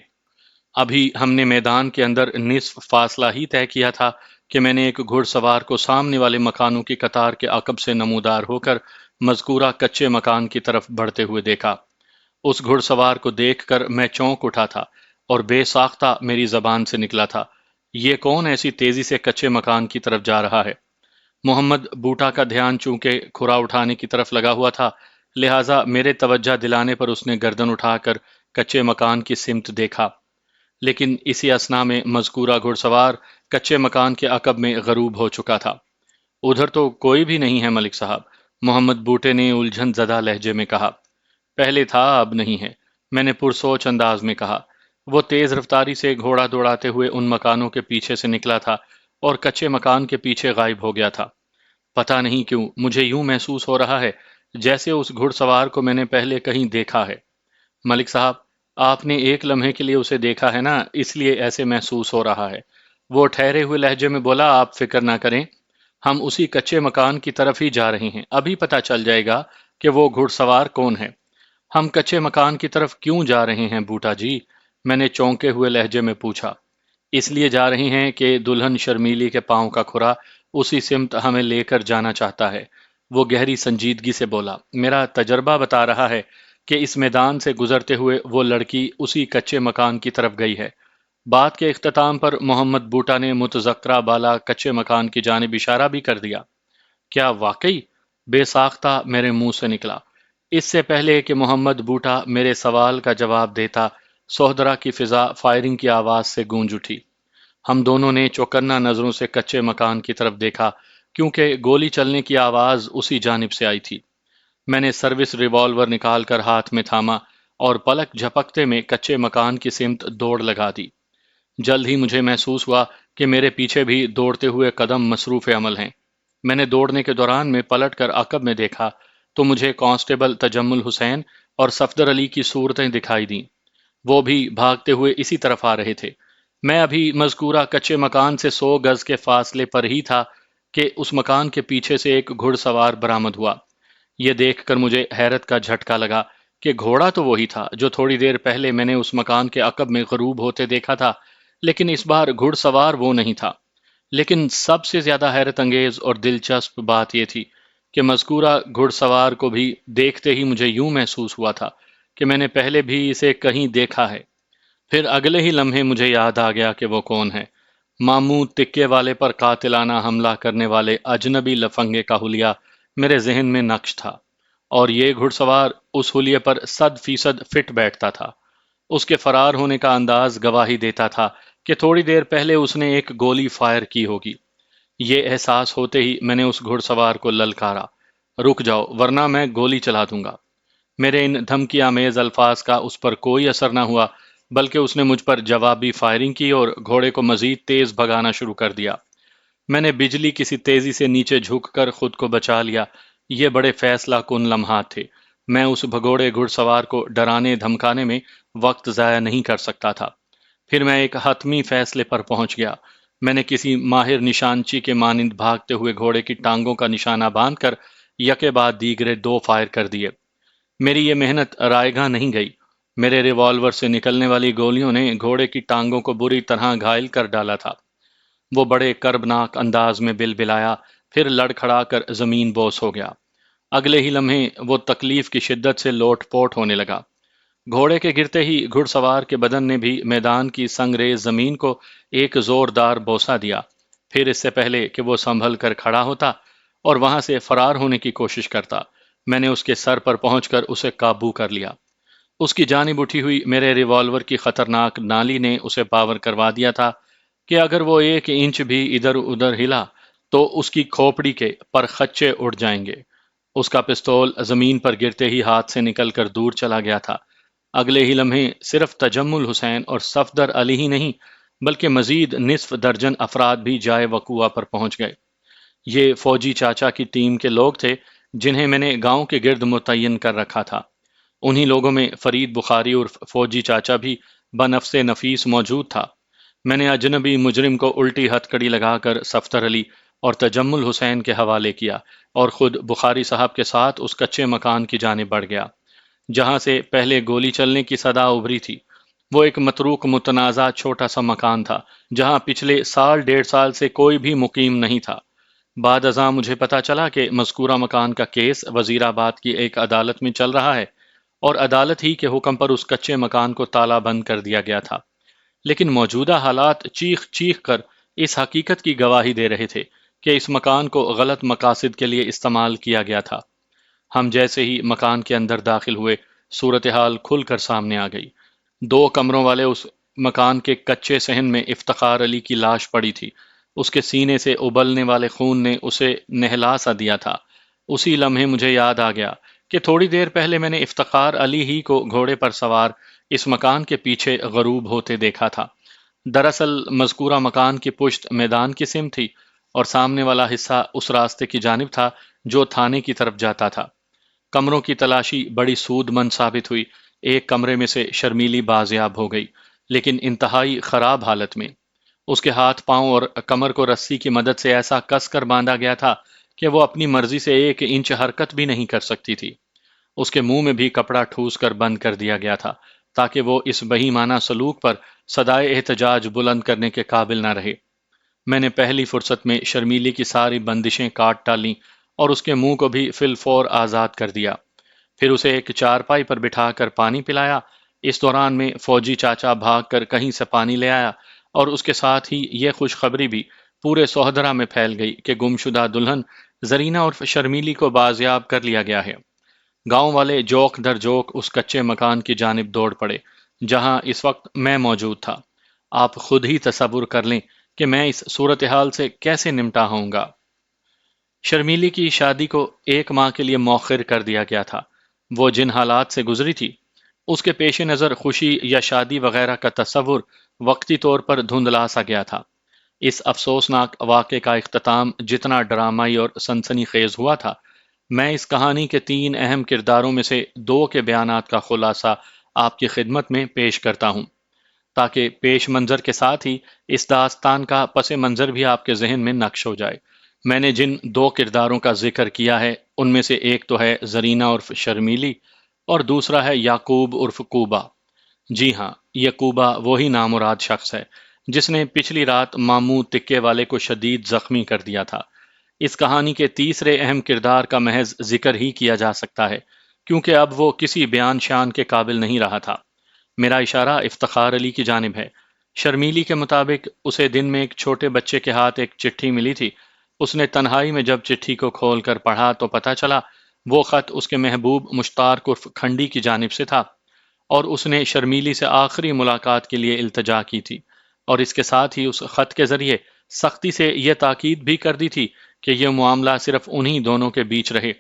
ابھی ہم نے میدان کے اندر نصف فاصلہ ہی طے کیا تھا کہ میں نے ایک گھڑ سوار کو سامنے والے مکانوں کی قطار کے عقب سے نمودار ہو کر مذکورہ کچے مکان کی طرف بڑھتے ہوئے دیکھا۔ اس گھڑ سوار کو دیکھ کر میں چونک اٹھا تھا اور بے ساختہ میری زبان سے نکلا تھا، یہ کون ایسی تیزی سے کچے مکان کی طرف جا رہا ہے؟ محمد بوٹا کا دھیان چونکہ کھرا اٹھانے کی طرف لگا ہوا تھا، لہٰذا میرے توجہ دلانے پر اس نے گردن اٹھا کر کچے مکان کی سمت دیکھا، لیکن اسی اثنا میں مذکورہ گھڑ سوار کچے مکان کے عقب میں غروب ہو چکا تھا۔ ادھر تو کوئی بھی نہیں ہے ملک صاحب، محمد بوٹے نے الجھن زدہ لہجے میں کہا۔ پہلے تھا، اب نہیں ہے، میں نے پرسوچ انداز میں کہا۔ وہ تیز رفتاری سے گھوڑا دوڑاتے ہوئے ان مکانوں کے پیچھے سے نکلا تھا اور کچے مکان کے پیچھے غائب ہو گیا تھا۔ پتہ نہیں کیوں مجھے یوں محسوس ہو رہا ہے جیسے اس گھڑ سوار کو میں نے پہلے کہیں دیکھا ہے۔ ملک صاحب، آپ نے ایک لمحے کے لیے اسے دیکھا ہے نا، اس لیے ایسے محسوس ہو رہا ہے۔ وہ ٹھہرے ہوئے لہجے میں بولا، آپ فکر نہ کریں، ہم اسی کچے مکان کی طرف ہی جا رہے ہیں، ابھی پتہ چل جائے گا کہ وہ گھڑ سوار کون ہے۔ ہم کچے مکان کی طرف کیوں جا رہے ہیں بوٹا جی؟ میں نے چونکے ہوئے لہجے میں پوچھا۔ اس لیے جا رہے ہیں کہ دلہن شرمیلی کے پاؤں کا کھرا اسی سمت ہمیں لے کر جانا چاہتا ہے۔ وہ گہری سنجیدگی سے بولا، میرا تجربہ بتا رہا ہے کہ اس میدان سے گزرتے ہوئے وہ لڑکی اسی کچے مکان کی طرف گئی ہے۔ بات کے اختتام پر محمد بوٹا نے متذکرہ بالا کچے مکان کی جانب اشارہ بھی کر دیا۔ کیا واقعی؟ بے ساختہ میرے منہ سے نکلا۔ اس سے پہلے کہ محمد بوٹا میرے سوال کا جواب دیتا، سوہدرا کی فضا فائرنگ کی آواز سے گونج اٹھی۔ ہم دونوں نے چوکنا نظروں سے کچے مکان کی طرف دیکھا، کیونکہ گولی چلنے کی آواز اسی جانب سے آئی تھی۔ میں نے سروس ریوالور نکال کر ہاتھ میں تھاما اور پلک جھپکتے میں کچے مکان کی سمت دوڑ لگا دی۔ جلد ہی مجھے محسوس ہوا کہ میرے پیچھے بھی دوڑتے ہوئے قدم مصروف عمل ہیں۔ میں نے دوڑنے کے دوران میں پلٹ کر عقب میں دیکھا تو مجھے کانسٹیبل تجمل حسین اور صفدر علی کی صورتیں دکھائی دیں۔ وہ بھی بھاگتے ہوئے اسی طرف آ رہے تھے۔ میں ابھی مذکورہ کچے مکان سے 100 گز کے فاصلے پر ہی تھا کہ اس مکان کے پیچھے سے ایک گھڑ سوار برآمد ہوا۔ یہ دیکھ کر مجھے حیرت کا جھٹکا لگا کہ گھوڑا تو وہی تھا جو تھوڑی دیر پہلے میں نے اس مکان کے عقب میں غروب ہوتے دیکھا تھا، لیکن اس بار گھڑ سوار وہ نہیں تھا۔ لیکن سب سے زیادہ حیرت انگیز اور دلچسپ بات یہ تھی کہ مذکورہ گھڑ سوار کو بھی دیکھتے ہی مجھے یوں محسوس ہوا تھا کہ میں نے پہلے بھی اسے کہیں دیکھا ہے۔ پھر اگلے ہی لمحے مجھے یاد آ گیا کہ وہ کون ہے۔ ماموں تکے والے پر قاتلانہ حملہ کرنے والے اجنبی لفنگے کا حلیہ میرے ذہن میں نقش تھا، اور یہ گھڑ سوار اس حلیے پر 100% فٹ بیٹھتا تھا۔ اس کے فرار ہونے کا انداز گواہی دیتا تھا کہ تھوڑی دیر پہلے اس نے ایک گولی فائر کی ہوگی۔ یہ احساس ہوتے ہی میں نے اس گھڑ سوار کو للکارا، رک جاؤ ورنہ میں گولی چلا دوں گا۔ میرے ان دھمکی آمیز الفاظ کا اس پر کوئی اثر نہ ہوا، بلکہ اس نے مجھ پر جوابی فائرنگ کی اور گھوڑے کو مزید تیز بھگانا شروع کر دیا۔ میں نے بجلی کسی تیزی سے نیچے جھک کر خود کو بچا لیا۔ یہ بڑے فیصلہ کن لمحات تھے۔ میں اس بھگوڑے گھڑ سوار کو ڈرانے دھمکانے میں وقت ضائع نہیں کر سکتا تھا۔ پھر میں ایک حتمی فیصلے پر پہنچ گیا۔ میں نے کسی ماہر نشانچی کے مانند بھاگتے ہوئے گھوڑے کی ٹانگوں کا نشانہ باندھ کر یکے بعد دیگرے 2 فائر کر دیے۔ میری یہ محنت رائے گاہ نہیں گئی۔ میرے ریوالور سے نکلنے والی گولیوں نے گھوڑے کی ٹانگوں کو بری طرح گھائل کر ڈالا تھا۔ وہ بڑے کربناک انداز میں بلبلایا، پھر لڑکھڑا کر زمین بوس ہو گیا۔ اگلے ہی لمحے وہ تکلیف کی شدت سے لوٹ پوٹ ہونے لگا۔ گھوڑے کے گرتے ہی گھڑ سوار کے بدن نے بھی میدان کی سنگریز زمین کو ایک زوردار بوسہ دیا۔ پھر اس سے پہلے کہ وہ سنبھل کر کھڑا ہوتا اور وہاں سے فرار ہونے کی کوشش کرتا، میں نے اس کے سر پر پہنچ کر اسے قابو کر لیا۔ اس کی جانب اٹھی ہوئی میرے ریوالور کی خطرناک نالی نے اسے باور کروا دیا تھا کہ اگر وہ 1 انچ بھی ادھر ادھر ہلا تو اس کی کھوپڑی کے پر خچے اڑ جائیں گے۔ اس کا پستول زمین پر گرتے ہی ہاتھ سے نکل کر دور چلا گیا تھا۔ اگلے ہی لمحے صرف تجمل حسین اور صفدر علی ہی نہیں، بلکہ مزید نصف درجن افراد بھی جائے وقوع پر پہنچ گئے۔ یہ فوجی چاچا کی ٹیم کے لوگ تھے جنہیں میں نے گاؤں کے گرد متعین کر رکھا تھا۔ انہی لوگوں میں فرید بخاری اور فوجی چاچا بھی بنفس نفیس موجود تھا۔ میں نے اجنبی مجرم کو الٹی ہتھ کڑی لگا کر صفدر علی اور تجمل حسین کے حوالے کیا اور خود بخاری صاحب کے ساتھ اس کچے مکان کی جانب بڑھ گیا جہاں سے پہلے گولی چلنے کی صدا ابھری تھی۔ وہ ایک متروک متنازع چھوٹا سا مکان تھا جہاں پچھلے 1.5 سال سے کوئی بھی مقیم نہیں تھا۔ بعد ازاں مجھے پتا چلا کہ مذکورہ مکان کا کیس وزیر آباد کی ایک عدالت میں چل رہا ہے اور عدالت ہی کے حکم پر اس کچے مکان کو تالا بند کر دیا گیا تھا۔ لیکن موجودہ حالات چیخ چیخ کر اس حقیقت کی گواہی دے رہے تھے کہ اس مکان کو غلط مقاصد کے لیے استعمال کیا گیا تھا۔ ہم جیسے ہی مکان کے اندر داخل ہوئے، صورتحال کھل کر سامنے آ گئی۔ 2 کمروں والے اس مکان کے کچے صحن میں افتخار علی کی لاش پڑی تھی۔ اس کے سینے سے ابلنے والے خون نے اسے نہلا سا دیا تھا۔ اسی لمحے مجھے یاد آ گیا کہ تھوڑی دیر پہلے میں نے افتخار علی ہی کو گھوڑے پر سوار اس مکان کے پیچھے غروب ہوتے دیکھا تھا۔ دراصل مذکورہ مکان کی پشت میدان کی سمت تھی اور سامنے والا حصہ اس راستے کی جانب تھا جو تھانے کی طرف جاتا تھا۔ کمروں کی تلاشی بڑی سود مند ثابت ہوئی۔ ایک کمرے میں سے شرمیلی بازیاب ہو گئی، لیکن انتہائی خراب حالت میں۔ اس کے ہاتھ پاؤں اور کمر کو رسی کی مدد سے ایسا کس کر باندھا گیا تھا کہ وہ اپنی مرضی سے 1 انچ حرکت بھی نہیں کر سکتی تھی۔ اس کے منہ میں بھی کپڑا ٹھوس کر بند کر دیا گیا تھا تاکہ وہ اس بہیمانہ سلوک پر صدائے احتجاج بلند کرنے کے قابل نہ رہے۔ میں نے پہلی فرصت میں شرمیلی کی ساری بندشیں کاٹ ڈالیں اور اس کے منہ کو بھی فی الفور آزاد کر دیا۔ پھر اسے ایک چارپائی پر بٹھا کر پانی پلایا۔ اس دوران میں فوجی چاچا بھاگ کر کہیں سے پانی لے آیا اور اس کے ساتھ ہی یہ خوشخبری بھی پورے سوہدرا میں پھیل گئی کہ گمشدہ دلہن زرینہ عرف شرمیلی کو بازیاب کر لیا گیا ہے۔ گاؤں والے جوک در جوک اس کچے مکان کی جانب دوڑ پڑے جہاں اس وقت میں موجود تھا۔ آپ خود ہی تصور کر لیں کہ میں اس صورتحال سے کیسے نمٹا ہوں گا۔ شرمیلی کی شادی کو 1 ماہ کے لیے مؤخر کر دیا گیا تھا۔ وہ جن حالات سے گزری تھی، اس کے پیش نظر خوشی یا شادی وغیرہ کا تصور وقتی طور پر دھندلا سا گیا تھا۔ اس افسوسناک واقعے کا اختتام جتنا ڈرامائی اور سنسنی خیز ہوا تھا، میں اس کہانی کے 3 اہم کرداروں میں سے 2 کے بیانات کا خلاصہ آپ کی خدمت میں پیش کرتا ہوں، تاکہ پیش منظر کے ساتھ ہی اس داستان کا پس منظر بھی آپ کے ذہن میں نقش ہو جائے۔ میں نے جن 2 کرداروں کا ذکر کیا ہے ان میں سے ایک تو ہے زرینہ عرف شرمیلی اور دوسرا ہے یعقوب عرف کوبا۔ جی ہاں، یہ کوبا وہی نامراد شخص ہے جس نے پچھلی رات ماموں تکے والے کو شدید زخمی کر دیا تھا۔ اس کہانی کے تیسرے اہم کردار کا محض ذکر ہی کیا جا سکتا ہے کیونکہ اب وہ کسی بیان شان کے قابل نہیں رہا تھا۔ میرا اشارہ افتخار علی کی جانب ہے۔ شرمیلی کے مطابق اسے دن میں ایک چھوٹے بچے کے ہاتھ ایک چٹھی ملی تھی۔ اس نے تنہائی میں جب چٹھی کو کھول کر پڑھا تو پتہ چلا وہ خط اس کے محبوب مشتاق عرف کھنڈی کی جانب سے تھا اور اس نے شرمیلی سے آخری ملاقات کے لیے التجا کی تھی، اور اس کے ساتھ ہی اس خط کے ذریعے سختی سے یہ تاکید بھی کر دی تھی کہ یہ معاملہ صرف انہی دونوں کے بیچ رہے،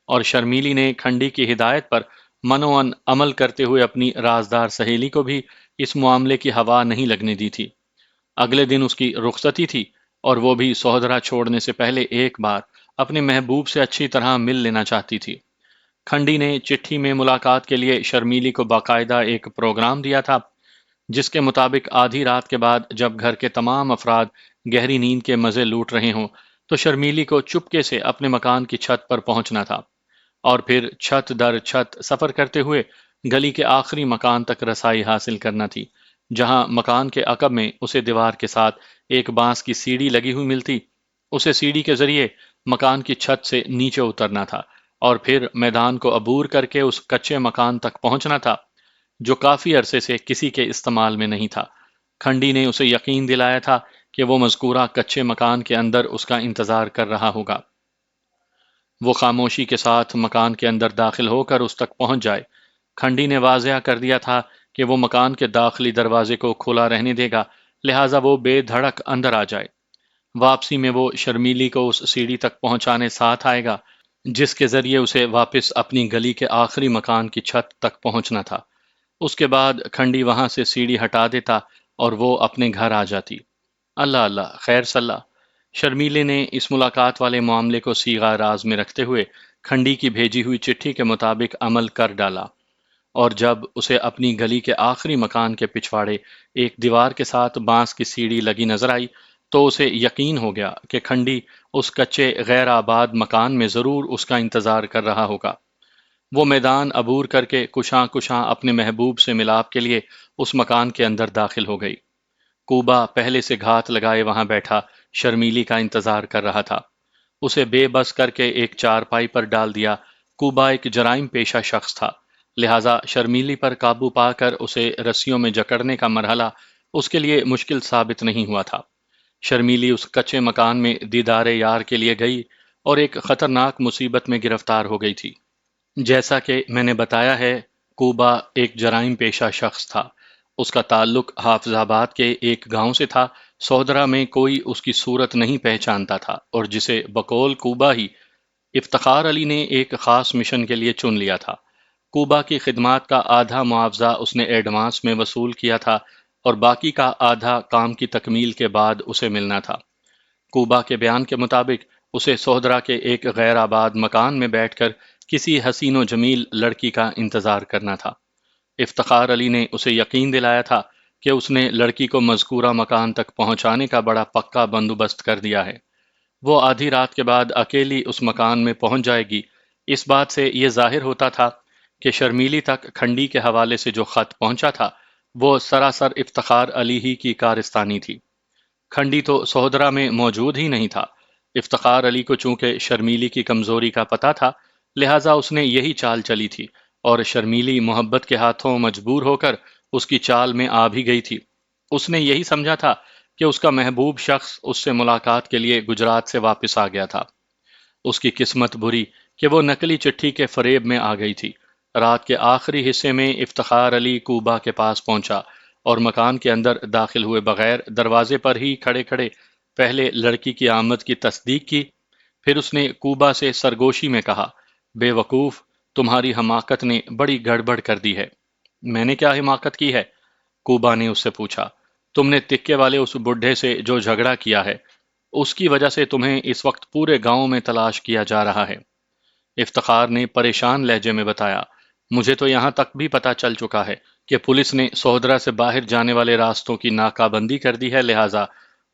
اور شرمیلی نے کھنڈی کی ہدایت پر منوان عمل کرتے ہوئے اپنی رازدار سہیلی کو بھی اس معاملے کی ہوا نہیں لگنے دی تھی۔ اگلے دن اس کی رخصتی تھی، اور وہ بھی سہودرا چھوڑنے سے پہلے ایک بار اپنے محبوب سے اچھی طرح مل لینا چاہتی تھی۔ کھنڈی نے چٹھی میں ملاقات کے لیے شرمیلی کو باقاعدہ ایک پروگرام دیا تھا، جس کے مطابق آدھی رات کے بعد جب گھر کے تمام افراد گہری نیند کے مزے لوٹ رہے ہوں تو شرمیلی کو چپکے سے اپنے مکان کی چھت پر پہنچنا تھا، اور پھر چھت در چھت سفر کرتے ہوئے گلی کے آخری مکان تک رسائی حاصل کرنا تھی، جہاں مکان کے عقب میں اسے دیوار کے ساتھ ایک بانس کی سیڑھی لگی ہوئی ملتی۔ اسے سیڑھی کے ذریعے مکان کی چھت سے نیچے اترنا تھا، اور پھر میدان کو عبور کر کے اس کچے مکان تک پہنچنا تھا جو کافی عرصے سے کسی کے استعمال میں نہیں تھا۔ کھنڈی نے اسے یقین دلایا تھا کہ وہ مذکورہ کچے مکان کے اندر اس کا انتظار کر رہا ہوگا۔ وہ خاموشی کے ساتھ مکان کے اندر داخل ہو کر اس تک پہنچ جائے۔ کھنڈی نے واضح کر دیا تھا کہ وہ مکان کے داخلی دروازے کو کھلا رہنے دے گا، لہٰذا وہ بے دھڑک اندر آ جائے۔ واپسی میں وہ شرمیلی کو اس سیڑھی تک پہنچانے ساتھ آئے گا جس کے ذریعے اسے واپس اپنی گلی کے آخری مکان کی چھت تک پہنچنا تھا۔ اس کے بعد کھنڈی وہاں سے سیڑھی ہٹا دیتا اور وہ اپنے گھر آ جاتی۔ اللہ اللہ، خیر صلاح۔ شرمیلے نے اس ملاقات والے معاملے کو صیغہ راز میں رکھتے ہوئے کھنڈی کی بھیجی ہوئی چٹھی کے مطابق عمل کر ڈالا، اور جب اسے اپنی گلی کے آخری مکان کے پچھواڑے ایک دیوار کے ساتھ بانس کی سیڑھی لگی نظر آئی تو اسے یقین ہو گیا کہ کھنڈی اس کچے غیر آباد مکان میں ضرور اس کا انتظار کر رہا ہوگا۔ وہ میدان عبور کر کے کشاں کشاں اپنے محبوب سے ملاپ کے لیے اس مکان کے اندر داخل ہو گئی۔ کوبا پہلے سے گھات لگائے وہاں بیٹھا شرمیلی کا انتظار کر رہا تھا۔ اسے بے بس کر کے ایک چارپائی پر ڈال دیا۔ کوبا ایک جرائم پیشہ شخص تھا، لہٰذا شرمیلی پر قابو پا کر اسے رسیوں میں جکڑنے کا مرحلہ اس کے لیے مشکل ثابت نہیں ہوا تھا۔ شرمیلی اس کچے مکان میں دیدار یار کے لیے گئی اور ایک خطرناک مصیبت میں گرفتار ہو گئی تھی۔ جیسا کہ میں نے بتایا ہے، کوبا ایک جرائم پیشہ شخص تھا۔ اس کا تعلق حافظ آباد کے ایک گاؤں سے تھا۔ سودرا میں کوئی اس کی صورت نہیں پہچانتا تھا، اور جسے بقول کوبا ہی افتخار علی نے ایک خاص مشن کے لیے چن لیا تھا۔ کوبا کی خدمات کا آدھا معاوضہ اس نے ایڈوانس میں وصول کیا تھا، اور باقی کا آدھا کام کی تکمیل کے بعد اسے ملنا تھا۔ کوبا کے بیان کے مطابق اسے سودرا کے ایک غیر آباد مکان میں بیٹھ کر کسی حسین و جمیل لڑکی کا انتظار کرنا تھا۔ افتخار علی نے اسے یقین دلایا تھا کہ اس نے لڑکی کو مذکورہ مکان تک پہنچانے کا بڑا پکا بندوبست کر دیا ہے۔ وہ آدھی رات کے بعد اکیلی اس مکان میں پہنچ جائے گی۔ اس بات سے یہ ظاہر ہوتا تھا کہ شرمیلی تک کھنڈی کے حوالے سے جو خط پہنچا تھا وہ سراسر افتخار علی ہی کی کارستانی تھی۔ کھنڈی تو سہودرا میں موجود ہی نہیں تھا۔ افتخار علی کو چونکہ شرمیلی کی کمزوری کا پتہ تھا، لہٰذا اس نے یہی چال چلی تھی، اور شرمیلی محبت کے ہاتھوں مجبور ہو کر اس کی چال میں آ بھی گئی تھی۔ اس نے یہی سمجھا تھا کہ اس کا محبوب شخص اس سے ملاقات کے لیے گجرات سے واپس آ گیا تھا۔ اس کی قسمت بری کہ وہ نقلی چٹھی کے فریب میں آ گئی تھی۔ رات کے آخری حصے میں افتخار علی کوبا کے پاس پہنچا اور مکان کے اندر داخل ہوئے بغیر دروازے پر ہی کھڑے کھڑے پہلے لڑکی کی آمد کی تصدیق کی، پھر اس نے کوبا سے سرگوشی میں کہا، بے وقوف، تمہاری حماقت نے بڑی گڑبڑ کر دی ہے۔ میں نے کیا حماقت کی ہے؟ کوبا نے اس سے پوچھا۔ تم نے تکے والے اس بڈھے سے جو جھگڑا کیا ہے، اس کی وجہ سے تمہیں اس وقت پورے گاؤں میں تلاش کیا جا رہا ہے۔ افتخار نے پریشان لہجے میں بتایا، مجھے تو یہاں تک بھی پتہ چل چکا ہے کہ پولیس نے سہودرا سے باہر جانے والے راستوں کی ناکہ بندی کر دی ہے، لہٰذا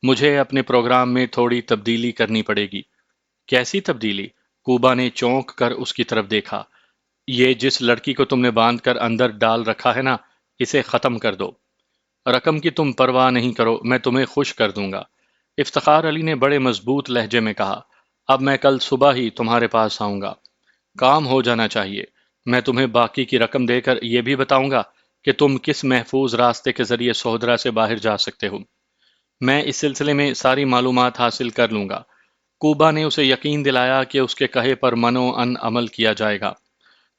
مجھے اپنے پروگرام میں تھوڑی تبدیلی کرنی پڑے گی۔ کیسی تبدیلی؟ کوبا نے چونک کر اس کی طرف دیکھا۔ یہ جس لڑکی کو تم نے باندھ کر اندر ڈال رکھا ہے نا، اسے ختم کر دو۔ رقم کی تم پرواہ نہیں کرو، میں تمہیں خوش کر دوں گا۔ افتخار علی نے بڑے مضبوط لہجے میں کہا، اب میں کل صبح ہی تمہارے پاس آؤں گا۔ کام ہو جانا چاہیے۔ میں تمہیں باقی کی رقم دے کر یہ بھی بتاؤں گا کہ تم کس محفوظ راستے کے ذریعے سہودرا سے باہر جا سکتے ہو۔ میں اس سلسلے میں ساری معلومات حاصل کر لوں گا۔ کوبا نے اسے یقین دلایا کہ اس کے کہے پر منو ان عمل کیا جائے گا۔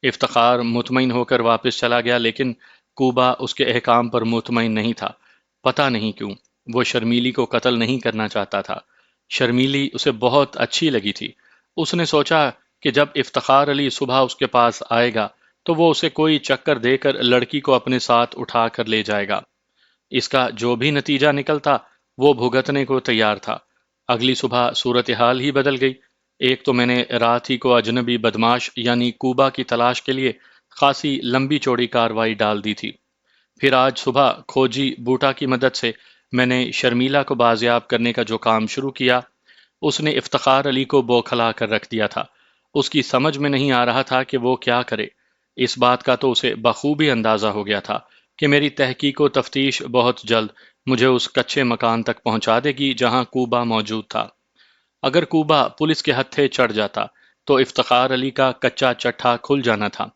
افتخار مطمئن ہو کر واپس چلا گیا، لیکن کوبا اس کے احکام پر مطمئن نہیں تھا، پتہ نہیں کیوں۔ وہ شرمیلی کو قتل نہیں کرنا چاہتا تھا۔ شرمیلی اسے بہت اچھی لگی تھی۔ اس نے سوچا کہ جب افتخار علی صبح اس کے پاس آئے گا تو وہ اسے کوئی چکر دے کر لڑکی کو اپنے ساتھ اٹھا کر لے جائے گا۔ اس کا جو بھی نتیجہ نکلتا وہ بھگتنے کو تیار تھا۔ اگلی صبح صورتحال ہی بدل گئی۔ ایک تو میں نے رات ہی کو اجنبی بدماش یعنی کوبا کی تلاش کے لیے خاصی لمبی چوڑی کاروائی ڈال دی تھی۔ پھر آج صبح کھوجی بوٹا کی مدد سے میں نے شرمیلا کو بازیاب کرنے کا جو کام شروع کیا، اس نے افتخار علی کو بوکھلا کر رکھ دیا تھا۔ اس کی سمجھ میں نہیں آ رہا تھا کہ وہ کیا کرے۔ اس بات کا تو اسے بخوبی اندازہ ہو گیا تھا کہ میری تحقیق و تفتیش بہت جلد مجھے اس کچے مکان تک پہنچا دے گی جہاں کوبا موجود تھا۔ اگر کوبا پولیس کے ہتھے چڑھ جاتا تو افتخار علی کا کچا چٹھا کھل جانا تھا۔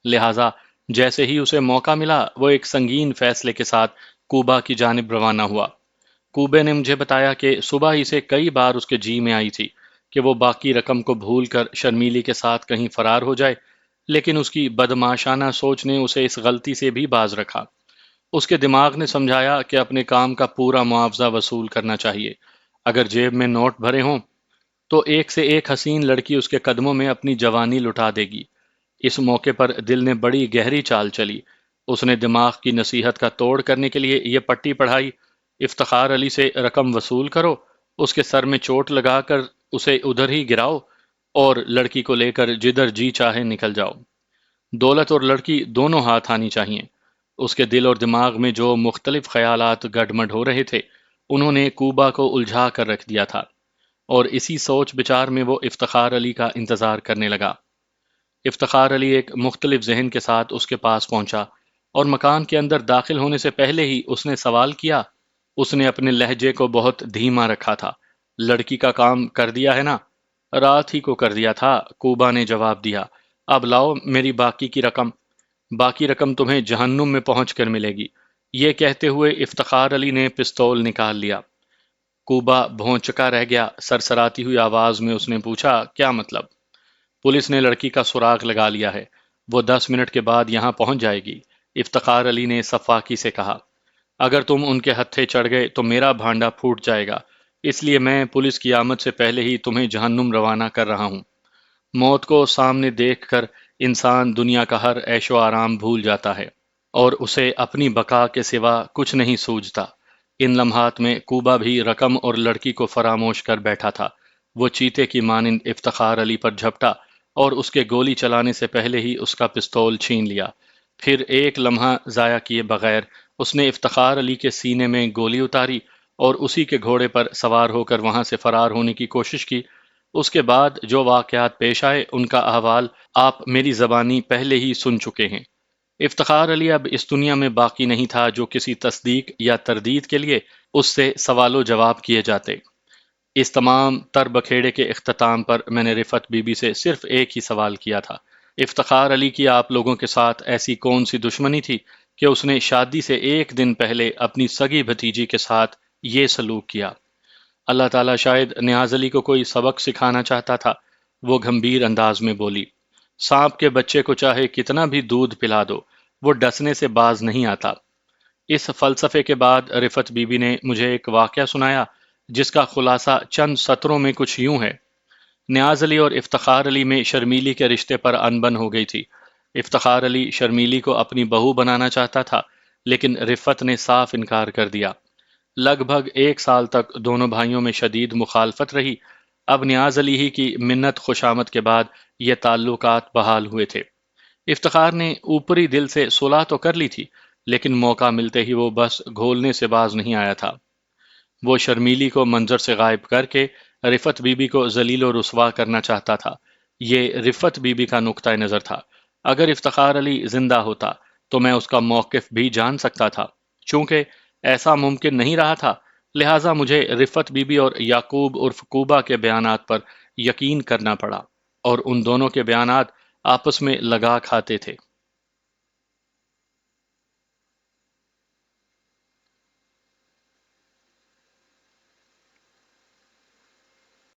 لہٰذا جیسے ہی اسے موقع ملا وہ ایک سنگین فیصلے کے ساتھ کوبا کی جانب روانہ ہوا۔ کوبے نے مجھے بتایا کہ صبح ہی سے کئی بار اس کے جی میں آئی تھی کہ وہ باقی رقم کو بھول کر شرمیلی کے ساتھ کہیں فرار ہو جائے، لیکن اس کی بدمعاشانہ سوچ نے اسے اس غلطی سے بھی باز رکھا۔ اس کے دماغ نے سمجھایا کہ اپنے کام کا پورا معاوضہ وصول کرنا چاہیے۔ اگر جیب میں نوٹ بھرے ہوں تو ایک سے ایک حسین لڑکی اس کے قدموں میں اپنی جوانی لٹا دے گی۔ اس موقع پر دل نے بڑی گہری چال چلی۔ اس نے دماغ کی نصیحت کا توڑ کرنے کے لیے یہ پٹی پڑھائی: افتخار علی سے رقم وصول کرو، اس کے سر میں چوٹ لگا کر اسے ادھر ہی گراؤ اور لڑکی کو لے کر جدھر جی چاہے نکل جاؤ۔ دولت اور لڑکی دونوں ہاتھ آنی چاہیے۔ اس کے دل اور دماغ میں جو مختلف خیالات گڈمڈ ہو رہے تھے انہوں نے کوبا کو الجھا کر رکھ دیا تھا، اور اسی سوچ بچار میں وہ افتخار علی کا انتظار کرنے لگا۔ افتخار علی ایک مختلف ذہن کے ساتھ اس کے پاس پہنچا اور مکان کے اندر داخل ہونے سے پہلے ہی اس نے سوال کیا۔ اس نے اپنے لہجے کو بہت دھیما رکھا تھا۔ لڑکی کا کام کر دیا ہے نا؟ رات ہی کو کر دیا تھا، کوبا نے جواب دیا۔ اب لاؤ میری باقی کی رقم۔ باقی رقم تمہیں جہنم میں پہنچ کر ملے گی۔ یہ کہتے ہوئے افتخار علی نے پستول نکال لیا۔ کوبا بھونچکا رہ گیا۔ سرسراتی ہوئی آواز میں اس نے پوچھا، کیا مطلب؟ پولیس نے لڑکی کا سراغ لگا لیا ہے، وہ 10 منٹ کے بعد یہاں پہنچ جائے گی، افتخار علی نے صفاقی سے کہا۔ اگر تم ان کے ہتھے چڑھ گئے تو میرا بھانڈا پھوٹ جائے گا، اس لیے میں پولیس کی آمد سے پہلے ہی تمہیں جہنم روانہ کر رہا ہوں۔ موت کو سامنے دیکھ کر انسان دنیا کا ہر عیش و آرام بھول جاتا ہے اور اسے اپنی بقا کے سوا کچھ نہیں سوجتا۔ ان لمحات میں کوبا بھی رقم اور لڑکی کو فراموش کر بیٹھا تھا۔ وہ چیتے کی مانند افتخار علی پر جھپٹا اور اس کے گولی چلانے سے پہلے ہی اس کا پستول چھین لیا۔ پھر ایک لمحہ ضائع کیے بغیر اس نے افتخار علی کے سینے میں گولی اتاری اور اسی کے گھوڑے پر سوار ہو کر وہاں سے فرار ہونے کی کوشش کی۔ اس کے بعد جو واقعات پیش آئے ان کا احوال آپ میری زبانی پہلے ہی سن چکے ہیں۔ افتخار علی اب اس دنیا میں باقی نہیں تھا جو کسی تصدیق یا تردید کے لیے اس سے سوال و جواب کیے جاتے۔ اس تمام تر بکھیڑے کے اختتام پر میں نے رفعت بی بی سے صرف ایک ہی سوال کیا تھا: افتخار علی کی آپ لوگوں کے ساتھ ایسی کون سی دشمنی تھی کہ اس نے شادی سے ایک دن پہلے اپنی سگی بھتیجی کے ساتھ یہ سلوک کیا؟ اللہ تعالیٰ شاید نیاز علی کو کوئی سبق سکھانا چاہتا تھا۔ وہ گھمبیر انداز میں بولی، سانپ کے بچے کو چاہے کتنا بھی دودھ پلا دو، وہ ڈسنے سے باز نہیں آتا۔ اس فلسفے کے بعد رفعت بی بی نے مجھے ایک واقعہ سنایا جس کا خلاصہ چند سطروں میں کچھ یوں ہے۔ نیاز علی اور افتخار علی میں شرمیلی کے رشتے پر انبن ہو گئی تھی۔ افتخار علی شرمیلی کو اپنی بہو بنانا چاہتا تھا، لیکن رفعت نے صاف انکار کر دیا۔ لگ بھگ 1 سال تک دونوں بھائیوں میں شدید مخالفت رہی۔ اب نیاز علی ہی کی منت خوشامد کے بعد یہ تعلقات بحال ہوئے تھے۔ افتخار نے اوپری دل سے صلح تو کر لی تھی، لیکن موقع ملتے ہی وہ بس گھولنے سے باز نہیں آیا تھا۔ وہ شرمیلی کو منظر سے غائب کر کے رفعت بی بی کو ذلیل و رسوا کرنا چاہتا تھا۔ یہ رفعت بی بی کا نقطہ نظر تھا۔ اگر افتخار علی زندہ ہوتا تو میں اس کا موقف بھی جان سکتا تھا۔ چونکہ ایسا ممکن نہیں رہا تھا، لہٰذا مجھے رفعت بی بی اور یعقوب عرف کوبا کے بیانات پر یقین کرنا پڑا، اور ان دونوں کے بیانات آپس میں لگا کھاتے تھے۔